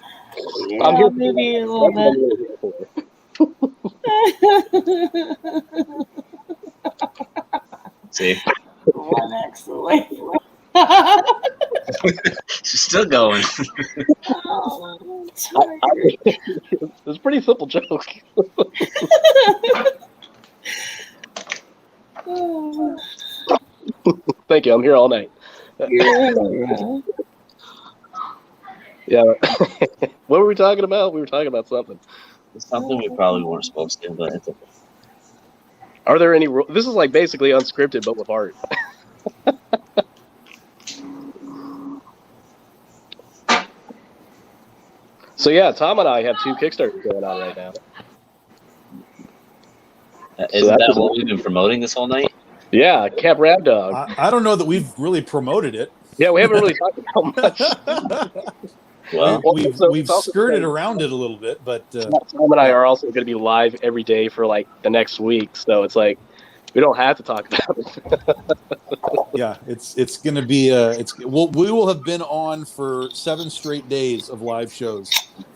Speaker 6: I'm here for
Speaker 3: Maybe a little bit.
Speaker 2: See,
Speaker 3: 1X away.
Speaker 2: she's still going.
Speaker 3: Oh, I'm tired.
Speaker 6: It's a pretty simple joke.
Speaker 3: Oh,
Speaker 6: Thank you. I'm here all night.
Speaker 3: yeah.
Speaker 6: Yeah. What were we talking about? We were talking about something.
Speaker 2: It's something we probably weren't supposed to, but it's okay.
Speaker 6: Are there any? This is like basically unscripted, but with art. So yeah, Tom and I have 2 Kickstarters going on right now.
Speaker 2: Isn't
Speaker 6: that
Speaker 2: that
Speaker 6: was-
Speaker 2: what we've been promoting this whole night?
Speaker 6: Yeah, Camp Rab Dog.
Speaker 1: I don't know that we've really promoted it.
Speaker 6: Yeah, we haven't really talked about much.
Speaker 2: Well,
Speaker 1: we've
Speaker 6: so it's also
Speaker 1: skirted
Speaker 6: great.
Speaker 1: around it a little bit, but
Speaker 6: Tom and I are also going to be live every day for like the next week, so it's like we don't have to talk about it.
Speaker 1: yeah, it's going to be we will have been on for 7 straight days of live shows,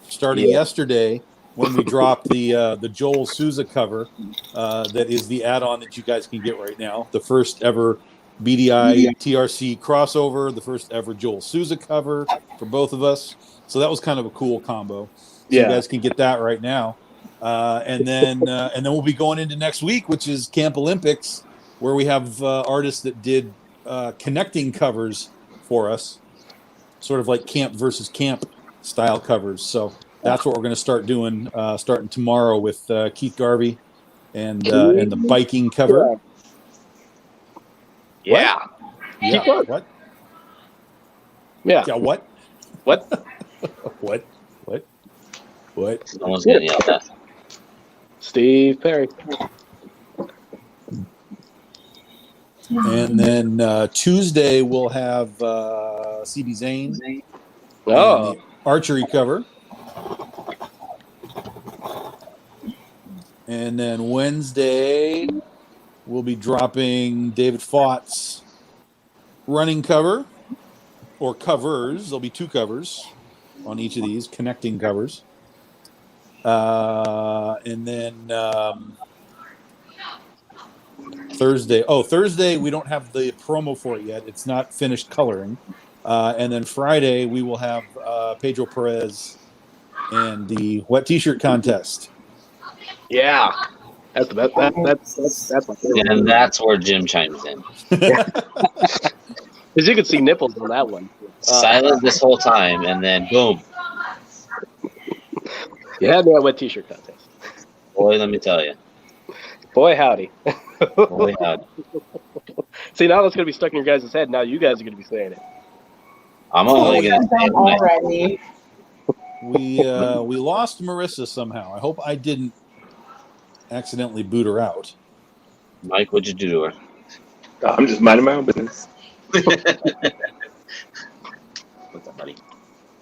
Speaker 1: starting yesterday when we dropped the Joel Souza cover. That is the add-on that you guys can get right now. The first ever BDI TRC crossover, the first ever Joel Souza cover for both of us. So that was kind of a cool combo. So you guys can get that right now. And then we'll be going into next week, which is Camp Olympics, where we have artists that did connecting covers for us, sort of like camp versus camp style covers. So that's what we're going to start doing starting tomorrow with Keith Garvey and the biking cover.
Speaker 6: Yeah.
Speaker 1: Yeah. What?
Speaker 6: Yeah.
Speaker 1: Yeah, what?
Speaker 6: What?
Speaker 1: What? What?
Speaker 2: Someone's getting yelled at.
Speaker 6: Steve Perry.
Speaker 1: And then Tuesday we'll have CB Zane and
Speaker 6: Oh.
Speaker 1: the archery cover. And then Wednesday we'll be dropping David Fott's running cover or covers. There'll be 2 covers on each of these, connecting covers. And then Thursday we don't have the promo for it yet. It's not finished coloring. And then Friday we will have Pedro Perez and the wet t-shirt contest.
Speaker 6: Yeah. That's the best. That's my favorite.
Speaker 2: And that's where Jim chimes in.
Speaker 6: Because you could see nipples on that one.
Speaker 2: Silent this whole time, and then boom.
Speaker 6: You had me at wet t-shirt contest.
Speaker 2: Boy, let me tell you.
Speaker 6: Boy, howdy.
Speaker 2: Boy, howdy.
Speaker 6: See, now that's going to be stuck in your guys' head. Now you guys are going to be saying it.
Speaker 2: I'm only going to say it tonight.
Speaker 3: already.
Speaker 1: We lost Marissa somehow. I hope I didn't accidentally boot her out.
Speaker 2: Mike, what'd you do to her?
Speaker 4: I'm just minding my own business.
Speaker 2: What's up, buddy?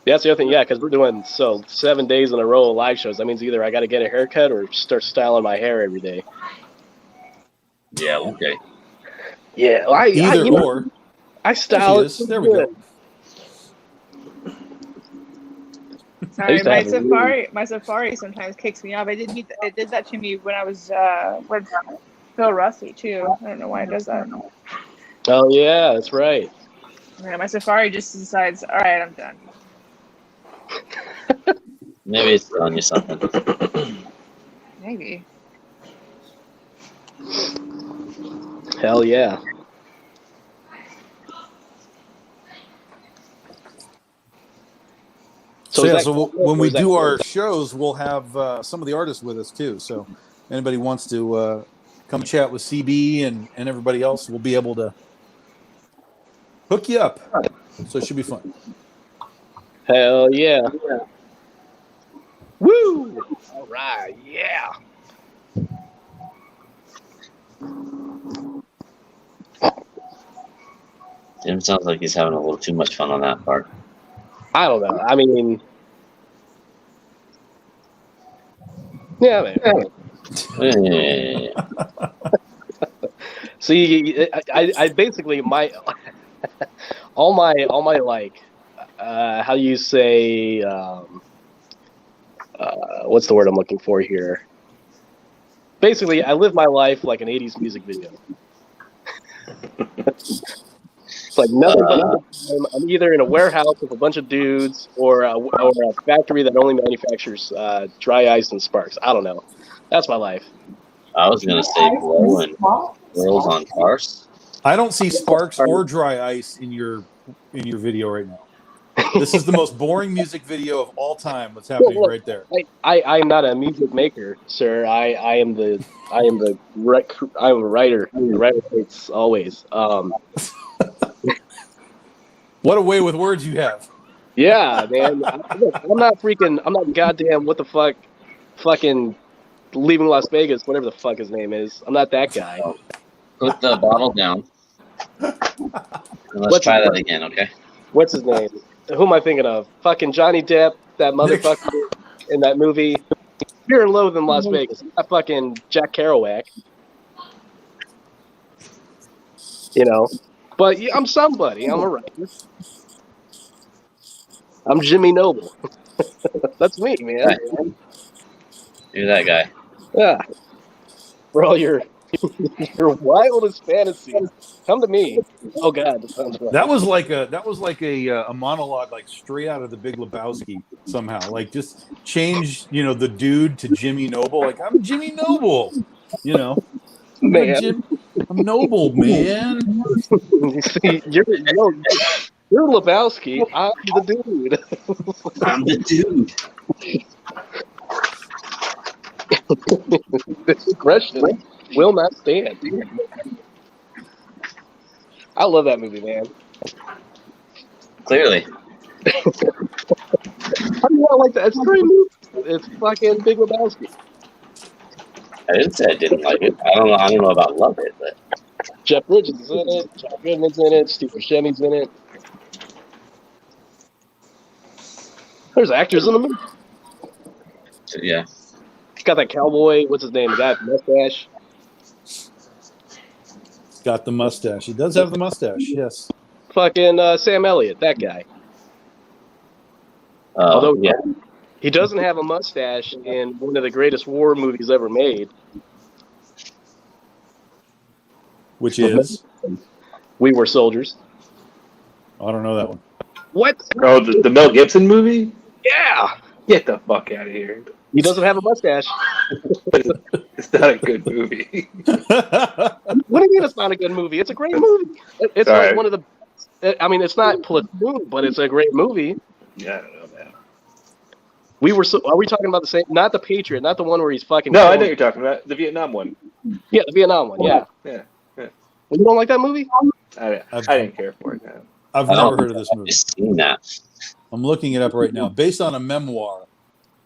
Speaker 6: That's the other thing, yeah, because we're doing 7 days in a row of live shows. That means either I got to get a haircut or start styling my hair every day.
Speaker 2: Yeah, okay.
Speaker 6: Yeah,
Speaker 1: Either or.
Speaker 6: I style
Speaker 1: There
Speaker 6: it.
Speaker 1: she is. There we go.
Speaker 5: Sorry,
Speaker 6: used to have a
Speaker 5: my Safari sometimes kicks me off. It did that to me when I was with Phil Rusty too. I don't know why it does that.
Speaker 6: Oh yeah, that's right.
Speaker 5: Yeah, my Safari just decides, all right, I'm done.
Speaker 2: Maybe it's telling you something.
Speaker 5: Maybe.
Speaker 6: Hell yeah.
Speaker 1: So
Speaker 6: is that
Speaker 1: so
Speaker 6: cool,
Speaker 1: when
Speaker 6: or
Speaker 1: we
Speaker 6: is that
Speaker 1: do
Speaker 6: cool?
Speaker 1: our shows, we'll have some of the artists with us too. So anybody wants to come chat with CB and everybody else, we'll be able to hook you up. So it should be fun.
Speaker 6: Hell yeah. Woo! All right, yeah.
Speaker 2: Jim sounds like he's having a little too much fun on that part.
Speaker 6: I don't know. I mean, yeah, man.
Speaker 2: Eh,
Speaker 6: See, I basically all my like, how do you say, what's the word I'm looking for here? Basically, I live my life like an 80s music video. It's like nothing but time. I'm either in a warehouse with a bunch of dudes or a factory that only manufactures dry ice and sparks. I don't know. That's my life.
Speaker 2: I was going to say blow and girls on cars.
Speaker 1: I don't see sparks or dry ice in your video right now. This is the most boring music video of all time. What's happening right there?
Speaker 6: I'm not a music maker, sir. I am a writer. The writer takes always.
Speaker 1: What a way with words you have.
Speaker 6: Yeah, man. I'm not goddamn what the fuck, fucking leaving Las Vegas, whatever the fuck his name is. I'm not that guy.
Speaker 2: Put the bottle down. And let's
Speaker 6: What's
Speaker 2: try
Speaker 6: his
Speaker 2: that
Speaker 6: name?
Speaker 2: again, okay?
Speaker 6: What's his name? Who am I thinking of? Fucking Johnny Depp, that motherfucker in that movie. Fear and Loathing in Las Vegas. Not fucking Jack Kerouac. You know? But yeah, I'm somebody. I'm a writer. I'm Jimmy Noble. That's me, man.
Speaker 2: You're that guy.
Speaker 6: Yeah. For all your wildest fantasies, come to me. Oh God, that sounds right.
Speaker 1: That was like a monologue, like straight out of The Big Lebowski. Somehow, like just change, the dude to Jimmy Noble. Like I'm Jimmy Noble,
Speaker 6: Man.
Speaker 1: I'm Noble, man.
Speaker 6: See, you're Lebowski. I'm the dude.
Speaker 2: I'm the dude.
Speaker 6: This aggression will not stand. I love that movie, man.
Speaker 2: Clearly.
Speaker 6: How do you not like that? It's a great movie. It's fucking Big Lebowski.
Speaker 2: I didn't say I didn't like it. I don't know about love it, but
Speaker 6: Jeff Bridges is in it. John Goodman's in it. Steve Buscemi's in it. There's actors in the movie.
Speaker 2: yeah.
Speaker 6: It's got that cowboy. What's his name? The guy with the mustache.
Speaker 1: He's got the mustache. He does have the mustache. Yes.
Speaker 6: Fucking Sam Elliott. That guy.
Speaker 2: Although, yeah.
Speaker 6: He doesn't have a mustache in one of the greatest war movies ever made.
Speaker 1: Which is?
Speaker 6: We Were Soldiers.
Speaker 1: I don't know that one.
Speaker 6: What?
Speaker 4: Oh, the Mel Gibson movie?
Speaker 6: Yeah.
Speaker 4: Get the fuck out of here.
Speaker 6: He doesn't have a mustache.
Speaker 4: It's not a good movie.
Speaker 6: What do you mean it's not a good movie? It's a great movie. It's
Speaker 4: Sorry.
Speaker 6: like one of the... I mean, it's not Platoon, but it's a great movie.
Speaker 4: Yeah, I don't know, man.
Speaker 6: Are we talking about the same? Not the Patriot, not the one where he's fucking...
Speaker 4: No, I know you're talking about the Vietnam one.
Speaker 6: Yeah, the Vietnam one, yeah.
Speaker 4: Yeah.
Speaker 6: You don't like that movie?
Speaker 4: I didn't care for it. No.
Speaker 1: I've never heard of this movie.
Speaker 2: I've seen that.
Speaker 1: I'm looking it up right now. Based on a memoir,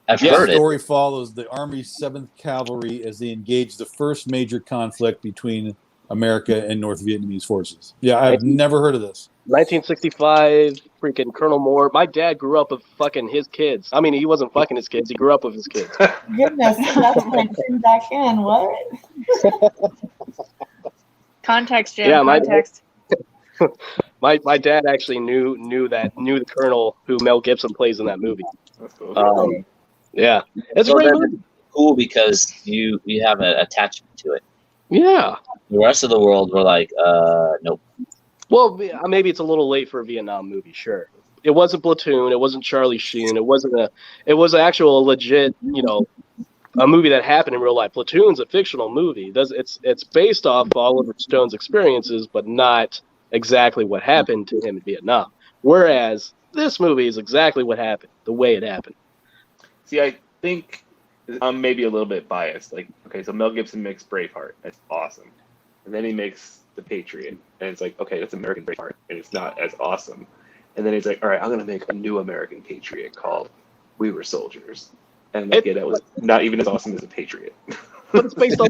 Speaker 2: I've
Speaker 1: the
Speaker 2: heard it.
Speaker 1: story follows the Army's 7th Cavalry as they engage the first major conflict between America and North Vietnamese forces. Yeah, I've never heard of this.
Speaker 6: 1965, freaking Colonel Moore. My dad grew up with fucking his kids. I mean, he wasn't fucking his kids. He grew up with his kids.
Speaker 3: Goodness, that's when I turned back in. What?
Speaker 5: Context, Jim.
Speaker 6: Yeah,
Speaker 5: Context.
Speaker 6: My dad actually knew the Colonel who Mel Gibson plays in that movie.
Speaker 4: That's cool.
Speaker 6: Yeah, it's a
Speaker 2: So
Speaker 6: great
Speaker 2: then
Speaker 6: movie.
Speaker 2: it's cool because you have an attachment to it.
Speaker 6: Yeah.
Speaker 2: The rest of the world were like, nope.
Speaker 6: Well, maybe it's a little late for a Vietnam movie. Sure, it wasn't Platoon. It wasn't Charlie Sheen. It was actual legit, a movie that happened in real life. Platoon's a fictional movie. It's based off Oliver Stone's experiences, but not exactly what happened to him in Vietnam. Whereas this movie is exactly what happened, the way it happened.
Speaker 4: See, I think I'm maybe a little bit biased. Like, okay, so Mel Gibson makes Braveheart. That's awesome. And then he makes The Patriot. And it's like, okay, that's American Braveheart. And it's not as awesome. And then he's like, all right, I'm going to make a new American Patriot called We Were Soldiers. And like, that was not even as awesome as The Patriot.
Speaker 6: But it's based on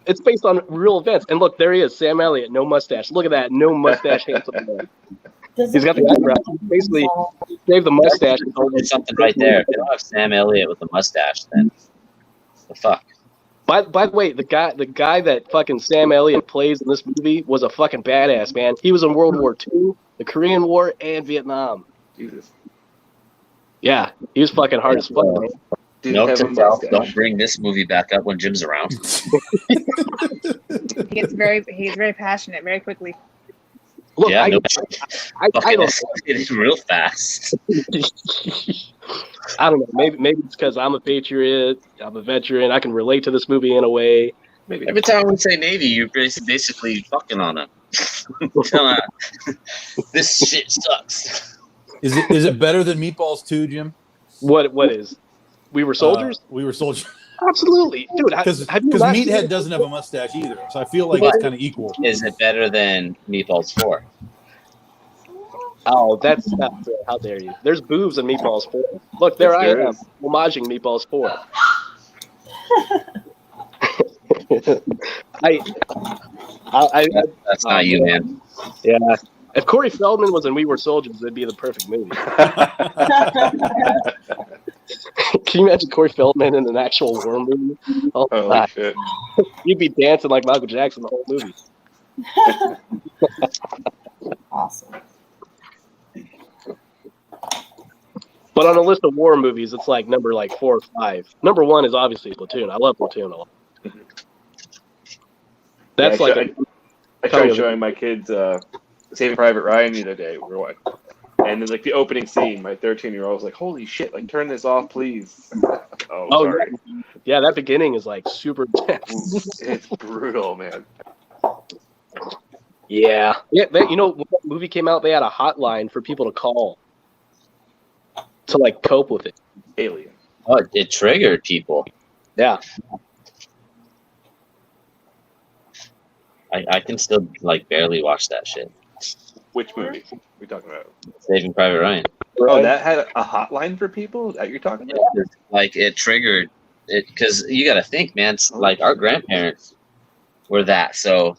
Speaker 6: it's based on real events. And look, there he is, Sam Elliott, no mustache. Look at that, no mustache, handsome man. He's got the eyebrows. Basically, shaved the mustache.
Speaker 2: There's something right there. If they don't have Sam Elliott with a mustache, then the fuck.
Speaker 6: By the way, the guy that fucking Sam Elliott plays in this movie was a fucking badass, man. He was in World War II, the Korean War, and Vietnam.
Speaker 4: Jesus.
Speaker 6: Yeah, he was fucking hard as fuck, man.
Speaker 4: Didn't
Speaker 2: Note
Speaker 4: have a
Speaker 2: to self:
Speaker 4: mustache.
Speaker 2: don't bring this movie back up when Jim's around.
Speaker 5: He's very passionate very quickly.
Speaker 6: Look,
Speaker 2: Yeah,
Speaker 6: I
Speaker 2: no,
Speaker 6: I don't
Speaker 2: it's real fast.
Speaker 6: I don't know. Maybe it's because I'm a patriot. I'm a veteran. I can relate to this movie in a way.
Speaker 4: Maybe.
Speaker 2: Every time we say Navy, you're basically fucking on it. Come on. This shit sucks.
Speaker 1: Is it better than Meatballs 2, Jim?
Speaker 6: What is? We Were Soldiers?
Speaker 1: We Were Soldiers.
Speaker 6: Absolutely, dude.
Speaker 1: Because
Speaker 6: have you not seen
Speaker 1: Meathead
Speaker 6: it?
Speaker 1: doesn't have a mustache either, so I feel like it's kind of equal.
Speaker 2: Is it better than Meatballs 4?
Speaker 6: Oh, that's not fair. How dare you? There's boobs in Meatballs 4. Look, there I
Speaker 4: There
Speaker 6: am,
Speaker 4: is.
Speaker 6: homaging Meatballs 4. I
Speaker 2: That's not you, man.
Speaker 6: yeah. If Corey Feldman was in We Were Soldiers, it'd be the perfect movie. Can you imagine Corey Feldman in an actual war movie? Oh,
Speaker 4: Holy
Speaker 6: God.
Speaker 4: shit.
Speaker 6: You'd be dancing like Michael Jackson the whole movie.
Speaker 3: Awesome.
Speaker 6: But on a list of war movies, it's like number 4 or 5. Number 1 is obviously Platoon. I love Platoon a lot. That's
Speaker 4: Yeah,
Speaker 6: like
Speaker 4: I tried showing my kids Saving Private Ryan the other day. We were watching. And then, like, the opening scene, my 13-year-old was like, holy shit, like, turn this off, please. Oh, sorry.
Speaker 6: yeah, that beginning is like super intense.
Speaker 4: It's brutal, man.
Speaker 6: Yeah. Yeah, you know, when that movie came out, they had a hotline for people to call to like cope with it.
Speaker 4: Alien.
Speaker 2: Oh, it triggered people.
Speaker 6: Yeah.
Speaker 2: I can still like barely watch that shit.
Speaker 4: Which movie we talking about?
Speaker 2: Saving Private Ryan.
Speaker 4: Oh, that had a hotline for people that you're talking about?
Speaker 2: Yeah, like it triggered it because you got to think, man. Like our grandparents were that, so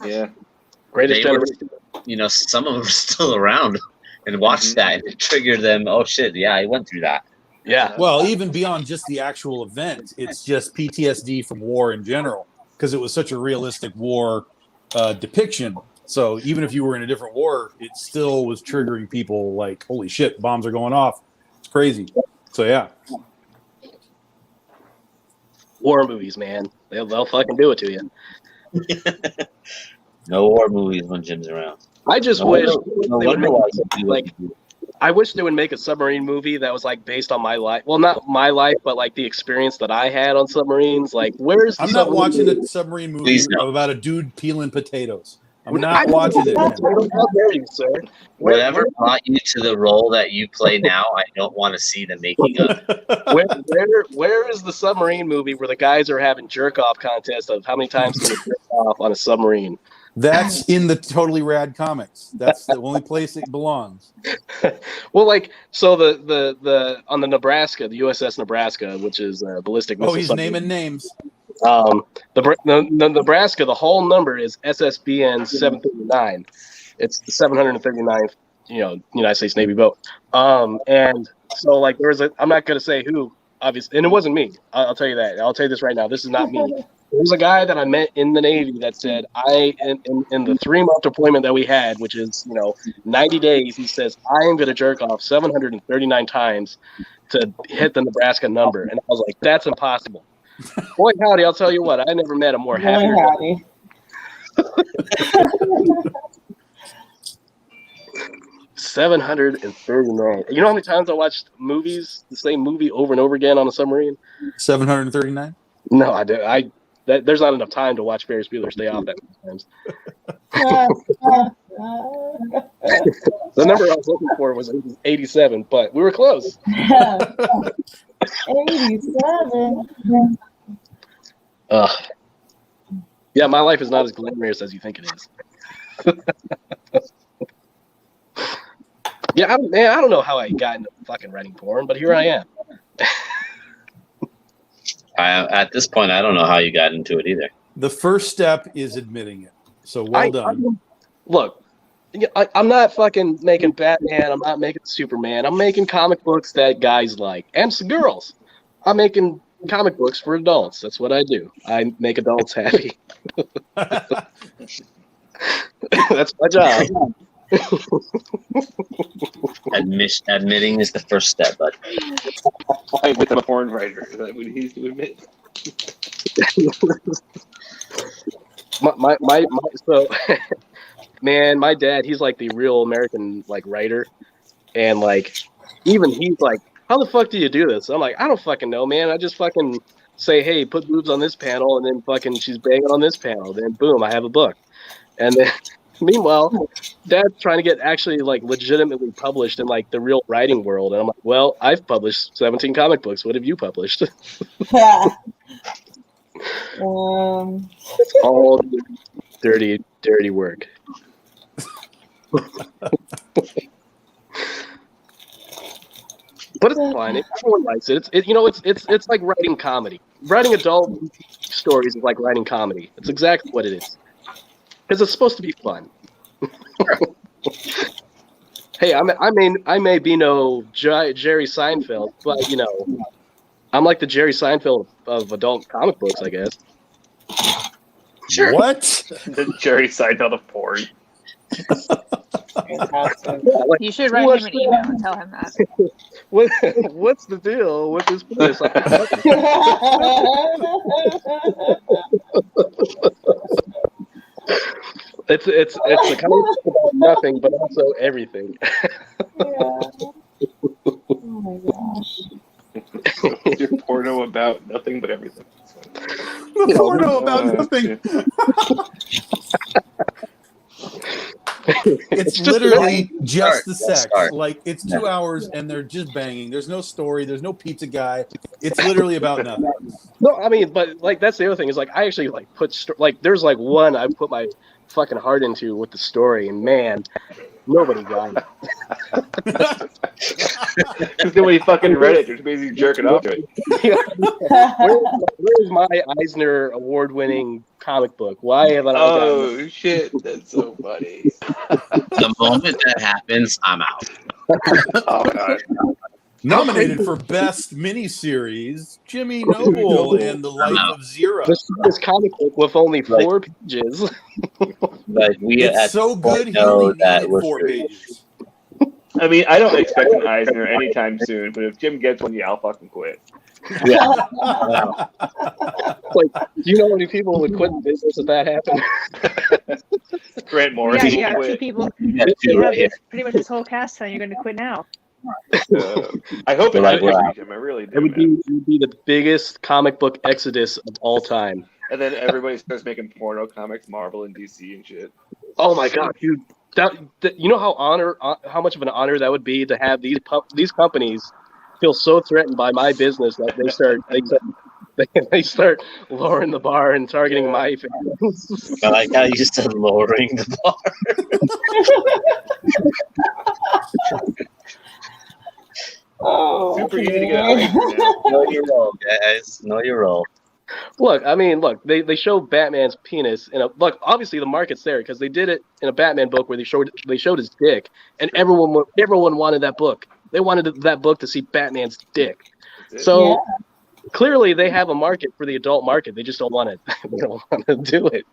Speaker 4: Yeah.
Speaker 6: Greatest
Speaker 2: they were,
Speaker 6: generation.
Speaker 2: some of them were still around and watched that, and it triggered them. Oh shit, yeah, I went through that.
Speaker 6: Yeah.
Speaker 1: Well, even beyond just the actual event, it's just PTSD from war in general because it was such a realistic war depiction. So even if you were in a different war, it still was triggering people like, holy shit, bombs are going off. It's crazy. So yeah.
Speaker 6: War movies, man. They'll fucking do it to you.
Speaker 2: No war movies when Jim's around.
Speaker 6: I just
Speaker 2: No
Speaker 6: wish
Speaker 2: No
Speaker 6: they would
Speaker 2: wonder
Speaker 6: make,
Speaker 2: why they do what
Speaker 6: like,
Speaker 2: they do.
Speaker 6: I wish they would make a submarine movie that was like based on my life. Well, not my life, but like the experience that I had on submarines. Like, where's the
Speaker 1: I'm not
Speaker 6: submarine
Speaker 1: watching
Speaker 6: movie?
Speaker 1: a submarine movie
Speaker 2: Please no.
Speaker 1: about a dude peeling potatoes. I'm
Speaker 6: I
Speaker 1: not watching it. Man.
Speaker 6: How dare you, sir?
Speaker 2: Whatever brought you to the role that you play now, I don't want to see the making of.
Speaker 6: Where is the submarine movie where the guys are having jerk off contest of how many times can they jerk off on a submarine?
Speaker 1: That's in the Totally Rad comics. That's the only place it belongs.
Speaker 6: Well, like, so the on the Nebraska, the USS Nebraska, which is ballistic missile.
Speaker 1: Oh, he's
Speaker 6: submarine.
Speaker 1: naming names.
Speaker 6: The Nebraska, the whole number is SSBN 739. It's the 739th, United States Navy boat. And so like there was I'm not gonna say who, obviously, and it wasn't me. I'll tell you that. I'll tell you this right now. This is not me. There was a guy that I met in the Navy that said, in the 3-month deployment that we had, which is 90 days, he says, I am gonna jerk off 739 times to hit the Nebraska number. And I was like, that's impossible. Boy, howdy, I'll tell you what, I never met a more happier guy.
Speaker 3: Howdy.
Speaker 6: 739. You know how many times I watched movies, the same movie over and over again on a submarine?
Speaker 1: 739.
Speaker 6: No, I do. There's not enough time to watch Ferris Bueller's Day Off that many times. The number I was looking for was 87, but we were close.
Speaker 3: 87.
Speaker 6: Yeah, my life is not as glamorous as you think it is. Yeah, I don't know how I got into fucking writing porn, but here I am.
Speaker 2: At this point, I don't know how you got into it either.
Speaker 1: The first step is admitting it. So well done.
Speaker 6: Look, I'm not fucking making Batman. I'm not making Superman. I'm making comic books that guys like. And some girls. I'm making comic books for adults. That's what I do. I make adults happy. That's my job.
Speaker 2: Admitting is the first step, bud.
Speaker 4: I admit I'm a porn writer. Is that what he's to admit?
Speaker 6: So, man, my dad, he's like the real American like writer, and like even he's like, how the fuck do you do this? I'm like, I don't fucking know, man. I just fucking say, hey, put boobs on this panel, and then fucking she's banging on this panel. Then boom, I have a book. And then meanwhile, Dad's trying to get actually like legitimately published in like the real writing world, and I'm like, well, I've published 17 comic books. What have you published?
Speaker 3: Yeah.
Speaker 6: It's all dirty work. But it's fine. Everyone likes it. It's like writing comedy. Writing adult stories is like writing comedy. It's exactly what it is. Because it's supposed to be fun. Hey, I may be no Jerry Seinfeld, but I'm like the Jerry Seinfeld of adult comic books, I guess.
Speaker 2: Sure.
Speaker 1: What?
Speaker 4: The Jerry Seinfeld of porn.
Speaker 5: You should write him an email and tell him that.
Speaker 6: What's the deal with this place? It's a comic about nothing, but also everything.
Speaker 3: Oh my gosh.
Speaker 4: Your porno about nothing but everything.
Speaker 1: The porno about nothing. It's literally just the sex.
Speaker 2: Start.
Speaker 1: Like it's 2 hours and they're just banging. There's no story. There's no pizza guy. It's literally about nothing.
Speaker 6: No, I mean, but like that's the other thing is like I actually like put there's like one I put my fucking heart into with the story, and man, Nobody got it.
Speaker 4: Because nobody fucking read it. They're basically jerking off to it.
Speaker 6: Where's my Eisner award-winning comic book? Why have I not gotten it?
Speaker 4: Oh shit, that's so funny.
Speaker 2: The moment that happens, I'm out.
Speaker 4: Oh god.
Speaker 1: Nominated for best miniseries, Jimmy Noble and the Life of Zero.
Speaker 6: This comic book with only 4 pages.
Speaker 2: Like we
Speaker 1: It's
Speaker 2: at
Speaker 1: so
Speaker 2: this point
Speaker 1: good, he
Speaker 2: know
Speaker 1: only
Speaker 2: that
Speaker 1: needed
Speaker 2: we're
Speaker 1: 4
Speaker 2: serious.
Speaker 1: pages.
Speaker 4: I mean, I don't expect an Eisner anytime soon, but if Jim gets one, yeah, I'll fucking quit.
Speaker 2: Yeah.
Speaker 6: Like, do you know how many people would quit the business if that happened?
Speaker 4: Grant Morris.
Speaker 5: Yeah,
Speaker 4: will
Speaker 5: you got 2
Speaker 4: quit.
Speaker 5: people.
Speaker 2: You got
Speaker 5: You
Speaker 2: two
Speaker 5: have
Speaker 2: right here.
Speaker 5: pretty much this whole cast telling you're going to quit now.
Speaker 4: I hope it
Speaker 2: We're like,
Speaker 4: happens,
Speaker 2: wow.
Speaker 4: Jim. I really do,
Speaker 6: It would
Speaker 4: man.
Speaker 6: be the biggest comic book exodus of all time.
Speaker 4: And then everybody starts making porno comics, Marvel and DC and shit.
Speaker 6: Oh my god, dude! You know how much of an honor that would be to have these companies feel so threatened by my business that they start lowering the bar and targeting my fans.
Speaker 2: I like how you said lowering the bar.
Speaker 3: Oh,
Speaker 4: Super easy to get out.
Speaker 2: Know your role, guys. Know your role.
Speaker 6: Look, they show Batman's penis in a look. Obviously, the market's there because they did it in a Batman book where they showed his dick, and everyone wanted that book. They wanted that book to see Batman's dick. So clearly, they have a market for the adult market. They just don't want to. They don't want to do it.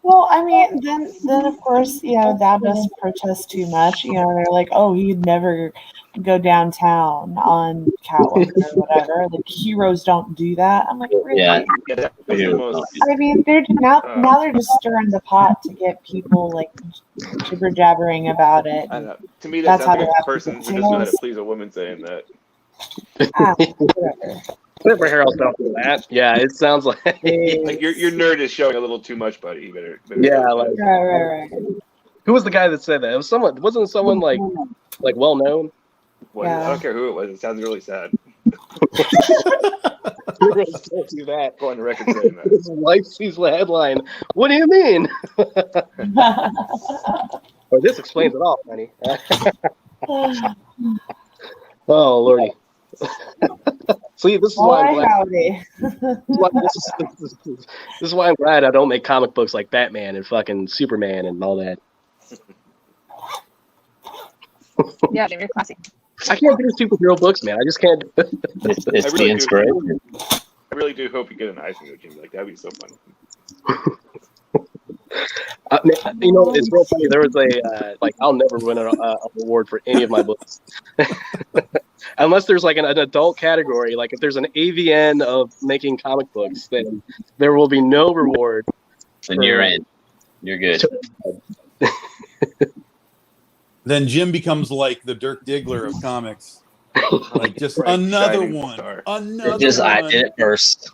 Speaker 3: well, I mean, then of course, that just protests too much. They're like, oh, he'd never go downtown on Catwoman or whatever. Like, heroes don't do that. I'm like, really?
Speaker 2: Yeah.
Speaker 4: Yeah, that was the most,
Speaker 3: I mean, they're now they're just stirring the pot to get people like jibber jabbering about it.
Speaker 4: I don't know. To me,
Speaker 3: That's
Speaker 4: that
Speaker 3: how
Speaker 4: sounds like
Speaker 3: they
Speaker 4: a
Speaker 3: have
Speaker 4: person who
Speaker 3: to
Speaker 4: doesn't know how to
Speaker 3: sales.
Speaker 4: please a woman saying that.
Speaker 3: Whatever.
Speaker 6: Whatever Harold don't do that. Yeah, it sounds like.
Speaker 4: Like your nerd is showing a little too much, buddy. You better
Speaker 6: Yeah, like
Speaker 3: Right.
Speaker 6: who was the guy that said that? It was someone. Wasn't someone like well known?
Speaker 4: Well, I don't care who it was. It sounds really sad.
Speaker 6: Don't do that.
Speaker 4: Go on the record saying that.
Speaker 6: His wife sees the headline. What do you mean? Or this explains it all, honey. Oh lordy. See, this is why I'm
Speaker 3: Boy,
Speaker 6: glad.
Speaker 3: howdy.
Speaker 6: This is why I'm glad I don't make comic books like Batman and fucking Superman and all that.
Speaker 5: Yeah, Jim, you're classy.
Speaker 6: I can't do superhero books, man. I just can't.
Speaker 2: It's
Speaker 4: I
Speaker 2: the
Speaker 4: really
Speaker 2: inspiration.
Speaker 4: I really do hope you get an Eisner, Jimmy. Like that'd be so fun.
Speaker 6: It's real funny. There was a I'll never win an award for any of my books, unless there's like an adult category. Like if there's an AVN of making comic books, then there will be no reward.
Speaker 2: And you're in. You're good.
Speaker 1: Then Jim becomes like the Dirk Diggler of comics. Like just
Speaker 4: Bright,
Speaker 1: another
Speaker 4: shining
Speaker 1: one.
Speaker 4: star.
Speaker 1: Another
Speaker 2: Just
Speaker 1: one.
Speaker 2: I did it first.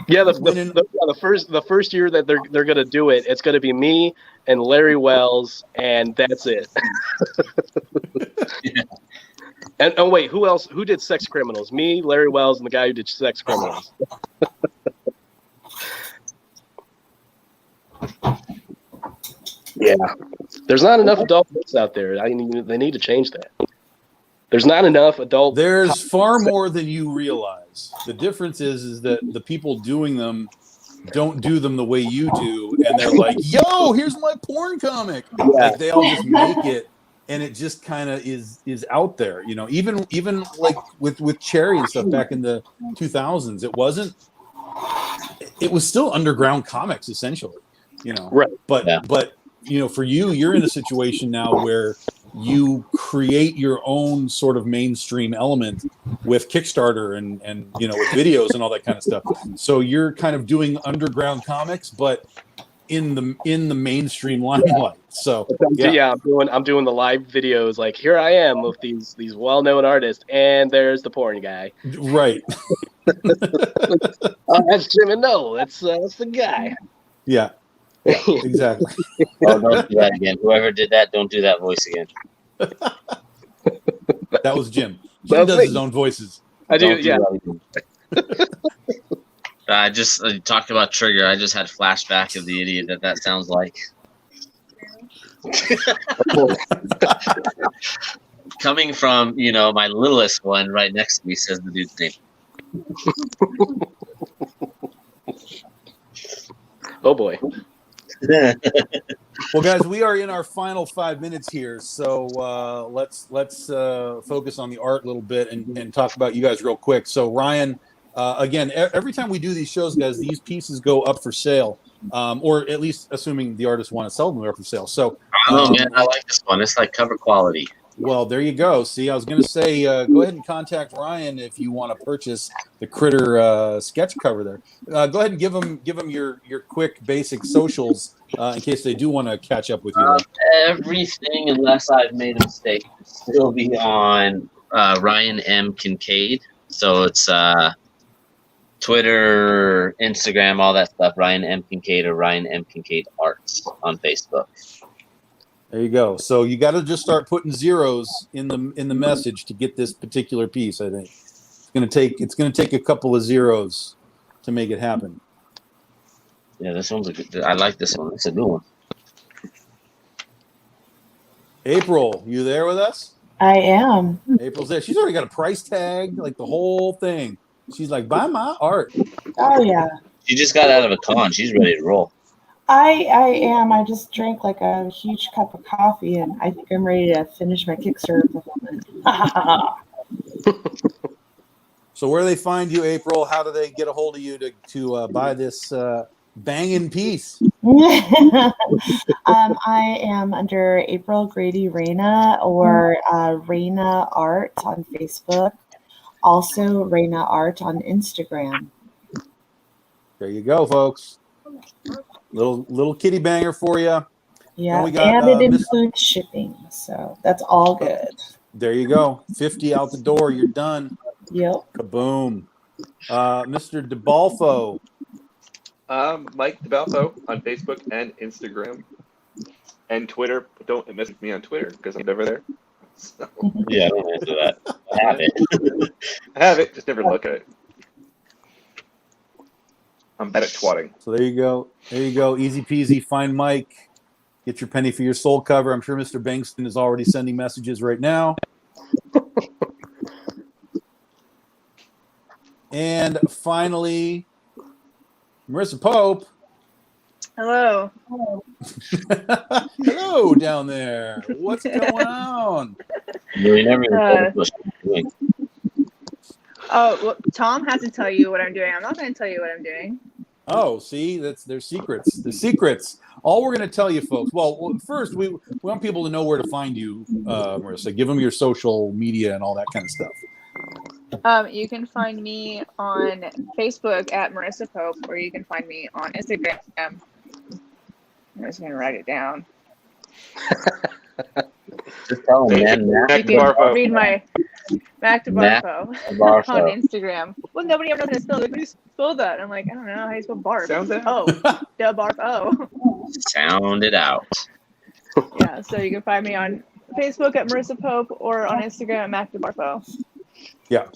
Speaker 6: Yeah, the first year that they're gonna do it, it's gonna be me and Larry Wells, and that's it.
Speaker 2: Yeah.
Speaker 6: And oh wait, who else? Who did Sex Criminals? Me, Larry Wells, and the guy who did Sex Criminals. Yeah, there's not enough adult books out there. They need to change that. There's not enough adult.
Speaker 1: There's far more than you realize. The difference is that the people doing them don't do them the way you do, and they're like, "Yo, here's my porn comic."
Speaker 6: Yeah.
Speaker 1: Like they all just make it, and it just kind of is out there. Even like with Cherry and stuff back in the 2000s, it was still underground comics essentially.
Speaker 6: Right.
Speaker 1: But
Speaker 2: Yeah.
Speaker 1: but for you're in a situation now where you create your own sort of mainstream element with Kickstarter and with videos and all that kind of stuff. So you're kind of doing underground comics, but in the mainstream limelight. So
Speaker 6: Yeah, I'm doing the live videos. Like here I am with these well-known artists, and there's the porn guy.
Speaker 1: right.
Speaker 6: Oh, that's Jim and No. That's the guy.
Speaker 1: Yeah. Exactly.
Speaker 2: Oh, don't do that again. Whoever did that, don't do that voice again.
Speaker 1: That was Jim.
Speaker 6: That
Speaker 1: Jim
Speaker 6: was
Speaker 1: does
Speaker 6: me.
Speaker 1: his own voices.
Speaker 6: I do.
Speaker 2: Don't
Speaker 6: Yeah.
Speaker 2: that again. I just talked about Trigger. I just had flashback of the idiot that sounds like. Coming from, my littlest one right next to me says the dude's name.
Speaker 6: Oh boy.
Speaker 1: Well, guys, we are in our final 5 minutes here, so let's focus on the art a little bit and talk about you guys real quick. So, Ryan, again, every time we do these shows, guys, these pieces go up for sale, or at least assuming the artists want to sell them, they're up for sale. So,
Speaker 2: Oh man, I like this one. It's like cover quality.
Speaker 1: well, there you go. See, I was going to say, go ahead and contact Ryan if you want to purchase the Critter sketch cover there. Go ahead and give them your quick basic socials in case they do want to catch up with you.
Speaker 2: Everything, unless I've made a mistake, will still be on Ryan M. Kincaid. So it's Twitter, Instagram, all that stuff. Ryan M. Kincaid or Ryan M. Kincaid Arts on Facebook.
Speaker 1: There you go. So you got to just start putting zeros in the message to get this particular piece. I think it's going to take a couple of zeros to make it happen.
Speaker 2: Yeah, this one's a good. I like this one. It's a good one.
Speaker 1: April, you there with us?
Speaker 3: I am.
Speaker 1: April's there. She's already got a price tag, like the whole thing. She's like, buy my art.
Speaker 3: Oh yeah.
Speaker 2: She just got out of a con. She's ready to roll.
Speaker 3: I am. I just drank like a huge cup of coffee, and I think I'm ready to finish my Kickstarter fulfillment.
Speaker 1: So where do they find you, April? How do they get a hold of you to buy this banging piece?
Speaker 3: I am under April Grady Reyna or Reyna Art on Facebook. Also, Reyna Art on Instagram.
Speaker 1: There you go, folks. Little kitty banger for you.
Speaker 3: Yeah,
Speaker 1: we got,
Speaker 3: and it includes shipping, so that's all good.
Speaker 1: There you go. 50 out the door. You're done.
Speaker 3: Yep.
Speaker 1: Kaboom. Mr. DeBalfo.
Speaker 4: Mike DeBalfo on Facebook and Instagram and Twitter. Don't message me on Twitter because I'm never there. So,
Speaker 2: Yeah, don't answer that. I have it.
Speaker 4: I have it, just never look at it. I'm bad at twatting.
Speaker 1: So there you go. There you go. Easy peasy. Find Mike. Get your penny for your soul cover. I'm sure Mr. Bankston is already sending messages right now. And finally, Marissa Pope.
Speaker 5: Hello.
Speaker 1: Hello down there. What's going on?
Speaker 2: You never even
Speaker 5: Uh,
Speaker 2: told us what you're doing.
Speaker 5: Oh, well, Tom has to tell you what I'm doing. I'm not going to tell you what I'm doing.
Speaker 1: Oh, see, that's their secrets. The secrets. All we're going to tell you, folks. Well, first, we want people to know where to find you, Marissa. Give them your social media and all that kind of stuff.
Speaker 5: You can find me on Facebook at Marissa Pope, or you can find me on Instagram. I'm just going to write it down.
Speaker 2: Just tell them, man.
Speaker 4: Mac
Speaker 5: You can
Speaker 4: DeBarfo.
Speaker 5: read my Mac DeBarfo
Speaker 2: Barfo.
Speaker 5: on Instagram. Well, nobody ever knows how to spell it. How do you spell that? I'm like, I don't know how you spell barf.
Speaker 4: Sounds it.
Speaker 5: Oh, DeBarfo.
Speaker 2: Sound it out.
Speaker 5: Yeah, so you can find me on Facebook at Marissa Pope or on Instagram at Mac DeBarfo.
Speaker 1: Yeah.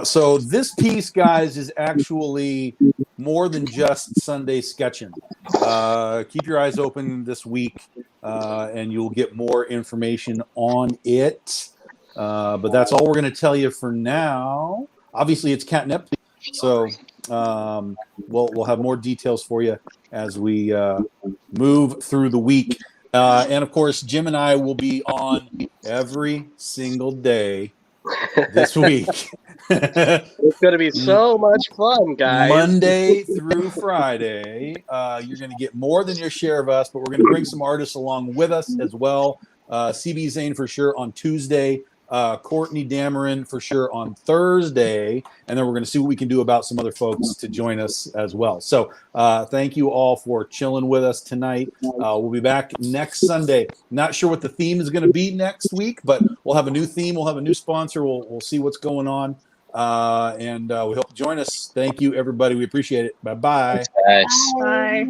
Speaker 1: So this piece, guys, is actually more than just Sunday sketching. Keep your eyes open this week, and you'll get more information on it. But that's all we're going to tell you for now. Obviously, it's catnip, so we'll have more details for you as we move through the week. And of course, Jim and I will be on every single day this week.
Speaker 6: It's going to be so much fun, guys.
Speaker 1: Monday through Friday. You're going to get more than your share of us, but we're going to bring some artists along with us as well. CB Zane for sure on Tuesday. Courtney Dameron for sure on Thursday. And then we're going to see what we can do about some other folks to join us as well. So thank you all for chilling with us tonight. We'll be back next Sunday. Not sure what the theme is going to be next week, but we'll have a new theme. We'll have a new sponsor. We'll see what's going on. And we hope you join us. Thank you, everybody. We appreciate it. Bye-bye.
Speaker 2: Guys.
Speaker 5: Bye.